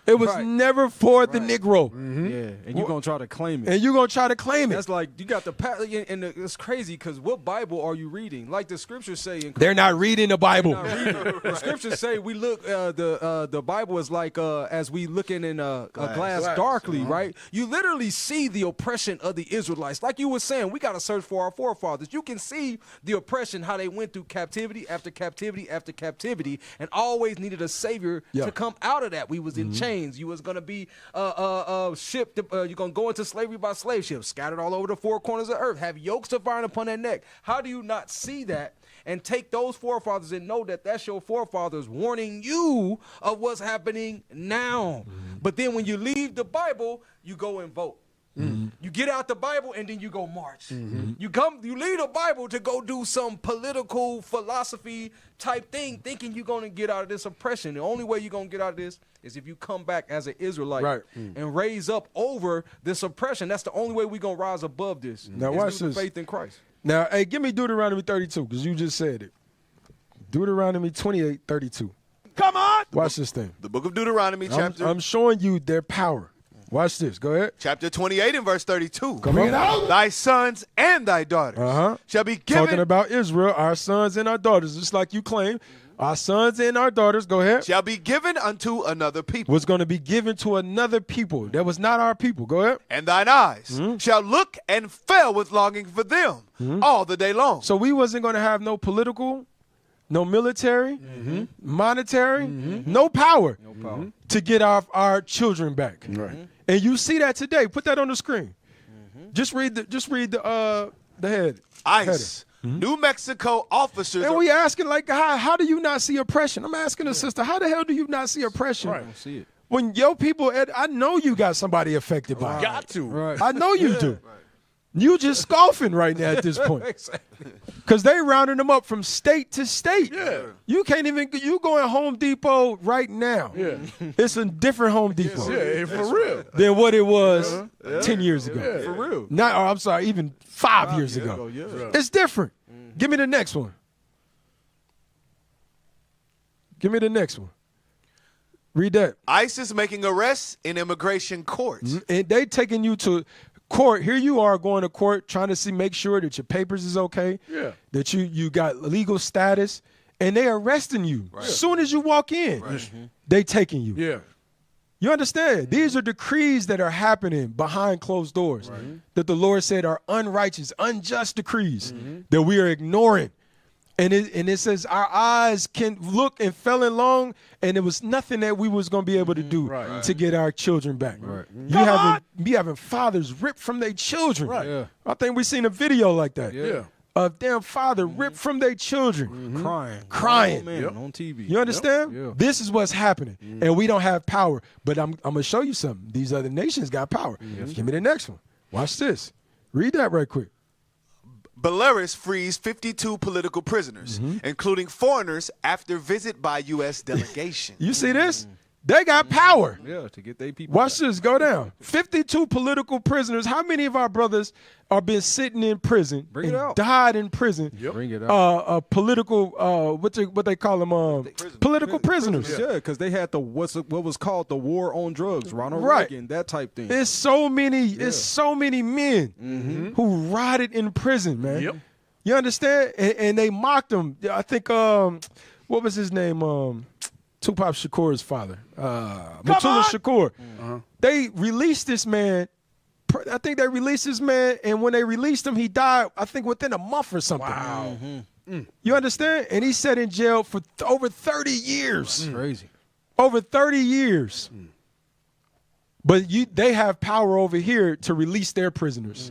It was never for the Negro. And you're going to try to claim it. And you're going to try to claim it. That's like, you got and it's crazy because what Bible are you reading? Like the scriptures say. They're not reading the Bible. The scriptures say we look, the Bible is like as we looking in a glass darkly, right? You literally see the oppression of the Israelites. Like you were saying, we got to search for our forefathers. You can see the oppression, how they went through captivity after captivity after captivity and always needed a savior to come out of that. We was in chains. You was going to be shipped. You're going to go into slavery by slave ships, scattered all over the four corners of earth, have yokes of iron upon their neck. How do you not see that and take those forefathers and know that that's your forefathers warning you of what's happening now? But then when you leave the Bible, you go and vote. You get out the Bible and then you go march. You leave the Bible to go do some political philosophy type thing, thinking you're going to get out of this oppression. The only way you're going to get out of this is if you come back as an Israelite and raise up over this oppression. That's the only way we're going to rise above this. Now watch this. Faith in Christ. Now, hey, give me Deuteronomy 32 because you just said it. Deuteronomy 28:32. Come on. Watch this thing. The book of Deuteronomy chapter. I'm showing you their power. Watch this. Go ahead. Chapter 28 and verse 32. Come on. Thy sons and thy daughters shall be given. Talking about Israel, our sons and our daughters, just like you claim. Our sons and our daughters, go ahead. Shall be given unto another people. Was going to be given to another people. That was not our people. Go ahead. And thine eyes shall look and fail with longing for them all the day long. So we wasn't going to have no political, no military, monetary, no power to get our children back. And you see that today. Put that on the screen. Just read the head. ICE New Mexico officers. And we asking, like, how do you not see oppression? I'm asking the sister, how the hell do you not see oppression? Right. I don't see it. When your people, I know you got somebody affected by it. Got to. Right. I know you do. You just scoffing right now at this point. Because they rounding them up from state to state. Yeah. You can't even, you going Home Depot right now. Yeah. It's a different Home Depot. Yeah, for real. Than what it was 10 years ago. Yeah. For real. Not, or I'm sorry, even 5 years ago. Yeah. It's different. Give me the next one. Give me the next one. Read that. ICE making arrests in immigration courts. And they taking you to court. Here you are going to court trying to make sure that your papers is okay. Yeah. That you got legal status. And they arresting you. Right. As soon as you walk in, they taking you. Yeah. You understand? These are decrees that are happening behind closed doors that the Lord said are unrighteous, unjust decrees that we are ignoring. And it says our eyes can look and fell in long, and it was nothing that we was going to be able to do to get our children back. Right. You having fathers ripped from their children. Right. Yeah. I think we seen a video like that. Yeah. A damn father ripped from their children. Crying. Oh, Man, on TV. You understand? Yeah. This is what's happening. And we don't have power. But I'm going to show you something. These other nations got power. Give me the next one. Watch this. Read that right quick. Belarus frees 52 political prisoners, including foreigners, after visit by U.S. delegation. You see this? They got power. Yeah, to get their people. Watch this. Go down. 52 political prisoners. How many of our brothers are been sitting in prison Bring it and out. died in prison? Yep. Bring it out. Political, what they call them? Political prisoners. Yeah, because they had what was called the war on drugs, Ronald Right. Reagan, that type thing. It's so many men who rotted in prison, man. Yep. You understand? And they mocked him. I think, what was his name? Tupac Shakur's father, Mutula Shakur. They released this man. I think they released this man, and when they released him, he died, I think, within a month or something. Wow. You understand? And he sat in jail for over 30 years. Crazy. Over 30 years. But they have power over here to release their prisoners.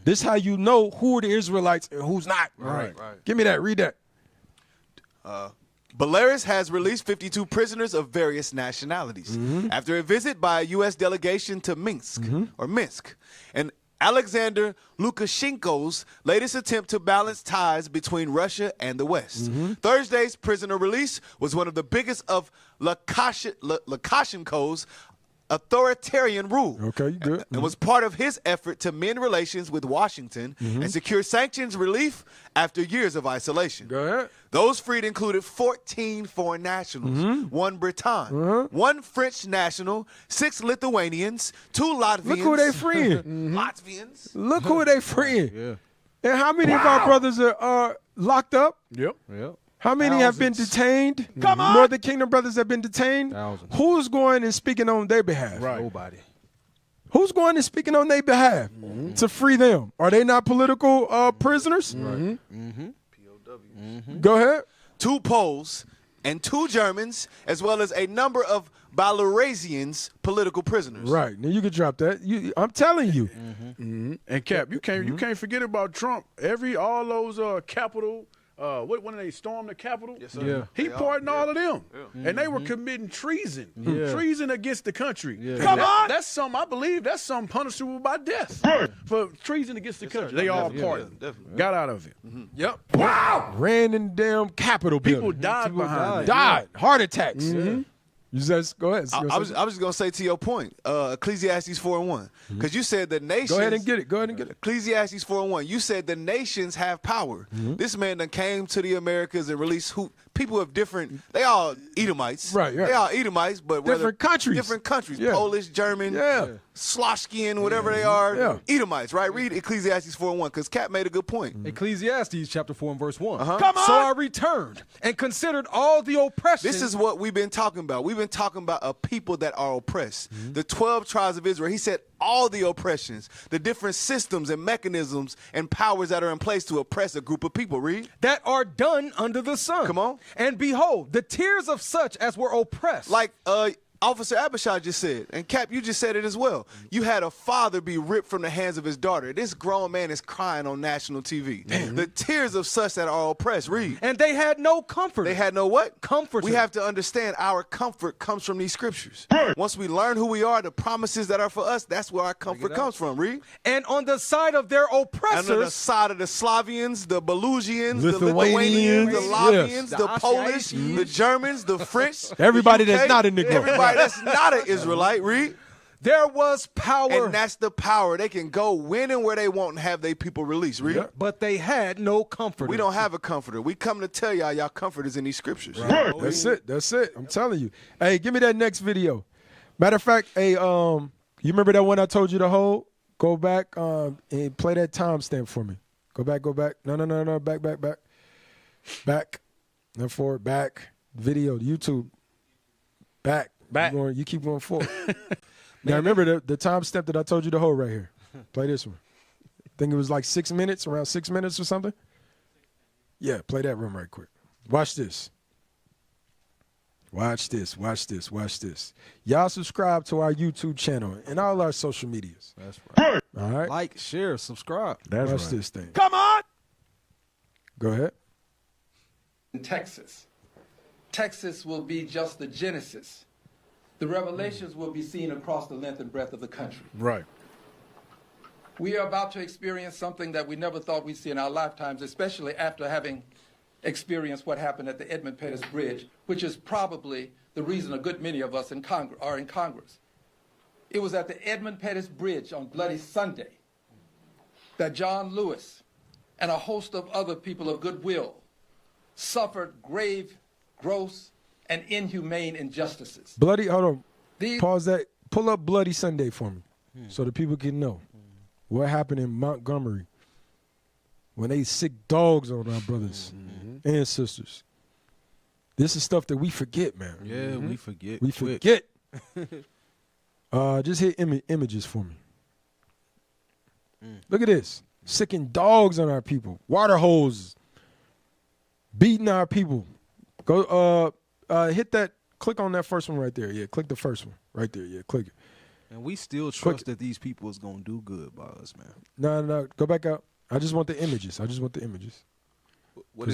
This is how you know who are the Israelites and who's not. Right. Give me that. Read that. Belarus has released 52 prisoners of various nationalities after a visit by a U.S. delegation to Minsk. And Alexander Lukashenko's latest attempt to balance ties between Russia and the West. Thursday's prisoner release was one of the biggest of Lukashenko's authoritarian rule. Okay, you good. And was part of his effort to mend relations with Washington and secure sanctions relief after years of isolation. Go ahead. Those freed included 14 foreign nationals, 1 Briton, 1 French national, 6 Lithuanians, 2 Latvians. Look who they freeing. Latvians. Look who they freeing. Yeah. And how many of our brothers are locked up? Yep. How many have been detained? Come on. Northern Kingdom brothers have been detained. Thousands. Who's going and speaking on their behalf? Right. Nobody. Who's going and speaking on their behalf to free them? Are they not political prisoners? Right. Go ahead. 2 Poles and 2 Germans, as well as a number of Belarusians political prisoners. Right. Now you can drop that. I'm telling you. And Cap, you can't forget about Trump. All those capital. When they stormed the Capitol, Yes, sir. Yeah. he pardoned all of them, and they were committing treason, treason against the country. Yeah. Come on, that's something I believe. That's something punishable by death for treason against the country. They all pardoned, got out of it. Yep. Wow. Ran in the damn Capitol building. People died behind it. Died. Heart attacks. You just go ahead. I was just going to say to your point, Ecclesiastes 4:1, because you said the nations. Go ahead and get it. Ecclesiastes 4:1. You said the nations have power. This man done came to the Americas and released people of different. They all Edomites. Right. They all Edomites, but Different countries. Different countries. Yeah. Polish, German, Sloshkian, whatever they are. Edomites, right? Read Ecclesiastes 4:1, because Cap made a good point. Ecclesiastes chapter 4 and verse 1. Come on. So I returned and considered all the oppression. This is what we've been talking about. We've been talking about a people that are oppressed. The 12 tribes of Israel. He said all the oppressions, the different systems and mechanisms and powers that are in place to oppress a group of people. Read. that are done under the sun. Come on. And behold, the tears of such as were oppressed. Like Officer Abishai just said, and Cap, you just said it as well. You had a father be ripped from the hands of his daughter. This grown man is crying on national TV. The tears of such that are oppressed. Read. And they had no comfort. They had no what? Comfort. We have to understand our comfort comes from these scriptures. Once we learn who we are, the promises that are for us, that's where our comfort comes from. Read. And on the side of their oppressors. And on the side of the Slavians, the Belugians, the Lithuanians, the Latvians, the Polish, the Germans, the French. Everybody that's not a Negro. Everybody that's not an Israelite, read. There was power. And that's the power. They can go when and where they want and have their people released, read. But they had no comforter. We don't have a comforter. We come to tell y'all comfort is in these scriptures. Right. That's it. That's it. I'm telling you. Hey, give me that next video. Matter of fact, hey, you remember that one I told you to hold? Go back and play that timestamp for me. Go back. No. Back. Then forward. Back. Video. YouTube. Back. You keep going forward. Now, remember the timestamp that I told you to hold right here. Play this one. I think it was like 6 minutes, around 6 minutes or something. Yeah, play that one right quick. Watch this. Watch this. Y'all subscribe to our YouTube channel and all our social medias. That's right. All right. Like, share, subscribe. Watch this thing. Come on. Go ahead. In Texas will be just the genesis. The revelations will be seen across the length and breadth of the country. Right. We are about to experience something that we never thought we'd see in our lifetimes, especially after having experienced what happened at the Edmund Pettus Bridge, which is probably the reason a good many of us are in Congress. It was at the Edmund Pettus Bridge on Bloody Sunday that John Lewis and a host of other people of goodwill suffered grave, gross, and inhumane injustices. Hold on. Pause that. Pull up Bloody Sunday for me so the people can know what happened in Montgomery when they sick dogs on our brothers and sisters. This is stuff that we forget, man. Yeah, we forget. We forget. Just hit images for me. Look at this. Sicking dogs on our people. Water hoses. Beating our people. Go hit that. Click on that first one right there. Yeah, click the first one right there. Yeah, click it. And we still trust that these people is going to do good by us, man. No. Go back up. I just want the images. Because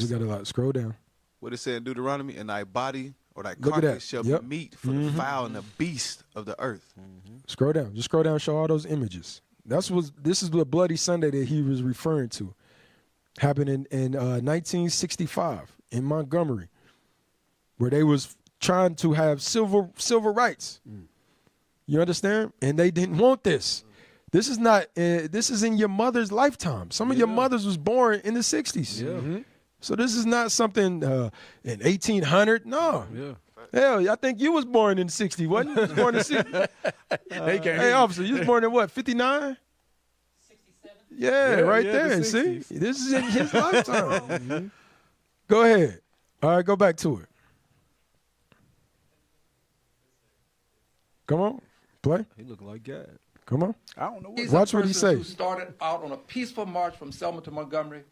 we got a lot. Scroll down. What it said in Deuteronomy? And thy body or thy Look at that. carcass shall be meat for the fowl and the beast of the earth. Scroll down. Just scroll down and show all those images. This is the Bloody Sunday that he was referring to. Happened in 1965 in Montgomery, where they was trying to have civil rights. You understand? And they didn't want this. This is not. This is in your mother's lifetime. Some of your mothers was born in the 60s. Yeah. So this is not something in 1800. No. Yeah. Hell, I think you was born in 60, wasn't you? You was born in 60. Hey, officer, you was born in what, 59? 67. Yeah, right there. The See? This is in his lifetime. Go ahead. All right, go back to it. Come on. Play. He look like God. Come on. I don't know. Watch what he says. Who started out on a peaceful march from Selma to Montgomery,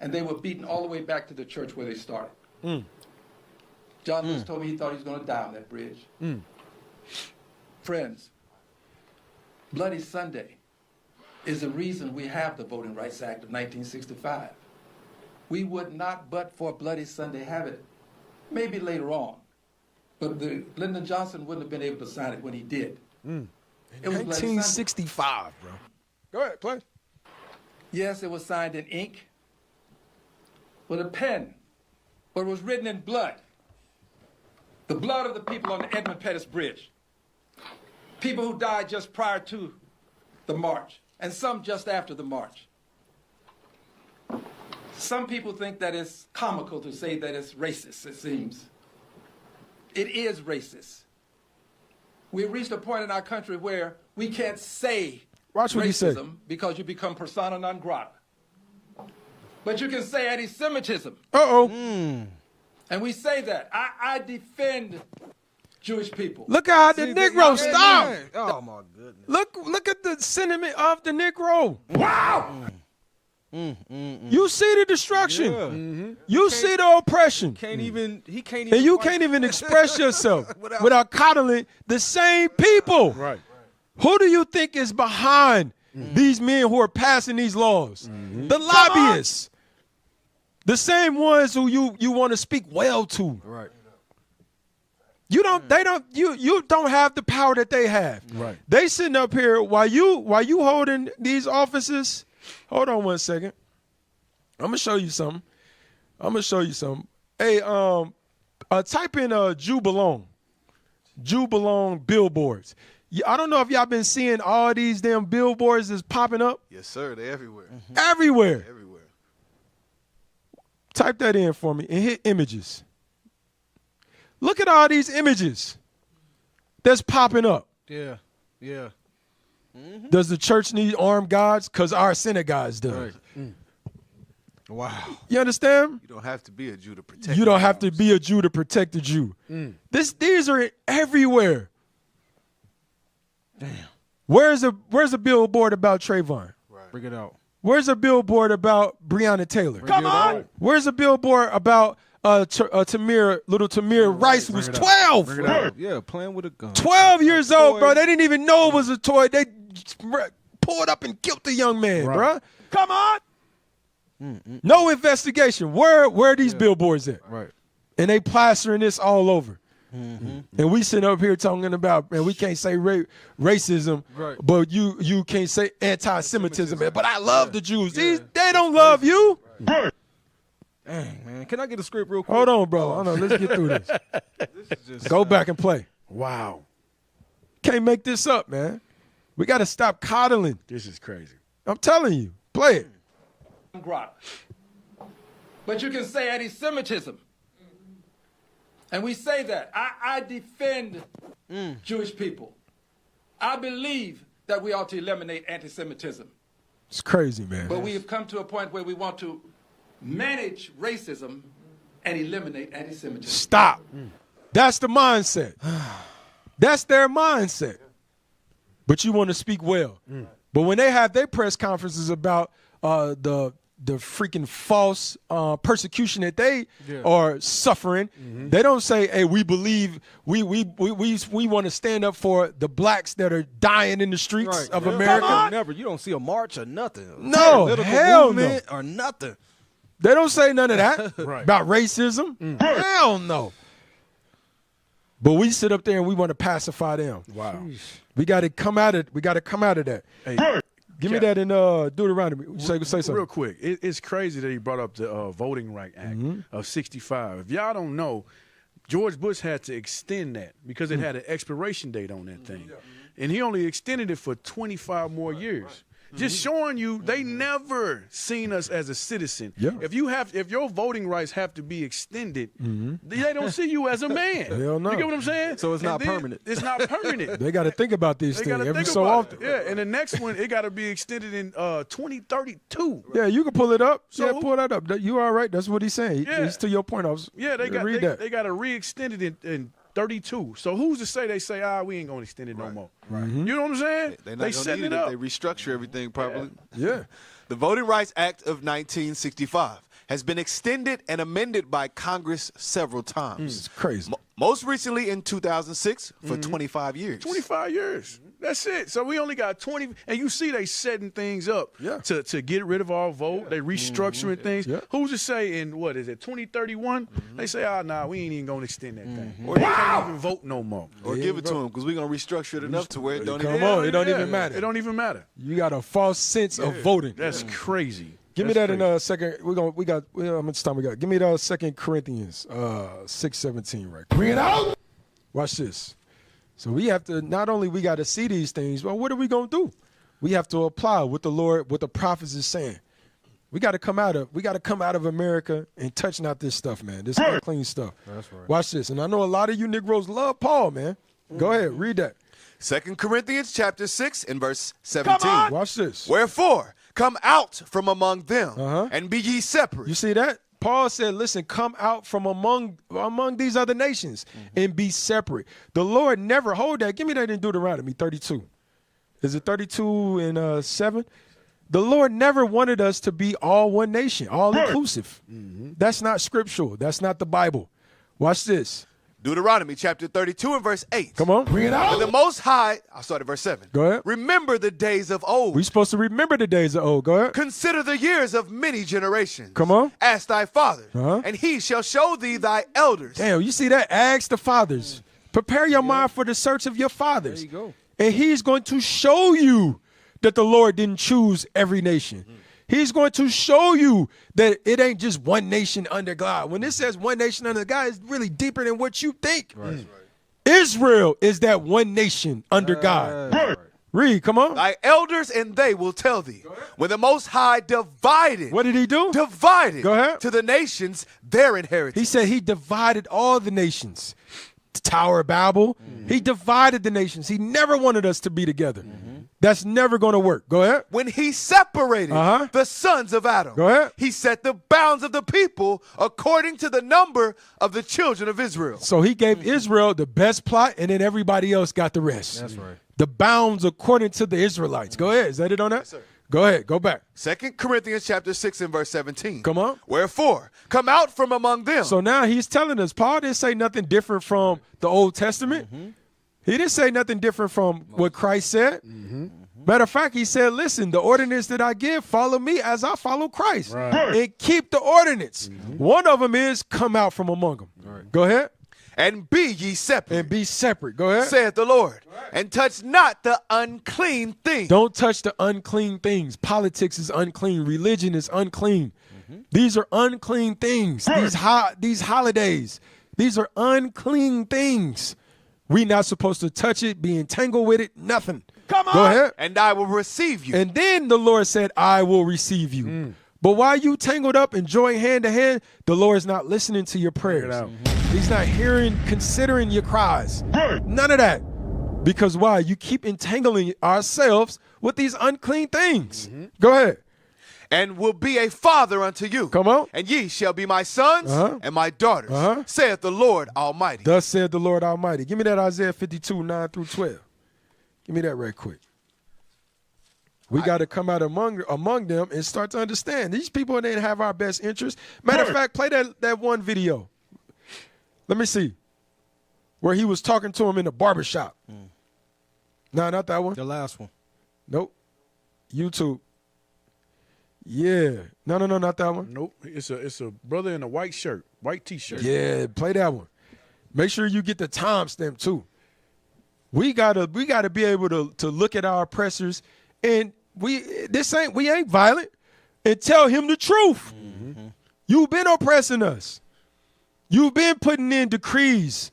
and they were beaten all the way back to the church where they started. John Lewis told me he thought he was going to die on that bridge. Friends, Bloody Sunday is the reason we have the Voting Rights Act of 1965. We would not, but for Bloody Sunday, have it maybe later on. But Lyndon Johnson wouldn't have been able to sign it when he did. It was 1965, bro. Go ahead, play. Yes, it was signed in ink with a pen, but it was written in blood. The blood of the people on the Edmund Pettus Bridge. People who died just prior to the march, and some just after the march. Some people think that it's comical to say that it's racist, it seems. It is racist. We've reached a point in our country where we can't say racism because you become persona non grata. But you can say anti-Semitism. And we say that. I defend Jewish people. Look at how the Negro stopped. Oh, my goodness. Look at the sentiment of the Negro. Wow. You see the destruction. Yeah. You see the oppression. He can't even And you can't even express yourself without coddling the same people. Right. Who do you think is behind these men who are passing these laws? The lobbyists. The same ones who you want to speak well to. Right. You don't have the power that they have. Right. They sitting up here while you holding these offices. Hold on one second. I'm gonna show you something. Hey, type in Jew Belong billboards. I don't know if y'all been seeing all these damn billboards that's popping up. Yes, sir. They're everywhere. Everywhere. Everywhere. Type that in for me and hit images. Look at all these images that's popping up. Yeah. Does the church need armed guards? Because our synagogues do. Right. Wow. You understand? You don't have to be a Jew to protect. You don't have to be a Jew to protect the Jew. These are everywhere. Damn. Where's a billboard about Trayvon? Right. Bring it out. Where's a billboard about Breonna Taylor? Come on. Where's a billboard about little Tamir Rice was 12? Bring it out. Yeah, playing with a gun. 12 years old, bro. They didn't even know it was a toy. They pulled up and killed the young man, bro. Come on. No investigation. Where are these billboards at? Right. And they plastering this all over. And we sitting up here talking about, man, we can't say racism, but you can't say anti-Semitism. But I love the Jews. They don't love you. Dang, man. Can I get a script real quick? Hold on, bro. Hold on. Let's get through this. Go back and play. Wow. Can't make this up, man. We got to stop coddling. This is crazy. I'm telling you. Play it. But you can say anti-Semitism. And we say that. I defend Jewish people. I believe that we ought to eliminate anti-Semitism. It's crazy, man. But we have come to a point where we want to manage racism and eliminate anti-Semitism. Stop. That's the mindset. That's their mindset. But you want to speak well. But when they have their press conferences about the freaking false persecution that they are suffering, they don't say, "Hey, we believe we want to stand up for the blacks that are dying in the streets of America." Never. You don't see a march or nothing. No, hell no. Or nothing. They don't say none of that about racism. Hell no. But we sit up there and we want to pacify them. Wow. We got to come out of. We got to come out of that. Hey, give me that in Deuteronomy. Say something. Real quick. It's crazy that he brought up the Voting Rights Act of 65. If y'all don't know, George Bush had to extend that because it had an expiration date on that thing. And he only extended it for 25 more years. Just showing you they never seen us as a citizen. Yeah. If your voting rights have to be extended, they don't see you as a man. Hell no. You get what I'm saying? So it's not permanent. It's not permanent. They got to think about these They things gotta every think so about often. it. Yeah, and the next one, it got to be extended in 2032. Yeah, you can pull it up. So- pull that up. You all right? That's what he's saying. Yeah. It's to your point. They got read that. they got to re-extend it in 32. So who's to say they say, we ain't going to extend it no more? Right. You know what I'm saying? They're not set gonna need it it up. if they restructure everything properly. Yeah. The Voting Rights Act of 1965 has been extended and amended by Congress several times. It's crazy. Most recently in 2006 for 25 years. 25 years. That's it. So we only got 20. And you see they setting things up to get rid of our vote. They restructuring things. Yeah. Who's to say in, 2031? They say, we ain't even going to extend that thing. Or they can't even vote no more. Or give it to them because we're going to restructure it enough to where it don't Come even on, it don't even matter. It don't even matter. You got a false sense of voting. That's crazy. Give me that in a second. How much time we got? Give me that 2 Corinthians 6:17 right. Bring it out. Watch this. So we have to, not only we got to see these things, but what are we going to do? We have to apply what the Lord, what the prophets is saying. We got to come out of America and touch not this stuff, man. This unclean stuff. That's right. Watch this. And I know a lot of you Negroes love Paul, man. Go ahead, read that. 2 Corinthians chapter 6 and verse 17. Watch this. Wherefore, come out from among them and be ye separate. You see that? Paul said, listen, come out from among these other nations and be separate. The Lord never hold that. Give me that in Deuteronomy 32. Is it 32 and 7? The Lord never wanted us to be all one nation, all inclusive. That's not scriptural. That's not the Bible. Watch this. Deuteronomy chapter 32 and verse 8. Come on. Bring it out. The Most High, I'll start at verse 7. Go ahead. Remember the days of old. We're supposed to remember the days of old. Go ahead. Consider the years of many generations. Come on. Ask thy father, and he shall show thee thy elders. Damn, you see that? Ask the fathers. Prepare your mind for the search of your fathers. There you go. And he's going to show you that the Lord didn't choose every nation. He's going to show you that it ain't just one nation under God. When it says one nation under God, it's really deeper than what you think. Right. Israel is that one nation under God. Right. Read, come on. Thy elders and they will tell thee. When the Most High divided. What did he do? Divided. Go ahead. To the nations their inheritance. He said he divided all the nations. The Tower of Babel. He divided the nations. He never wanted us to be together. That's never going to work. Go ahead. When he separated the sons of Adam, Go ahead. he set the bounds of the people according to the number of the children of Israel. So he gave Israel the best plot, and then everybody else got the rest. That's right. The bounds according to the Israelites. Go ahead. Is that it on that? Yes, sir. Go ahead. Go back. 2 Corinthians chapter 6 and verse 17. Come on. Wherefore, come out from among them. So now he's telling us, Paul didn't say nothing different from the Old Testament. He didn't say nothing different from what Christ said. Matter of fact, he said, listen, the ordinance that I give, follow me as I follow Christ. And keep the ordinance. One of them is come out from among them. Go ahead. And be ye separate. And be separate. Go ahead. Saith the Lord. And touch not the unclean thing. Don't touch the unclean things. Politics is unclean. Religion is unclean. These are unclean things. These holidays. These are unclean things. We're not supposed to touch it, be entangled with it, nothing. Come on. Go ahead. And I will receive you. And then the Lord said, I will receive you. But while you tangled up and joined hand to hand, the Lord is not listening to your prayers. He's not considering your cries. None of that. Because why? You keep entangling ourselves with these unclean things. Go ahead. And will be a father unto you. Come on. And ye shall be my sons and my daughters, saith the Lord Almighty. Thus said the Lord Almighty. Give me that Isaiah 52, 9 through 12. Give me that right quick. We got to come out among them and start to understand. These people didn't have our best interest. Matter of fact, play that one video. Let me see. Where he was talking to him in the barbershop. No, not that one. The last one. Nope. YouTube. Yeah. No, not that one. Nope. It's a brother in a white shirt, white T-shirt. Yeah, play that one. Make sure you get the timestamp too. We gotta be able to look at our oppressors, and we ain't violent, and tell him the truth. You've been oppressing us. You've been putting in decrees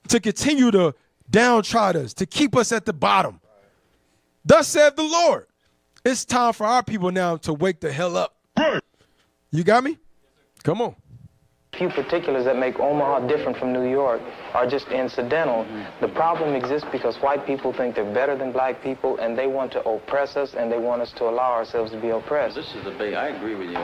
to continue to downtrod us, to keep us at the bottom. Thus said the Lord. It's time for our people now to wake the hell up. You got me? Come on. Few particulars that make Omaha different from New York are just incidental. The problem exists because white people think they're better than black people, and they want to oppress us, and they want us to allow ourselves to be oppressed. This is I agree with you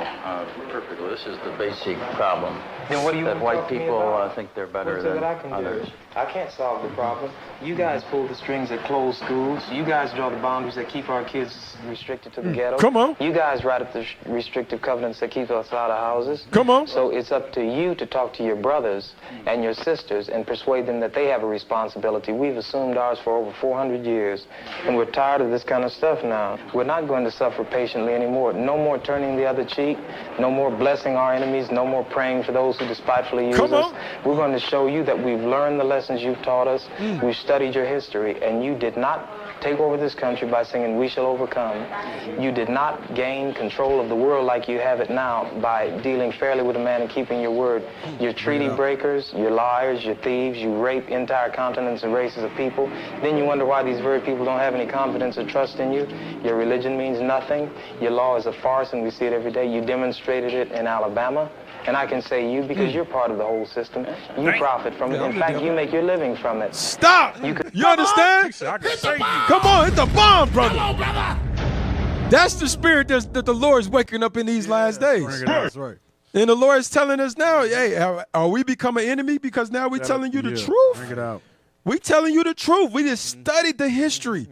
perfectly. This is the basic problem. Then what do you that white people think they're better than others? I can't solve the problem. You guys pull the strings that close schools. You guys draw the boundaries that keep our kids restricted to the ghetto. Come on. You guys write up the restrictive covenants that keep us out of houses. Come on. So it's up to you to talk to your brothers and your sisters and persuade them that they have a responsibility. We've assumed ours for over 400 years, and we're tired of this kind of stuff now. We're not going to suffer patiently anymore. No more turning the other cheek. No more blessing our enemies. No more praying for those who despitefully use us. We're going to show you that we've learned the lessons you've taught us. We've studied your history, and you did not take over this country by singing "We Shall Overcome." You did not gain control of the world like you have it now by dealing fairly with a man and keeping your word. You're treaty breakers, you're liars, you're thieves, you rape entire continents and races of people. Then you wonder why these very people don't have any confidence or trust in you. Your religion means nothing. Your law is a farce, and we see it every day. You demonstrated it in Alabama. And I can say you because you're part of the whole system. You profit from it. In fact, you make your living from it. Stop! You understand? Come on, hit the bomb, brother. Hello, brother. That's the spirit that the Lord is waking up in these last days. That's right. And the Lord is telling us now, hey, are we becoming an enemy because now we're telling you the truth? Bring it out. We telling you the truth. We just studied the history.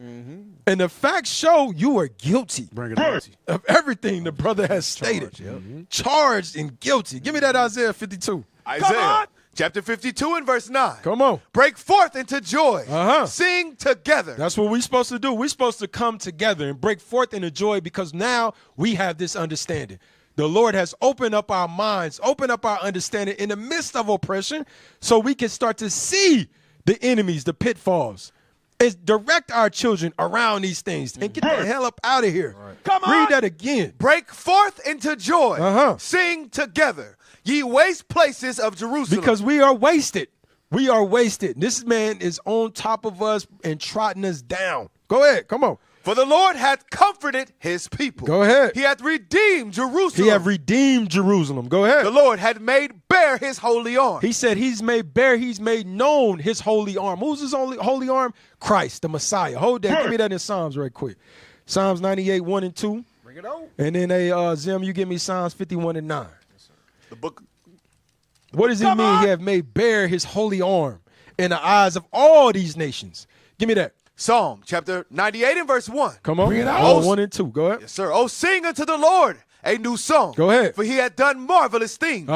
And the facts show you are guilty. Bring it on. Of everything the brother has stated. Charged and guilty. Give me that Isaiah 52. Isaiah chapter 52 and verse 9. Come on. Break forth into joy. Sing together. That's what we're supposed to do. We're supposed to come together and break forth into joy because now we have this understanding. The Lord has opened up our minds, opened up our understanding in the midst of oppression so we can start to see the enemies, the pitfalls. Is direct our children around these things and get the hell up out of here. Come on. Read that again. Break forth into joy. Sing together, ye waste places of Jerusalem. Because we are wasted. We are wasted. This man is on top of us and trotting us down. Go ahead. Come on. For the Lord hath comforted his people. Go ahead. He hath redeemed Jerusalem. He hath redeemed Jerusalem. Go ahead. The Lord hath made bare his holy arm. He said he's made bare, he's made known his holy arm. Who's his holy arm? Christ, the Messiah. Hold that. Give me that in Psalms right quick. Psalms 98, 1 and 2. Bring it on. And then Zim, you give me Psalms 51 and 9. The book. What does he mean? He hath made bare his holy arm in the eyes of all these nations. Give me that. Psalm chapter 98 and verse 1. Come on. Bring it out. 1 and 2. Go ahead. Yes, sir. Oh, sing unto the Lord a new song. Go ahead. For he hath done marvelous things.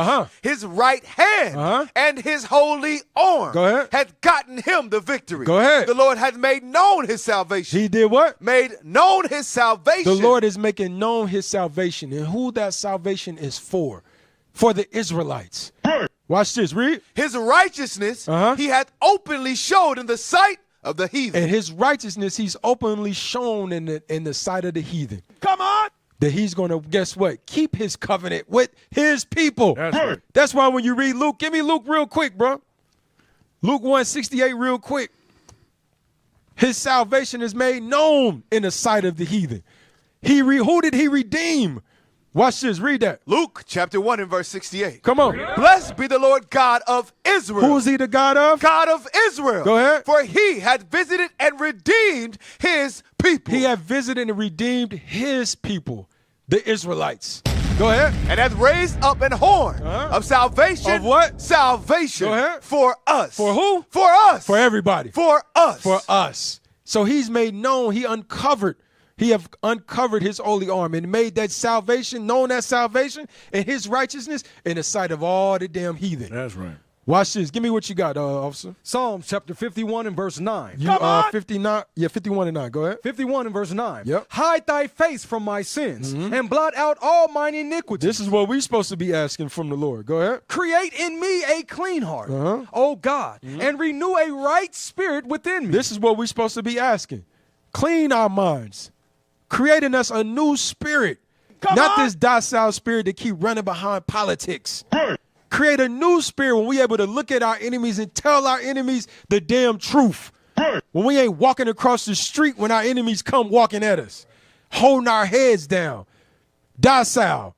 His right hand and his holy arm Go ahead. hath gotten him the victory. Go ahead. The Lord hath made known his salvation. He did what? Made known his salvation. The Lord is making known his salvation. And who that salvation is for? For the Israelites. Watch this. Read. His righteousness he hath openly showed in the sight of the heathen. And his righteousness he's openly shown in the sight of the heathen. Come on. That he's going to, guess what? Keep his covenant with his people. That's right. That's why when you read Luke, give me Luke real quick, bro. Luke 1:68 real quick. His salvation is made known in the sight of the heathen. Who did he redeem? Watch this. Read that. Luke chapter 1 and verse 68. Come on. Blessed be the Lord God of Israel. Who is he the God of? God of Israel. Go ahead. For he had visited and redeemed his people. He had visited and redeemed his people, the Israelites. Go ahead. And hath raised up an horn of salvation. Of what? Salvation. Go ahead. For us. For who? For us. For everybody. For us. For us. So he's made known, he have uncovered his holy arm and made that salvation, known as salvation and his righteousness in the sight of all the damn heathen. That's right. Watch this. Give me what you got, officer. Psalms chapter 51 and verse 9. You 59. Yeah, 51 and 9. Go ahead. 51 and verse 9. Yep. Hide thy face from my sins and blot out all mine iniquities. This is what we're supposed to be asking from the Lord. Go ahead. Create in me a clean heart, O God, and renew a right spirit within me. This is what we're supposed to be asking. Clean our minds. Creating us a new spirit. Not this docile spirit that keep running behind politics. Create a new spirit when we able to look at our enemies and tell our enemies the damn truth. When we ain't walking across the street when our enemies come walking at us. Holding our heads down. Docile.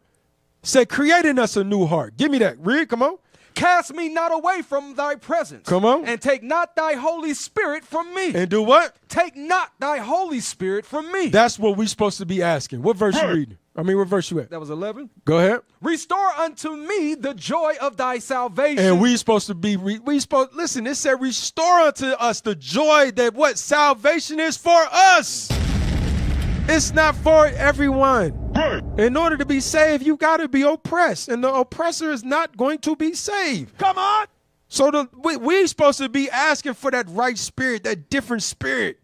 Say, creating us a new heart. Give me that. Read, come on. Cast me not away from thy presence. Come on. And take not thy Holy Spirit from me. And do what? Take not thy Holy Spirit from me. That's what we're supposed to be asking. What verse you reading? What verse you at? That was 11. Go ahead. Restore unto me the joy of thy salvation. And we supposed to be, listen, it said restore unto us the joy that what? Salvation is for us. It's not for everyone. In order to be saved, you got to be oppressed. And the oppressor is not going to be saved. Come on. So we're supposed to be asking for that right spirit, that different spirit.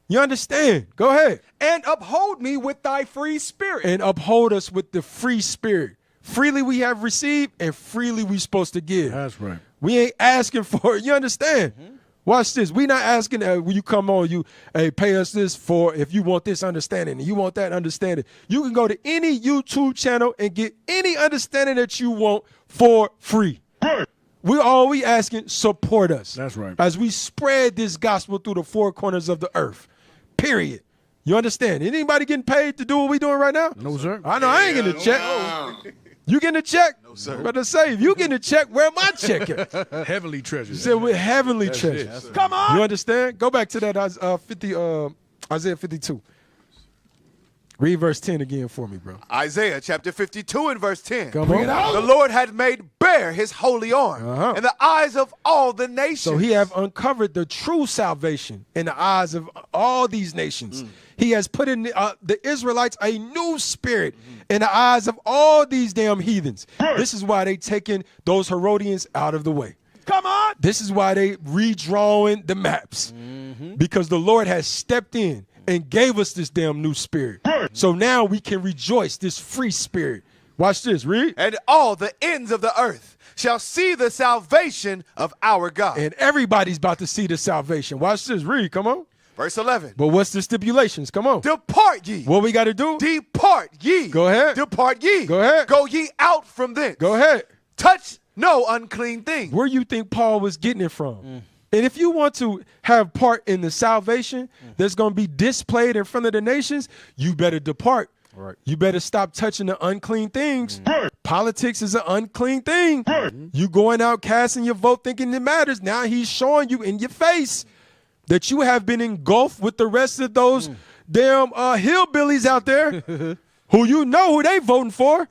You understand? Go ahead. And uphold me with thy free spirit. And uphold us with the free spirit. Freely we have received and freely we supposed to give. That's right. We ain't asking for it. You understand? Watch this. We not asking when you come on, pay us this for if you want this understanding and you want that understanding. You can go to any YouTube channel and get any understanding that you want for free. We asking, support us. That's right. As we spread this gospel through the four corners of the earth. Period. You understand? Anybody getting paid to do what we doing right now? No, sir. I know. I ain't getting a check. You getting a check? No, sir. But say, if you getting a check, where my check at? Heavenly treasures. Said with heavenly treasures. Come on. You understand? Go back to that Isaiah 52. Read verse 10 again for me, bro. Isaiah chapter 52 and verse 10. Come on. The Lord had made bare his holy arm in the eyes of all the nations. So he have uncovered the true salvation in the eyes of all these nations. He has put in the Israelites a new spirit in the eyes of all these damn heathens. This is why they taking those Herodians out of the way. Come on. This is why they redrawing the maps. Because the Lord has stepped in and gave us this damn new spirit. So now we can rejoice, this free spirit. Watch this, read. And all the ends of the earth shall see the salvation of our God. And everybody's about to see the salvation. Watch this, read, come on. Verse 11. But what's the stipulations? Come on. Depart ye. What we got to do? Depart ye. Go ahead. Depart ye. Go ahead. Go ye out from thence. Go ahead. Touch no unclean thing. Where you think Paul was getting it from? And if you want to have part in the salvation that's going to be displayed in front of the nations, you better depart. Right. You better stop touching the unclean things. Politics is an unclean thing. You going out casting your vote thinking it matters. Now he's showing you in your face that you have been engulfed with the rest of those damn hillbillies out there who you know who they voting for.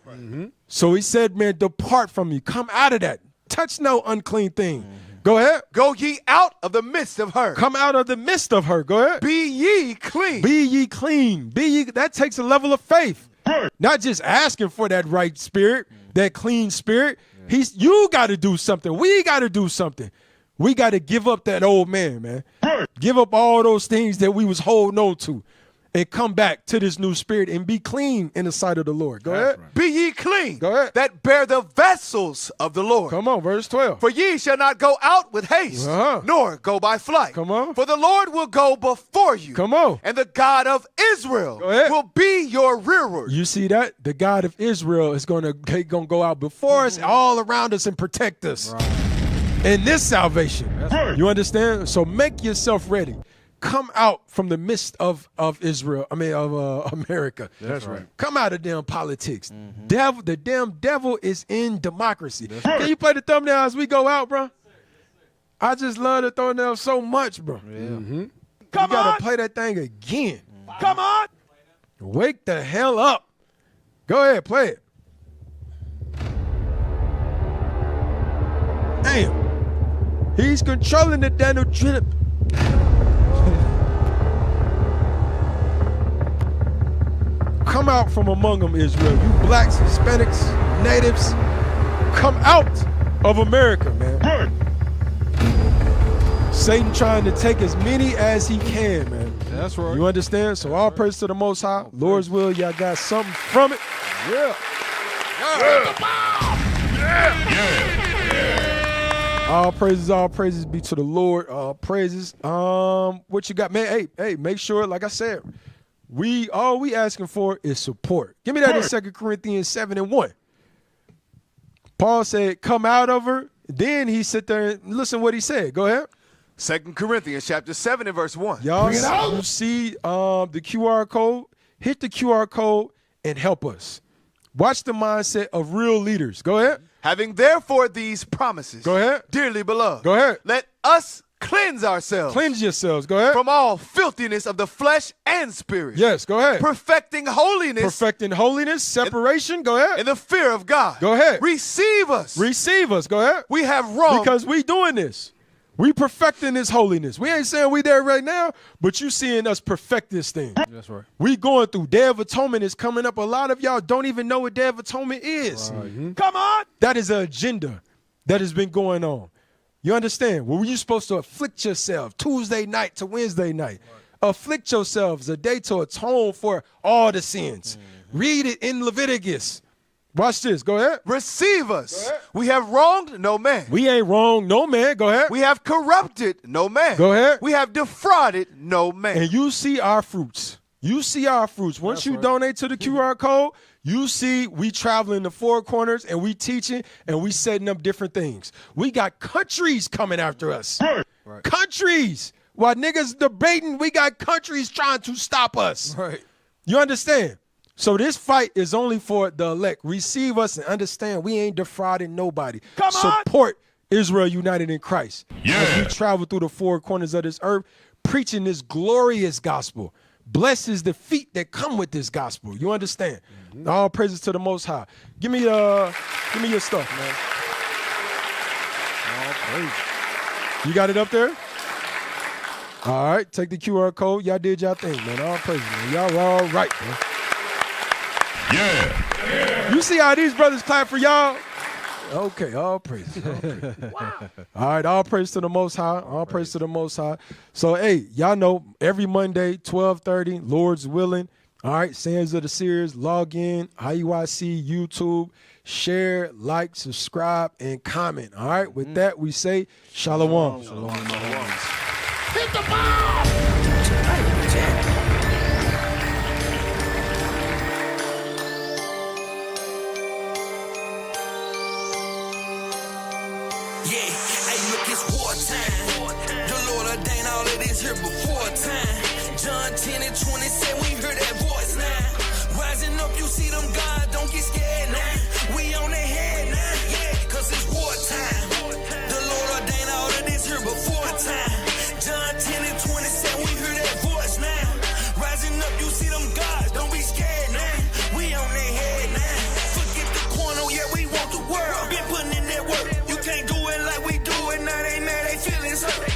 So he said, man, depart from me. Come out of that. Touch no unclean thing. Go ahead. Go ye out of the midst of her. Come out of the midst of her. Go ahead. Be ye clean. Be ye clean. Be ye. That takes a level of faith. Not just asking for that right spirit, that clean spirit. You got to do something. We got to do something. We got to give up that old man. Give up all those things that we was holding on to and come back to this new spirit and be clean in the sight of the Lord. Go ahead. Right. Be ye clean. Go ahead. That bear the vessels of the Lord. Come on, verse 12. For ye shall not go out with haste, nor go by flight. Come on. For the Lord will go before you. Come on. And the God of Israel will be your rearward. You see that? The God of Israel is going to go out before us, all around us, and protect us. In this salvation. You understand? So make yourself ready. Come out from the midst of Israel. I mean, of America. That's right. Come out of damn politics. The damn devil is in democracy. Can you play the thumbnail as we go out, bro? I just love the thumbnail so much, bro. You gotta play that thing again. Come on. Wake the hell up. Go ahead, play it. Damn. He's controlling the Daniel Trip. Come out from among them, Israel. You blacks, Hispanics, natives, come out of America, man. Satan trying to take as many as he can, man. That's right. You understand? So all praise to the Most High. Lord's will, y'all got something from it. Yeah. All praises be to the Lord. All praises. What you got, man? Hey, make sure, like I said, all we asking for is support. Give me that in 2 Corinthians 7:1. Paul said, come out of her. Then he sit there and listen what he said. Go ahead. 2 Corinthians chapter 7 and verse 1. Y'all you see the QR code? Hit the QR code and help us. Watch the mindset of real leaders. Go ahead. Having therefore these promises. Go ahead. Dearly beloved. Go ahead. Let us cleanse ourselves. Cleanse yourselves. Go ahead. From all filthiness of the flesh and spirit. Yes, go ahead. Perfecting holiness. Perfecting holiness, separation. Go ahead. In the fear of God. Go ahead. Receive us. Receive us. Go ahead. We have wrong. Because we doing this. We perfecting this holiness. We ain't saying we there right now, but you seeing us perfect this thing. That's right. We going through. Day of Atonement is coming up. A lot of y'all don't even know what Day of Atonement is. Right. Come on. That is an agenda that has been going on. You understand? Well, you're supposed to afflict yourself Tuesday night to Wednesday night. Right. Afflict yourselves a day to atone for all the sins. Read it in Leviticus. Watch this. Go ahead. Receive us. Ahead. We have wronged no man. We ain't wronged no man. Go ahead. We have corrupted no man. Go ahead. We have defrauded no man. And you see our fruits. You see our fruits. Once you donate to the QR code, you see we traveling the four corners and we teaching and we setting up different things. We got countries coming after us. Right. Countries. While niggas debating, we got countries trying to stop us. Right. You understand? So this fight is only for the elect. Receive us and understand we ain't defrauding nobody. Come on. Support Israel United in Christ. Yeah. As we travel through the four corners of this earth, preaching this glorious gospel, blesses the feet that come with this gospel. You understand? All praises to the Most High. Give me your stuff, man. All praises. You got it up there? All right, take the QR code. Y'all did y'all thing, man. All praises, man. Y'all all right, man. Yeah. You see how these brothers clap for y'all? Okay, all praises. All praises. Wow. All right, all praise to the Most High. All praise to the Most High. So, hey, y'all know every Monday, 12:30, Lord's willing. All right, Sands of the Seers, log in, IUIC, YouTube, share, like, subscribe, and comment. All right, with that, we say shalom. Shalom. Hit the ball! Yeah, hey, look, it's wartime. The Lord ordained all of this here before time. John 10 and 20 said we heard that voice now. Rising up, you see them God, don't get scared now. We on their head now, yeah, cause it's wartime. The Lord ordained all of this here before time. John 10 and 20 said we heard that voice now. Rising up, you see them gods, don't be scared now. We on their head now. Forget the corner, yeah, we want the world. Been putting in that work. You can't do it like we do it, now they mad, they feelings hurt.